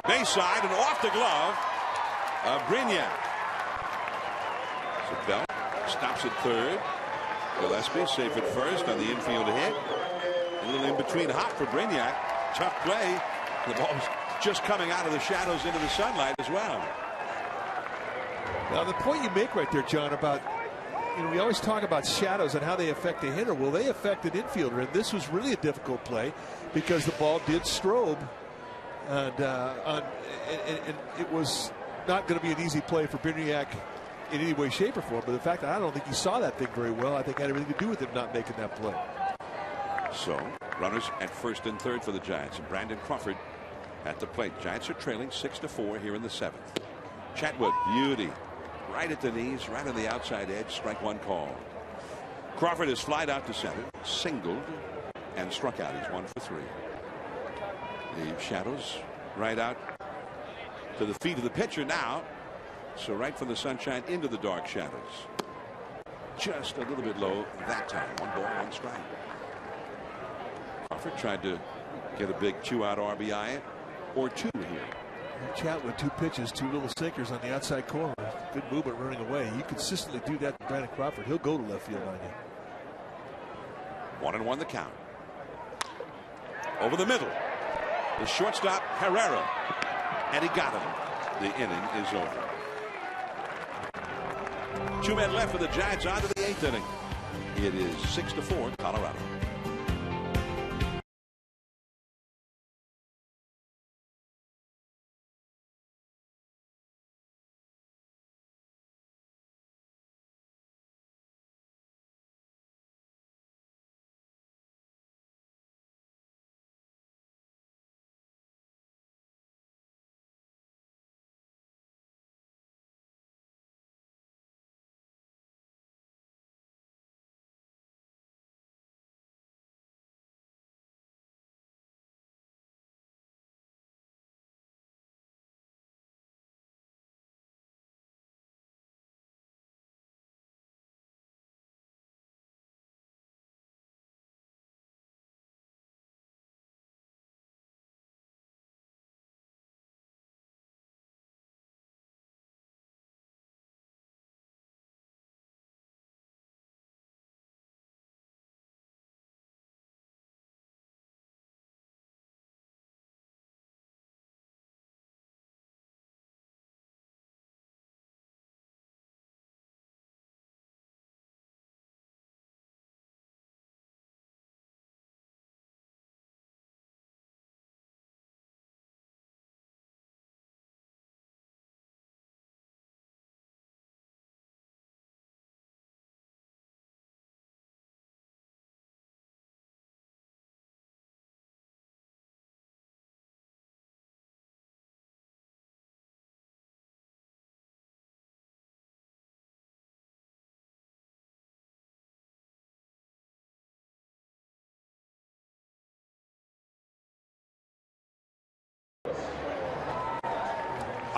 Base side and off the glove of Brignac. So Belt stops at third. Gillespie safe at first on the infield hit. A little in between hop for Brignac. Tough play. The ball's just coming out of the shadows into the sunlight as well. Now the point you make right there, John, about, you know, we always talk about shadows and how they affect a hitter. Well, they affect an infielder, and this was really a difficult play because the ball did strobe, and it was not going to be an easy play for Brignac in any way, shape, or form. But the fact that I don't think he saw that thing very well, I think had everything to do with him not making that play. So runners at first and third for the Giants, and Brandon Crawford at the plate. Giants are trailing 6-4 here in the 7th. Chatwood, beauty. Right at the knees, right on the outside edge, strike one call. Crawford is flied out to center, singled, and struck out. He's 1 for 3. The shadows right out to the feet of the pitcher now. So right from the sunshine into the dark shadows. Just a little bit low that time. 1 ball, 1 strike. Crawford tried to get a big 2-out RBI or 2 here. Chatwood, 2 pitches, 2 little sinkers on the outside corner. Good movement running away. You consistently do that to Brandon Crawford. He'll go to left field on you. 1-1 the count. Over the middle. The shortstop, Herrera. And he got him. The inning is over. 2 men left for the Giants on to the 8th inning. It is 6-4 Colorado.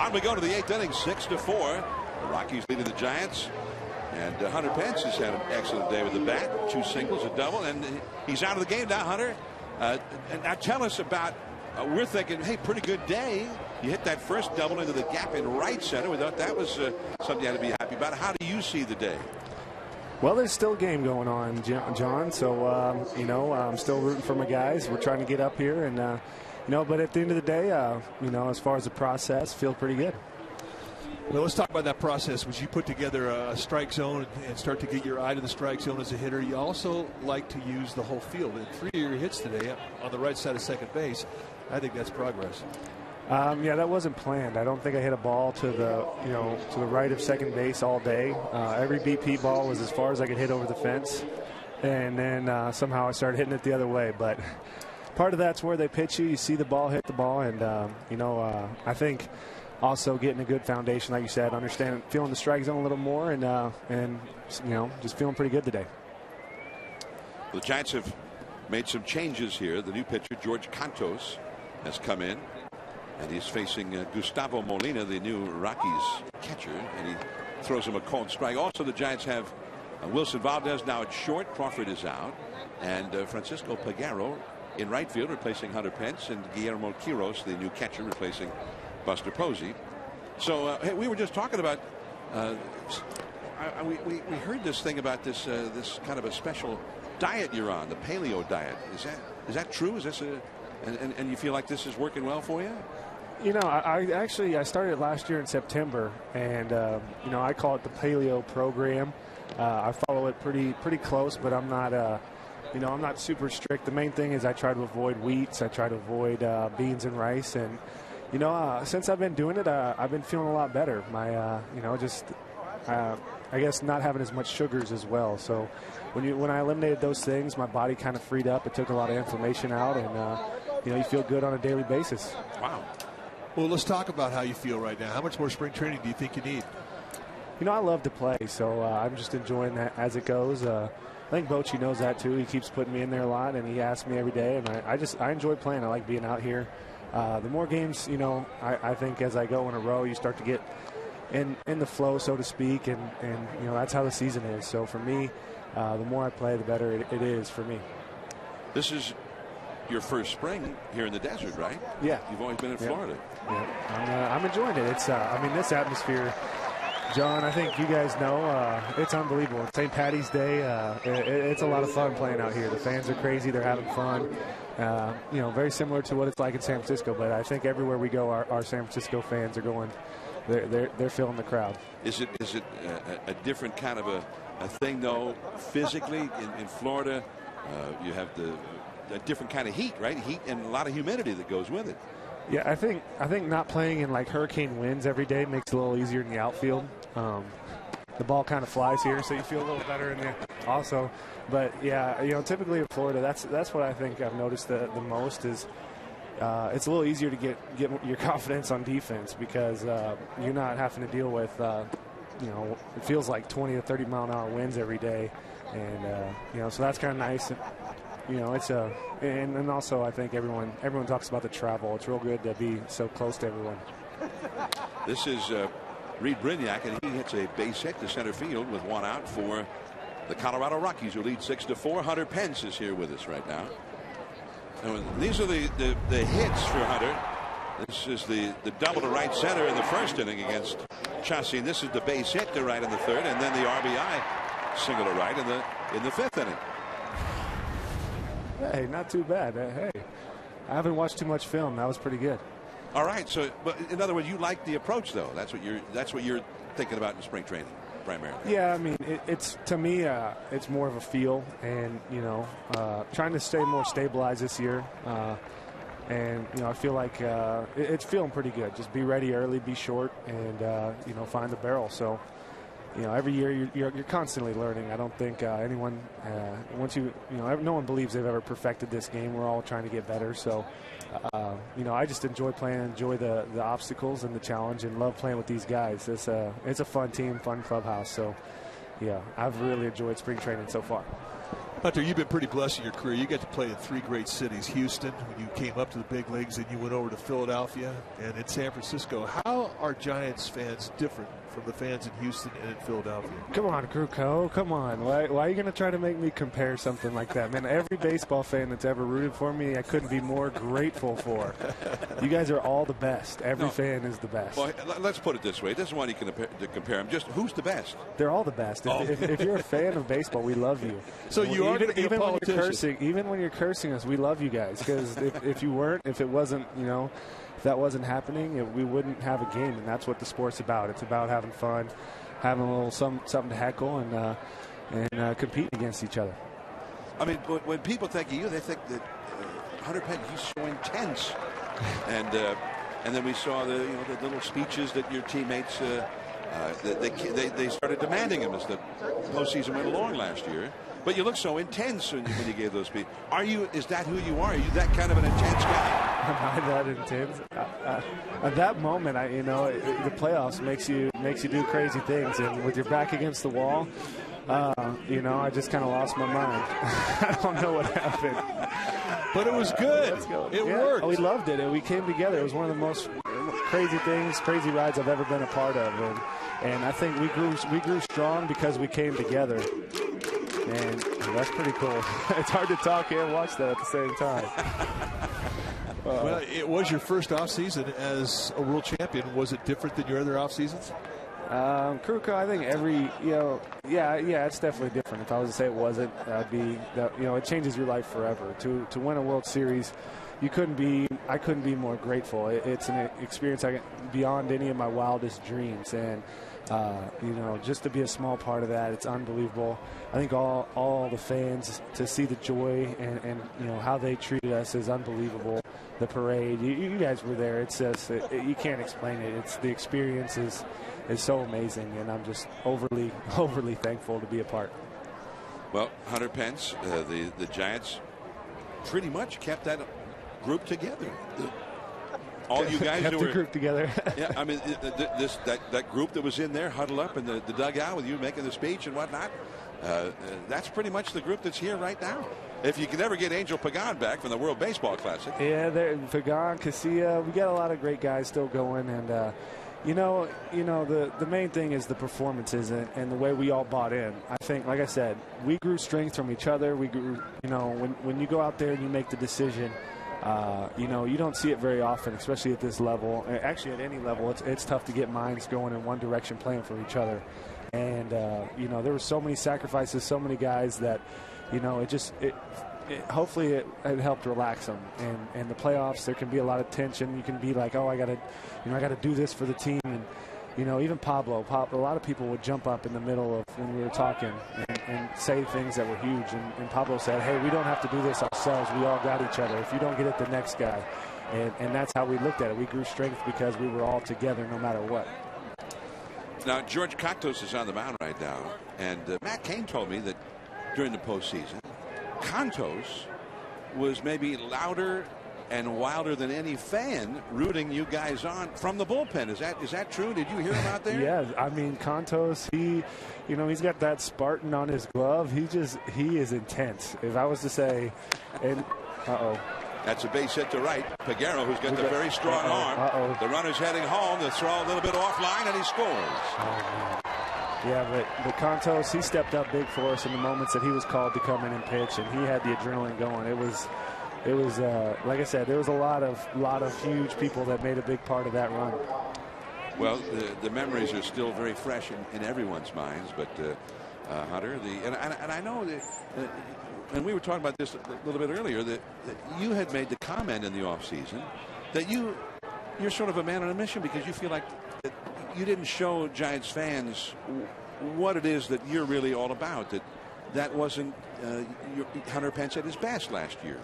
On we go to the 8th inning, 6-4. The Rockies leading the Giants. And Hunter Pence has had an excellent day with the bat. 2 singles, a double, and he's out of the game now, Hunter. And now tell us about, we're thinking, hey, pretty good day. You hit that first double into the gap in right center. We thought that was something you had to be happy about. How do you see the day? Well, there's still a game going on, John. So, I'm still rooting for my guys. We're trying to get up here. And, but at the end of the day, as far as the process, feel pretty good. Well, let's talk about that process. As you put together a strike zone and start to get your eye to the strike zone as a hitter, you also like to use the whole field. And 3 of your hits today on the right side of second base, I think that's progress. That wasn't planned. I don't think I hit a ball to the right of second base all day. Every BP ball was as far as I could hit over the fence, and then somehow I started hitting it the other way. But part of that's where they pitch you. You see the ball, hit the ball, and I think also getting a good foundation, like you said, feeling the strike zone a little more, and just feeling pretty good today. The Giants have made some changes here. The new pitcher, George Cantos, has come in, and he's facing Gustavo Molina, the new Rockies catcher, and he throws him a cold strike. Also, the Giants have Wilson Valdez now at short. Crawford is out, and Francisco Pagaro in right field, replacing Hunter Pence, and Guillermo Quiros, the new catcher, replacing Buster Posey. So hey, we were just talking about we heard this thing about this kind of a special diet you're on, the paleo diet. Is that true? Is this and you feel like this is working well for you? I started last year in September, and I call it the paleo program. I follow it pretty close, but I'm not I'm not super strict. The main thing is I try to avoid wheats. I try to avoid beans and rice, and since I've been doing it, I've been feeling a lot better. My, I guess not having as much sugars as well. So when I eliminated those things, my body kind of freed up. It took a lot of inflammation out, and you feel good on a daily basis. Wow. Well, let's talk about how you feel right now. How much more spring training do you think you need? I love to play, so I'm just enjoying that as it goes. I think Bochy knows that too. He keeps putting me in there a lot, and he asks me every day, and I enjoy playing. I like being out here. The more games, I think as I go in a row, you start to get in the flow, so to speak, and that's how the season is. So for me, the more I play, the better it is for me. This is your first spring here in the desert, right? Yeah. You've always been in Florida. Yeah. I'm enjoying it. It's this atmosphere, John, I think you guys know, it's unbelievable. St. Patty's Day, it's a lot of fun playing out here. The fans are crazy. They're having fun. Very similar to what it's like in San Francisco, but I think everywhere we go, our San Francisco fans are going. They're feeling the crowd. Is it a different kind of a thing though? Physically in Florida, you have a different kind of heat, right? Heat and a lot of humidity that goes with it. Yeah, I think not playing in like hurricane winds every day makes it a little easier in the outfield. The ball kind of flies here, so you feel a little better in the also. But yeah, typically in Florida, that's what I think I've noticed the most is it's a little easier to get your confidence on defense because you're not having to deal with it feels like 20 to 30 mile an hour winds every day, and so that's kind of nice. It's and also I think everyone talks about the travel. It's real good to be so close to everyone. This is Reed Brignac, and he hits a base hit to center field with one out for the Colorado Rockies, who lead 6-4. Hunter Pence is here with us right now. And these are the hits for Hunter. This is the double to right center in the first inning against Chassis. This is the base hit to right in the third, and then the RBI single to right in the fifth inning. Hey, not too bad. Hey, I haven't watched too much film. That was pretty good. All right. So, but in other words, you like the approach, though. That's what you're thinking about in spring training, primarily. Yeah, I mean, it's to me, it's more of a feel, and trying to stay more stabilized this year, and I feel like it's feeling pretty good. Just be ready early, be short, and find the barrel. So. Every year you're constantly learning. I don't think anyone, no one believes they've ever perfected this game. We're all trying to get better. So, I just enjoy playing, enjoy the obstacles and the challenge, and love playing with these guys. It's a fun team, fun clubhouse. So, yeah, I've really enjoyed spring training so far. Hunter, you've been pretty blessed in your career. You got to play in 3 great cities: Houston, when you came up to the big leagues, and you went over to Philadelphia, and in San Francisco. How are Giants fans different from the fans in Houston and in Philadelphia? Come on, Kruko. Come on. Why are you going to try to make me compare something like that? Man, every baseball fan that's ever rooted for me, I couldn't be more grateful for. You guys are all the best. Every fan is the best. Well, let's put it this way. It doesn't want you to compare them. Just who's the best? They're all the best. If you're a fan of baseball, we love you. So you are going to be a politician. Even when you're cursing us, we love you guys. Because if you weren't, if it wasn't, if that wasn't happening, we wouldn't have a game. And that's what the sport's about. It's about having fun, having a little something to heckle, and competing against each other. I mean, when people think of you, they think that Hunter Pence, he's so intense. And then we saw the little speeches that your teammates they started demanding him as the postseason went along last year. But you look so intense when you gave those speeches. Is that who you are? Are you that kind of an intense guy? Am I that intense? At that moment, the playoffs makes you do crazy things, and with your back against the wall, I just kind of lost my mind. I don't know what happened. But it was good. It worked. We loved it, and we came together. It was one of the most crazy rides I've ever been a part of, and I think we grew strong because we came together. And that's pretty cool. It's hard to talk and watch that at the same time. Well, it was your first off season as a world champion. Was it different than your other off seasons? Kruko, I think it's definitely different. If I was to say it wasn't, that'd be that. It changes your life forever. To win a World Series, I couldn't be more grateful. It's an experience beyond any of my wildest dreams, and just to be a small part of that, it's unbelievable. I think all the fans, to see the joy and how they treated us is unbelievable. The parade, you guys were there. It's just you can't explain it. It's the experience is so amazing, and I'm just overly thankful to be a part. Well, Hunter Pence, the Giants pretty much kept that group together. All you guys kept who were the group together. Yeah, I mean that group that was in there huddled up in the dugout with you making the speech and whatnot. That's pretty much the group that's here right now. If you can ever get Angel Pagan back from the World Baseball Classic. Yeah, Pagan, Casilla, we got a lot of great guys still going, and the main thing is the performances and the way we all bought in. I think, like I said, we grew strength from each other. We grew, when you go out there and you make the decision, you don't see it very often, especially at this level. Actually, at any level, it's tough to get minds going in one direction, playing for each other. And there were so many sacrifices, so many guys that, hopefully it helped relax them. And the playoffs, there can be a lot of tension. You can be like, oh, I gotta do this for the team. And even Pablo, a lot of people would jump up in the middle of when we were talking and say things that were huge. And Pablo said, hey, we don't have to do this ourselves. We all got each other. If you don't get it, the next guy. And that's how we looked at it. We grew strength because we were all together no matter what. Now, George Contos is on the mound right now. And Matt Cain told me that during the postseason, Contos was maybe louder and wilder than any fan rooting you guys on from the bullpen. Is that true? Did you hear him out there? Yeah, I mean, Contos, he's got that Spartan on his glove. He is intense. If I was to say, and that's a base hit to right. Peguero, who's got the very strong arm. The runner's heading home. The throw a little bit offline, and he scores. Yeah, but Contos, he stepped up big for us in the moments that he was called to come in and pitch, and he had the adrenaline going. It was like I said, there was a lot of huge people that made a big part of that run. Well, the memories are still very fresh in everyone's minds, but Hunter, and I know that, and we were talking about this a little bit earlier, that you had made the comment in the offseason that you're sort of a man on a mission because you feel like that you didn't show Giants fans what it is that you're really all about, that wasn't Hunter Pence at his best last year.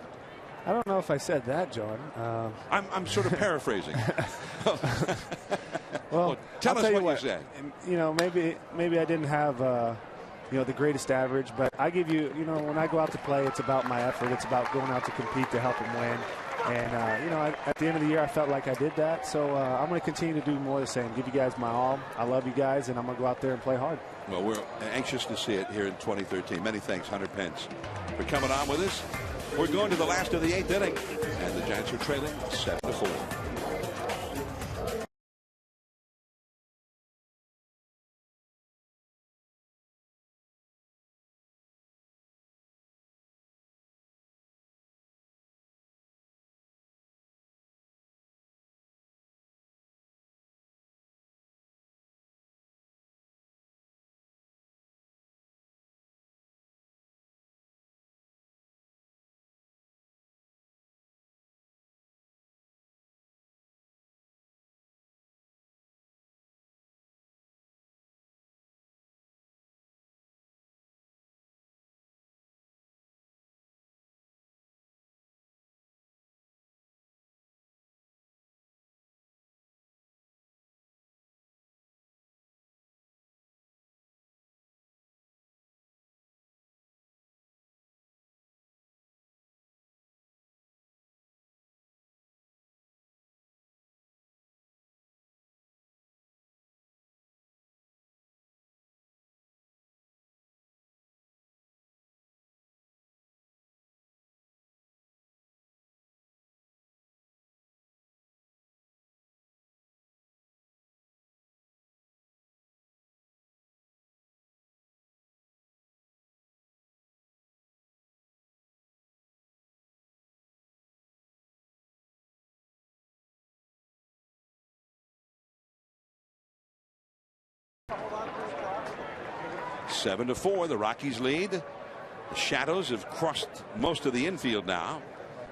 I don't know if I said that, John. I'm sort of paraphrasing. Well, tell us what you said. Maybe I didn't have the greatest average, but I give you, when I go out to play, it's about my effort. It's about going out to compete to help them win. And, at the end of the year, I felt like I did that. So I'm going to continue to do more of the same. Give you guys my all. I love you guys, and I'm going to go out there and play hard. Well, we're anxious to see it here in 2013. Many thanks, Hunter Pence. for coming on with us. We're going to the last of the 8th inning, and the Giants are trailing 7-4. Seven to 4, the Rockies lead. The shadows have crossed most of the infield now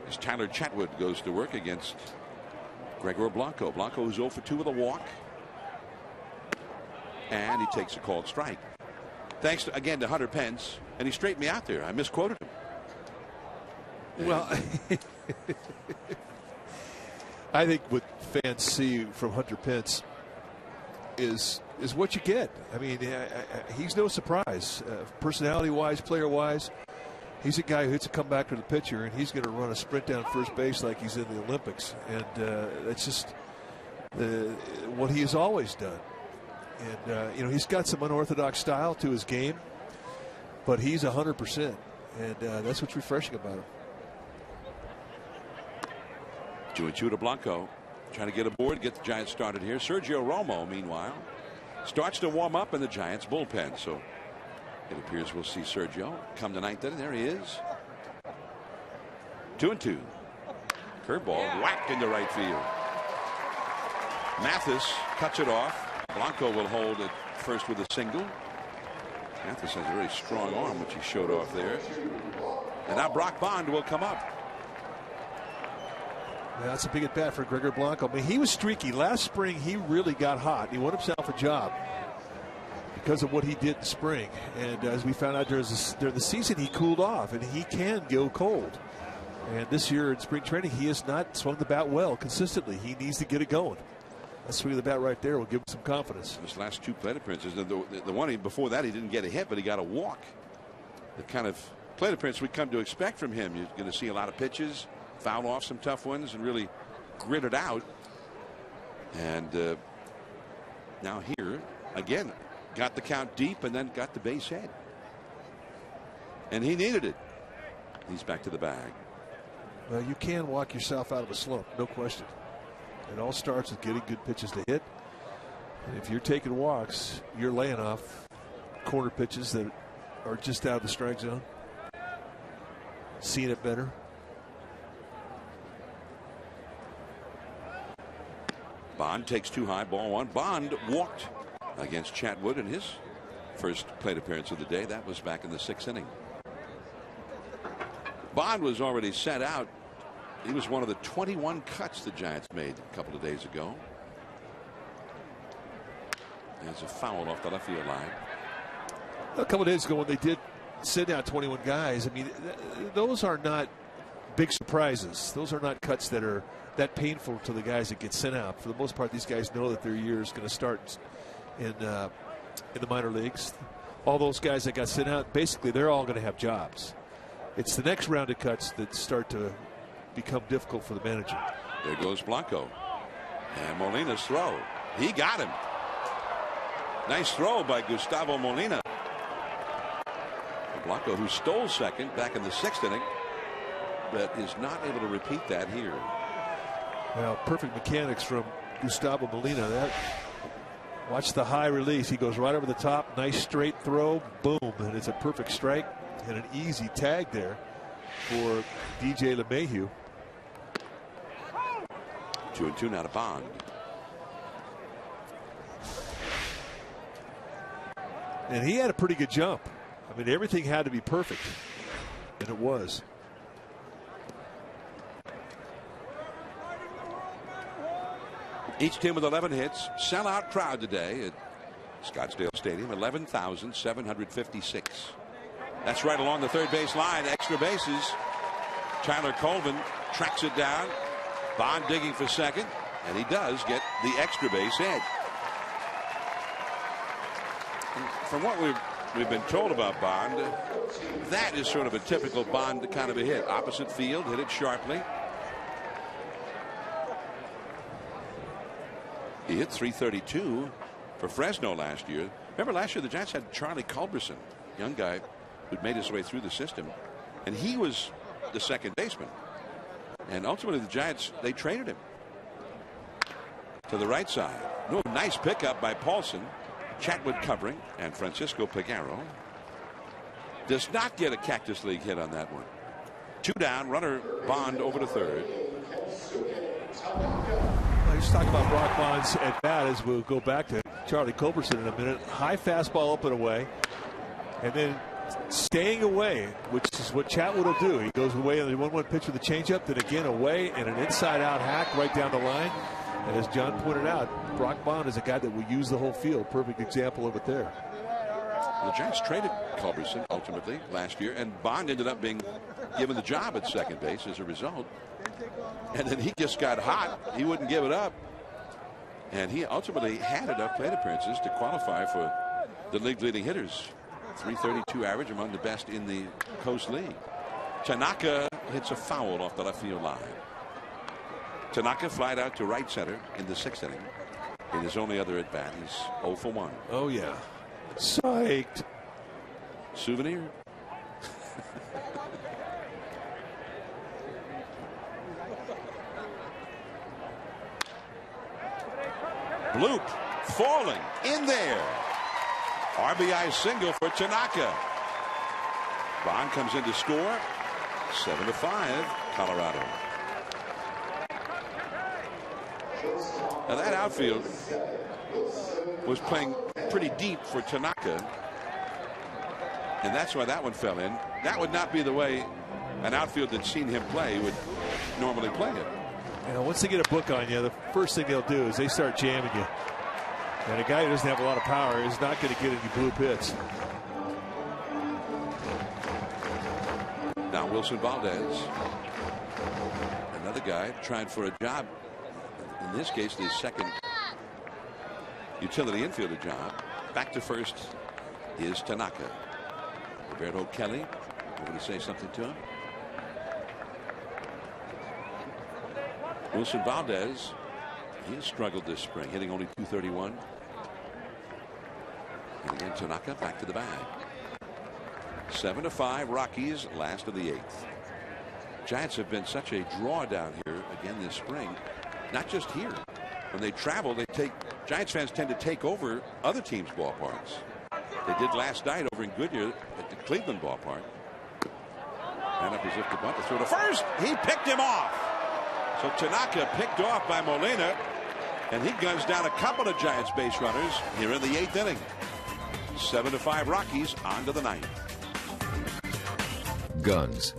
as Tyler Chatwood goes to work against Gregor Blanco. Blanco is 0 for 2 with a walk, and he takes a called strike. Thanks again to Hunter Pence, and he straightened me out there. I misquoted him. Well, I think what fans see from Hunter Pence is what you get. I mean, he's no surprise. Personality-wise, player-wise, he's a guy who hits a comeback to the pitcher, and he's going to run a sprint down first base like he's in the Olympics. And that's just what he has always done. And, you know, he's got some unorthodox style to his game, but he's 100%. And that's what's refreshing about him. 2-2 to Blanco. Trying to get aboard, get the Giants started here. Sergio Romo, meanwhile, starts to warm up in the Giants bullpen. So it appears we'll see Sergio come the 9th inning. There he is. 2-2. Curveball whacked into right field. Mathis cuts it off. Blanco will hold at first with a single. Mathis has a very strong arm, which he showed off there. And now Brock Bond will come up. Yeah, that's a big at bat for Gregor Blanco. I mean, he was streaky. Last spring, he really got hot. He won himself a job because of what he did in spring. And as we found out during the season, he cooled off, and he can go cold. And this year in spring training, he has not swung the bat well consistently. He needs to get it going. That swing of the bat right there will give him some confidence. His last 2 plate appearances, the one before that, he didn't get a hit, but he got a walk. The kind of plate appearance we come to expect from him. You're going to see a lot of pitches, foul off some tough ones, and really grit it out. And now here again, got the count deep and then got the base hit, and he needed it. He's back to the bag. Well, you can walk yourself out of a slump, no question. It all starts with getting good pitches to hit. And if you're taking walks, you're laying off corner pitches that are just out of the strike zone, seeing it better. Bond takes 2 high, ball 1. Bond walked against Chatwood in his first plate appearance of the day. That was back in the 6th inning. Bond was already sent out. He was one of the 21 cuts the Giants made a couple of days ago. There's a foul off the left field line. A couple of days ago when they did send out 21 guys, I mean, those are not big surprises. Those are not cuts that are that painful to the guys that get sent out. For the most part, these guys know that their year is going to start in the minor leagues. All those guys that got sent out, basically, they're all going to have jobs. It's the next round of cuts that start to become difficult for the manager. There goes Blanco. And Molina's throw. He got him. Nice throw by Gustavo Molina. Blanco, who stole second back in the 6th inning, but is not able to repeat that here. Well, perfect mechanics from Gustavo Molina. Watch the high release. He goes right over the top. Nice straight throw. Boom. And it's a perfect strike and an easy tag there for DJ LeMahieu. 2-2 now to Bond. And he had a pretty good jump. I mean, everything had to be perfect. And it was. Each team with 11 hits. Sellout crowd today at Scottsdale Stadium. 11,756. That's right along the third base line. Extra bases. Tyler Colvin tracks it down. Bond digging for second. And he does get the extra base hit. And from what we've been told about Bond, that is sort of a typical Bond kind of a hit. Opposite field, hit it sharply. He hit .332 for Fresno last year. Remember last year the Giants had Charlie Culberson, young guy who'd made his way through the system, and he was the second baseman. And ultimately the Giants, they traded him to the right side. No, nice pickup by Paulson. Chatwood covering, and Francisco Pagaro does not get a Cactus League hit on that one. 2 down, runner Bond over to third. Let's talk about Brock Bond's at bat as we'll go back to Charlie Culberson in a minute. High fastball up and away, and then staying away, which is what Chatwood will do. He goes away on the 1-1 pitch with a changeup, then again away, and an inside-out hack right down the line. And as John pointed out, Brock Bond is a guy that will use the whole field. Perfect example of it there. The Giants traded Culberson ultimately last year, and Bond ended up being given the job at second base as a result. And then he just got hot. He wouldn't give it up. And he ultimately had enough plate appearances to qualify for the league leading hitters. .332 average, among the best in the Coast League. Tanaka hits a foul off the left field line. Tanaka flied out to right center in the 6th inning. In his only other at bat, he's 0 for 1. Oh yeah, psyched. Souvenir. Bloop falling in there. RBI single for Tanaka. Bond comes in to score. 7-5, Colorado. Now that outfield was playing pretty deep for Tanaka, and that's why that one fell in. That would not be the way an outfield that's seen him play would normally play it. You know, once they get a book on you, the first thing they'll do is they start jamming you. And a guy who doesn't have a lot of power is not going to get any blue pits. Now Wilson Valdez, another guy trying for a job. In this case, the second utility infielder job. Back to first is Tanaka. Roberto Kelly over to say something to him. Wilson Valdez, he has struggled this spring, hitting only .231. And again, Tanaka back to the bag. 7-5, Rockies, last of the 8th. Giants have been such a draw down here again this spring. Not just here. When they travel, Giants fans tend to take over other teams' ballparks. They did last night over in Goodyear at the Cleveland ballpark. Ran up as if to bunt to throw to first. He picked him off. So Tanaka picked off by Molina, and he guns down a couple of Giants base runners here in the 8th inning. 7-5 Rockies, on to the 9th. Guns.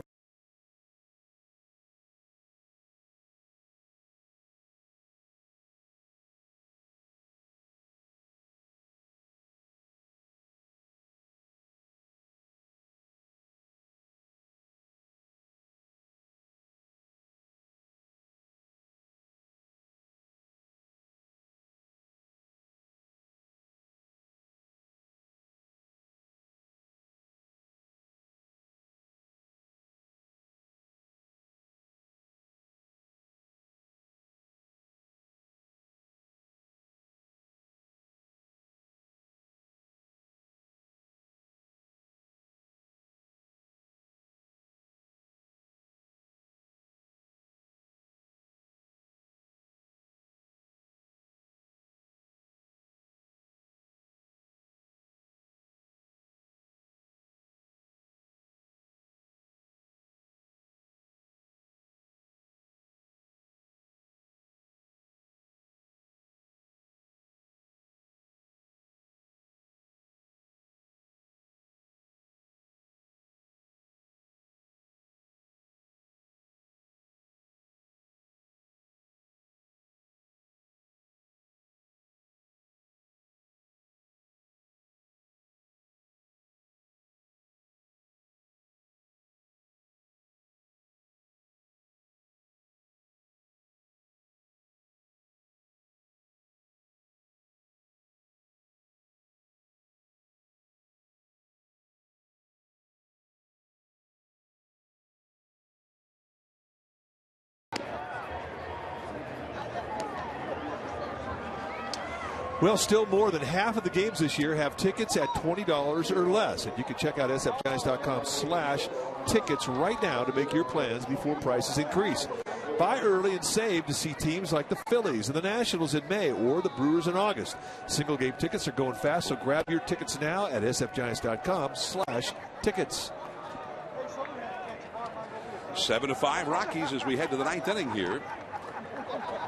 Well, still more than half of the games this year have tickets at $20 or less. And you can check out sfgiants.com/tickets right now to make your plans before prices increase. Buy early and save to see teams like the Phillies and the Nationals in May or the Brewers in August. Single game tickets are going fast, so grab your tickets now at sfgiants.com/tickets. 7-5 Rockies as we head to the ninth inning here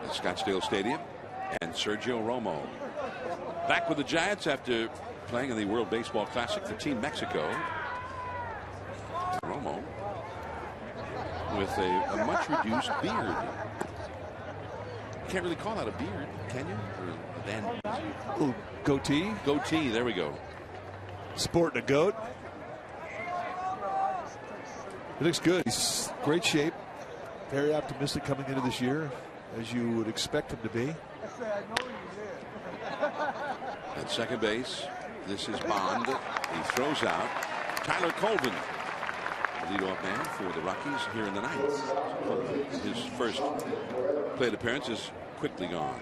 at Scottsdale Stadium. And Sergio Romo back with the Giants after playing in the World Baseball Classic for Team Mexico. Romo with a much reduced beard. Can't really call that a beard, can you? Or a ooh, goatee? Goatee, there we go. Sporting a goat. He looks good. He's in great shape. Very optimistic coming into this year, as you would expect him to be. At second base, this is Bond. He throws out. Tyler Colvin, the leadoff man for the Rockies here in the ninth. His first plate appearance is quickly gone.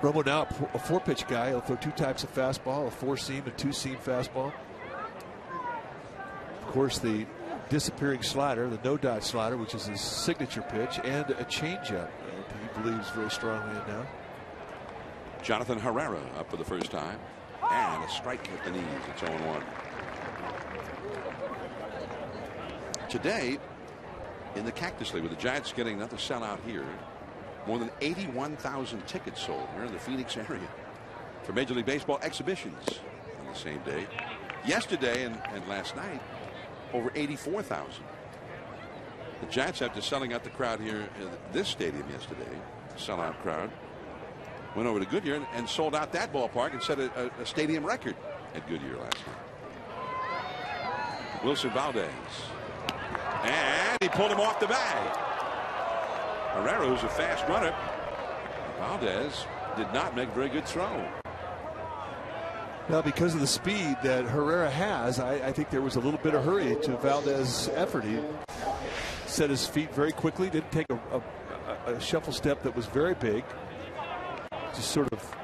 Romo now a 4-pitch guy. He'll throw 2 types of fastball, a 4-seam and 2-seam fastball. Of course, the disappearing slider, the no-dot slider, which is his signature pitch, and a changeup. He believes very strongly in now. Jonathan Herrera up for the first time, and a strike at the knees. It's 0-1. Today, in the Cactus League, with the Giants getting another sellout here, more than 81,000 tickets sold here in the Phoenix area for Major League Baseball exhibitions on the same day. Yesterday and last night, over 84,000. The Giants, after selling out the crowd here in this stadium yesterday, sellout crowd, went over to Goodyear and sold out that ballpark and set a stadium record at Goodyear last night. Wilson Valdez. And he pulled him off the bag. Herrera, who's a fast runner. Valdez did not make a very good throw. Now, because of the speed that Herrera has, I think there was a little bit of hurry to Valdez's effort. He set his feet very quickly, didn't take a shuffle step that was very big. Just sort of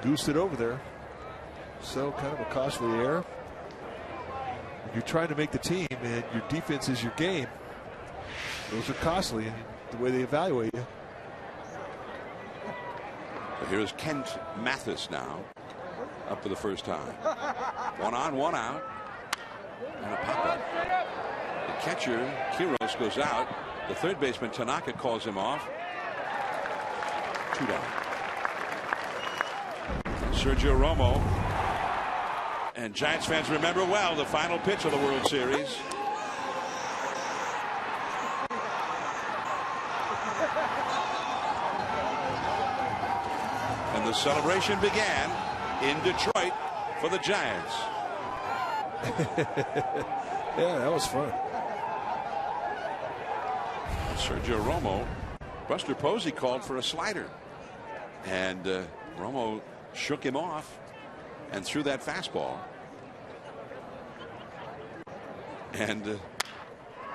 goosed it over there. So kind of a costly error. When you're trying to make the team and your defense is your game, those are costly in the way they evaluate you. So here's Kent Mathis now, up for the first time. 1 on, 1 out, and a pop-up. The catcher, Quiros, goes out. The third baseman, Tanaka, calls him off. 2 down. Sergio Romo. And Giants fans remember well the final pitch of the World Series. And the celebration began in Detroit for the Giants. Yeah, that was fun. Sergio Romo, Buster Posey called for a slider. And Romo shook him off and threw that fastball. And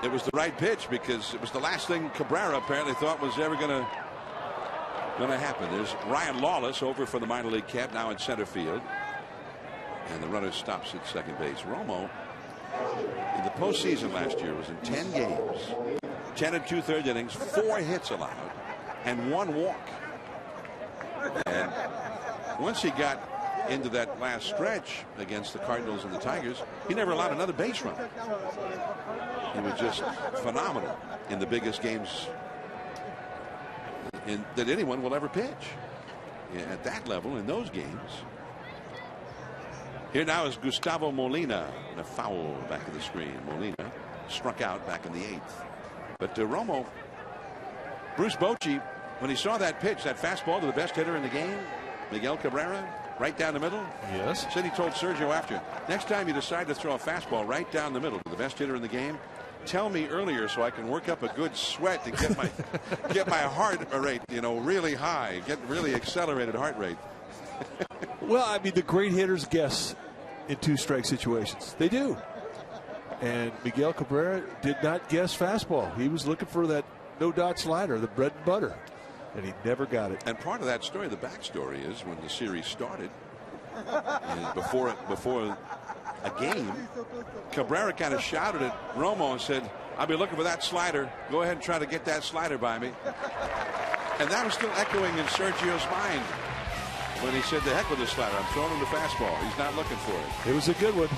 it was the right pitch because it was the last thing Cabrera apparently thought was ever going to happen. There's Ryan Lawless over for the minor league camp now in center field. And the runner stops at second base. Romo, in the postseason last year, was in 10 games, 10 2/3 innings, 4 hits allowed, and 1 walk. And once he got into that last stretch against the Cardinals and the Tigers, he never allowed another base run. He was just phenomenal in the biggest games that anyone will ever pitch. At that level, in those games. Here now is Gustavo Molina, and a foul back of the screen. Molina struck out back in the 8th. But Romo, Bruce Bochy, when he saw that pitch, that fastball to the best hitter in the game, Miguel Cabrera, right down the middle. Yes. Said he told Sergio after, next time you decide to throw a fastball right down the middle to the best hitter in the game, tell me earlier so I can work up a good sweat and get my heart rate, really high, get really accelerated heart rate. Well, I mean, the great hitters guess in 2-strike situations. They do. And Miguel Cabrera did not guess fastball. He was looking for that no-dot slider, the bread and butter. and he never got it. And part of that story, the backstory, is when the series started, before a game, Cabrera kind of shouted at Romo and said, "I'll be looking for that slider. Go ahead and try to get that slider by me." And that was still echoing in Sergio's mind when he said, "The heck with the slider. I'm throwing him the fastball. He's not looking for it." It was a good one.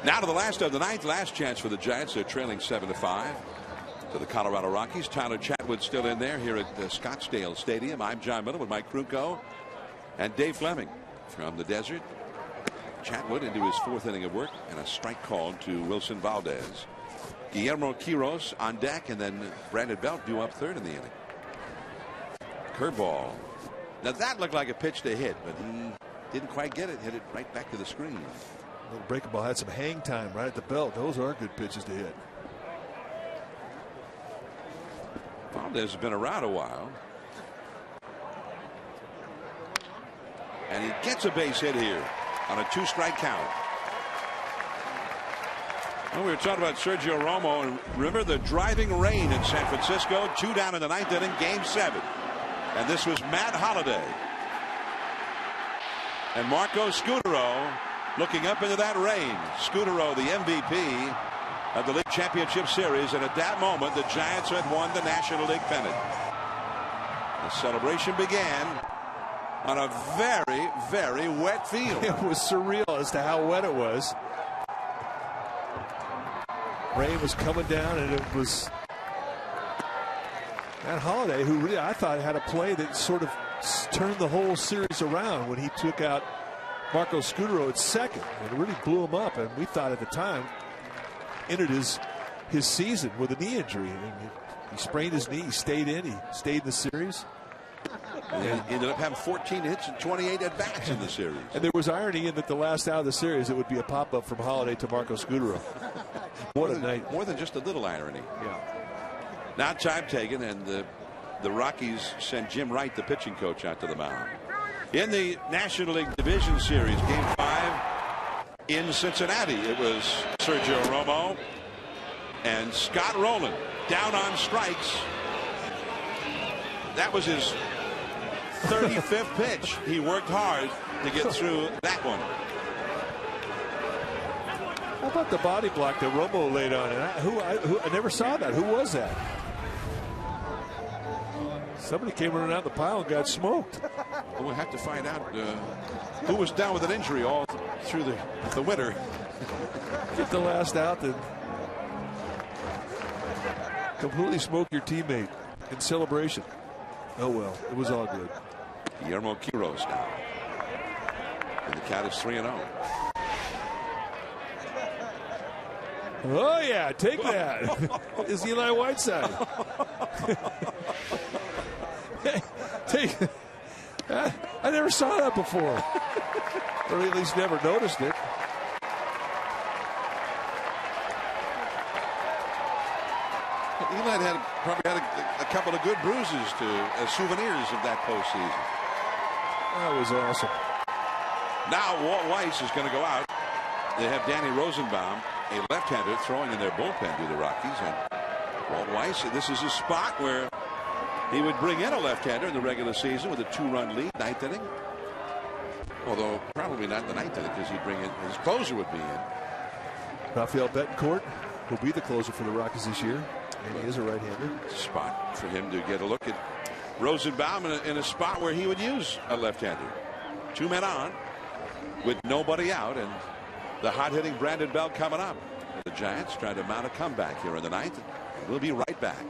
Now to the last of the ninth, last chance for the Giants. They're trailing 7-5 to the Colorado Rockies. Tyler Chatwood still in there here at Scottsdale Stadium. I'm John Miller with Mike Krukow and Dave Fleming from the desert. Chatwood into his fourth inning of work and a strike called to Wilson Valdez. Guillermo Quiros on deck, and then Brandon Belt due up third in the inning. Curveball. Now that looked like a pitch to hit, but he didn't quite get it. Hit it right back to the screen. Little breaking ball had some hang time right at the belt. Those are good pitches to hit. Valdez has been around a while. And he gets a base hit here on a 2-strike count. Well, we were talking about Sergio Romo, and remember the driving rain in San Francisco. 2 down in the ninth inning, game 7. And this was Matt Holliday. And Marco Scutaro looking up into that rain. Scutaro, the MVP of the League Championship Series, and at that moment the Giants had won the National League pennant. The celebration began on a very, very wet field. It was surreal as to how wet it was. Rain was coming down, and it was Matt Holliday, who really I thought had a play that sort of turned the whole series around when he took out Marco Scutaro at second, and it really blew him up. And we thought at the time ended his season with a knee injury. He sprained his knee. He stayed in. He stayed in the series. And he ended up having 14 hits and 28 at bats in the series. And there was irony in that the last out of the series, it would be a pop up from Holliday to Marco Scutaro. What a night! More than just a little irony. Yeah. Now time taken, and the Rockies send Jim Wright, the pitching coach, out to the mound. In the National League Division Series, Game 5 in Cincinnati, it was Sergio Romo and Scott Rowland down on strikes. That was his 35th pitch. He worked hard to get through that one. How about the body block that Romo laid on? And I never saw that. Who was that? Somebody came running out the pile and got smoked. Well, we'll have to find out who was down with an injury all through the winter. Get the last out, then completely smoke your teammate in celebration. Oh well, it was all good. Guillermo Quiros now. And the count is 3-0. Oh, yeah, take that. Is Eli Whiteside. I never saw that before. Or at least never noticed it. Eli probably had a couple of good bruises as souvenirs of that postseason. That was awesome. Now Walt Weiss is going to go out. They have Danny Rosenbaum, a left-hander, throwing in their bullpen to the Rockies. And Walt Weiss, this is a spot where he would bring in a left-hander in the regular season with a 2-run lead, ninth inning. Although probably not in the ninth inning because he'd bring in his closer would be in. Rafael Betancourt will be the closer for the Rockies this year. And he is a right-hander. Spot for him to get a look at Rosenbaum in a spot where he would use a left-hander. 2 men on with nobody out, and the hot-hitting Brandon Belt coming up. The Giants trying to mount a comeback here in the ninth. We'll be right back.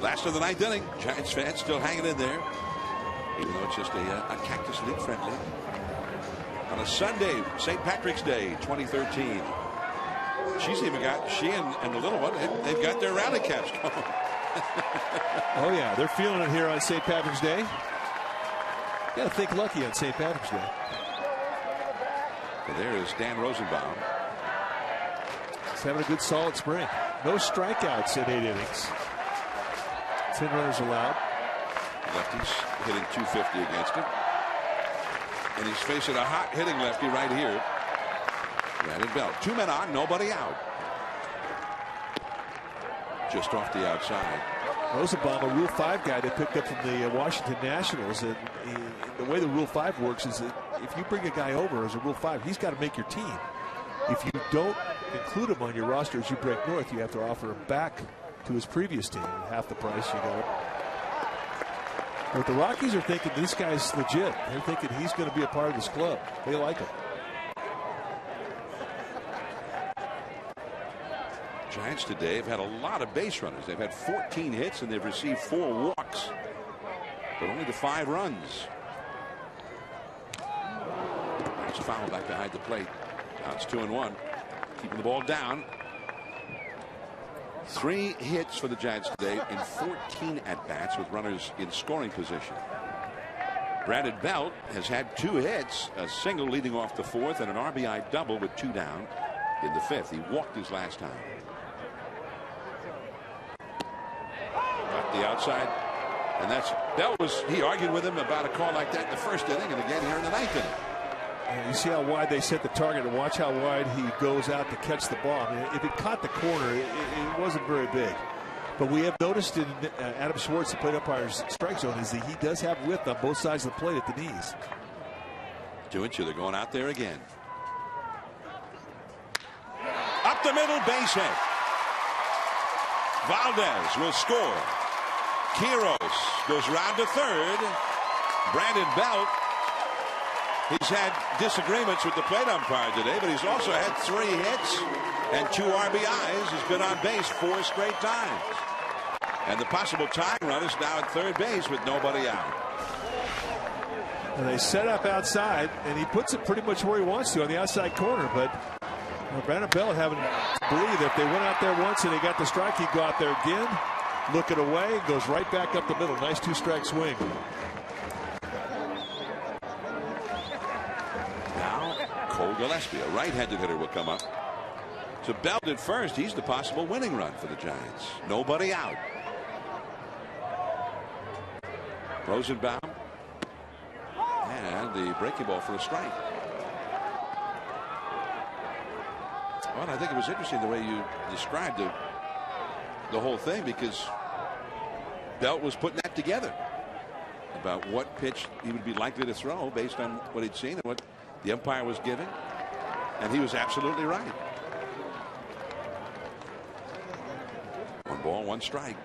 Last of the ninth inning. Giants fans still hanging in there, even though it's just a Cactus League friendly. On a Sunday, St. Patrick's Day, 2013. She and the little one, they've got their rally caps going. Oh, yeah, they're feeling it here on St. Patrick's Day. You got to think lucky on St. Patrick's Day. So there is Dan Rosenbaum. He's having a good solid spring. No strikeouts in 8 innings. 10 runners allowed. Lefty's hitting 250 against him. And he's facing a hot hitting lefty right here. Brandon Belt. 2 men on, nobody out. Just off the outside. Rosenbaum, a Rule 5 guy they picked up from the Washington Nationals. And the way the Rule 5 works is that if you bring a guy over as a Rule 5, he's got to make your team. If you don't include him on your roster as you break north, you have to offer him back to his previous team at half the price you got. But the Rockies are thinking this guy's legit. They're thinking he's going to be a part of this club. They like him. Giants today have had a lot of base runners. They've had 14 hits and they've received 4 walks, but only to 5 runs. Nice foul back behind the plate. Now it's 2-1. Keeping the ball down. 3 hits for the Giants today in 14 at-bats with runners in scoring position. Brandon Belt has had 2 hits, a single leading off the 4th and an RBI double with 2 down in the 5th. He walked his last time. Got the outside, and he argued with him about a call like that in the 1st inning and again here in the 9th inning. And you see how wide they set the target, and watch how wide he goes out to catch the ball. I mean, if it caught the corner, it wasn't very big. But we have noticed in Adam Schwartz, the plate umpire's strike zone, is that he does have width on both sides of the plate at the knees. 2-2, they're going out there again. Up the middle, base hit. Valdez will score. Quiros goes round to third. Brandon Belt He's had disagreements with the plate umpire today, but he's also had 3 hits and 2 RBIs. He's been on base 4 straight times. And the possible tying run is now at third base with nobody out. And they set up outside, and he puts it pretty much where he wants to on the outside corner. But Brandon Bell having to believe if they went out there once and they got the strike, he'd go out there again, look it away, goes right back up the middle. Nice 2-strike swing. Now Cole Gillespie, a right-handed hitter, will come up. So Bell did first. He's the possible winning run for the Giants. Nobody out. Rosenbaum. And the breaking ball for a strike. Well, I think it was interesting the way you described the whole thing, because Belt was putting that together about what pitch he would be likely to throw based on what he'd seen and what the umpire was giving. And he was absolutely right. 1 ball, 1 strike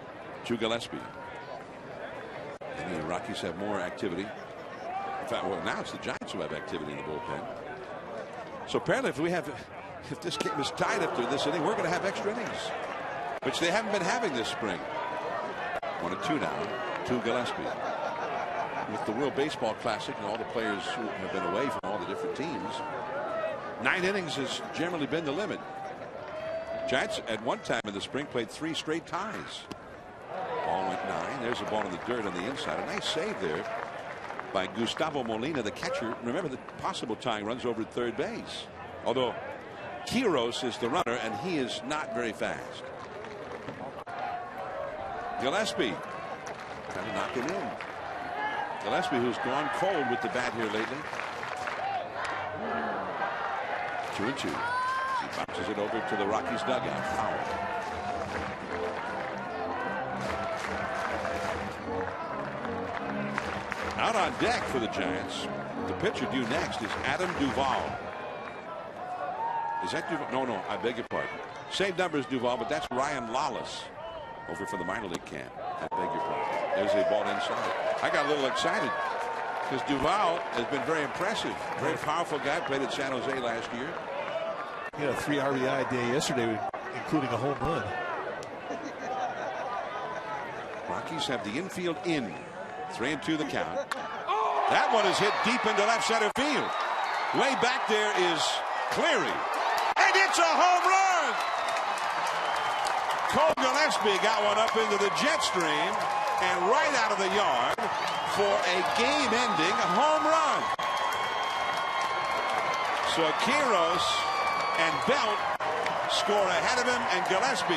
to Gillespie. And the Rockies have more activity. In fact, well, now it's the Giants who have activity in the bullpen. So apparently, if this game is tied up to this inning, we're going to have extra innings, which they haven't been having this spring. 1-2 now to Gillespie. With the World Baseball Classic and all the players who have been away from all the different teams, 9 innings has generally been the limit. Giants at one time in the spring played 3 straight ties. Ball went 9. There's a ball in the dirt on the inside. A nice save there by Gustavo Molina, the catcher. Remember, the possible tying runs over at third base. Although Quiros is the runner, and he is not very fast. Gillespie trying to knock him in. Gillespie, who's gone cold with the bat here lately. 2-2. He bounces it over to the Rockies dugout. Foul. Out on deck for the Giants. The pitcher due next is Adam Duvall. Is that Duvall? No, I beg your pardon. Same number as Duvall, but that's Ryan Lawless over for the minor league camp. I beg your pardon. There's a ball inside. I got a little excited because Duvall has been very impressive. Very powerful guy. Played at San Jose last year. He had a 3 RBI day yesterday, including a home run. Rockies have the infield in. 3-2 the count. That one is hit deep into left center field. Way back there is Cleary. And it's a home run! Cole Gillespie got one up into the jet stream and right out of the yard for a game-ending home run. So Quiros and Belt score ahead of him, and Gillespie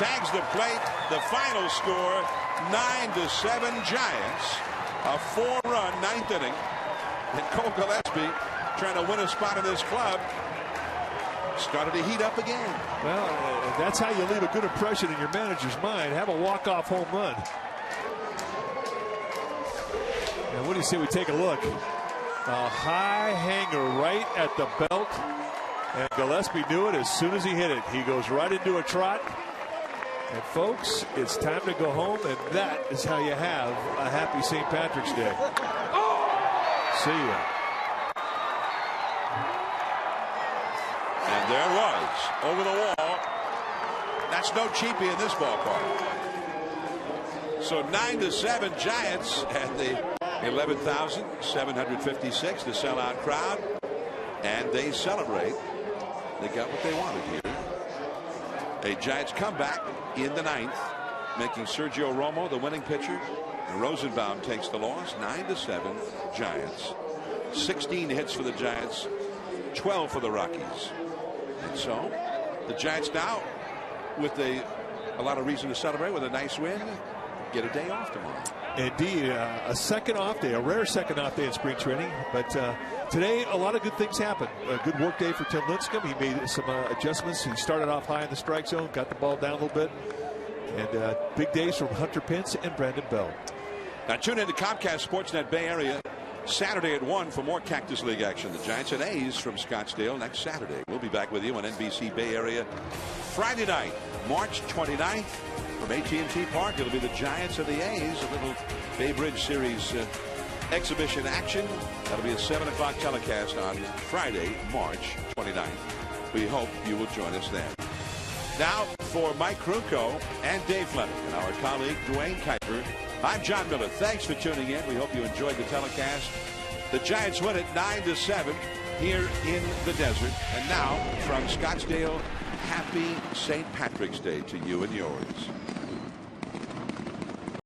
tags the plate. The final score, 9-7 Giants. A 4-run 9th inning. And Cole Gillespie, trying to win a spot in this club, started to heat up again. Well, that's how you leave a good impression in your manager's mind. Have a walk-off home run. And what do you say we take a look? A high hanger right at the belt. And Gillespie knew it as soon as he hit it. He goes right into a trot. And folks, it's time to go home, and that is how you have a happy St. Patrick's Day. See ya. And there was, over the wall. That's no cheapie in this ballpark. So 9-7 Giants at the 11,756, the sellout crowd. And they celebrate. They got what they wanted here. A Giants comeback in the 9th, making Sergio Romo the winning pitcher. And Rosenbaum takes the loss. 9-7 Giants. 16 hits for the Giants, 12 for the Rockies. And so the Giants now, with a lot of reason to celebrate with a nice win, get a day off tomorrow. Indeed, a second off day, a rare second off day in spring training. But today, a lot of good things happened. A good work day for Tim Lincecum. He made some adjustments. He started off high in the strike zone, got the ball down a little bit. And big days from Hunter Pence and Brandon Bell. Now tune in to Comcast Sportsnet Bay Area Saturday at 1 for more Cactus League action. The Giants and A's from Scottsdale next Saturday. We'll be back with you on NBC Bay Area Friday night, March 29th. From AT&T Park, it'll be the Giants and the A's, a little Bay Bridge Series exhibition action. That'll be a 7 o'clock telecast on Friday, March 29th. We hope you will join us then. Now, for Mike Krukow and Dave Fleming and our colleague Dwayne Kuiper, I'm John Miller. Thanks for tuning in. We hope you enjoyed the telecast. The Giants win it 9-7 here in the desert. And now, from Scottsdale, happy St. Patrick's Day to you and yours.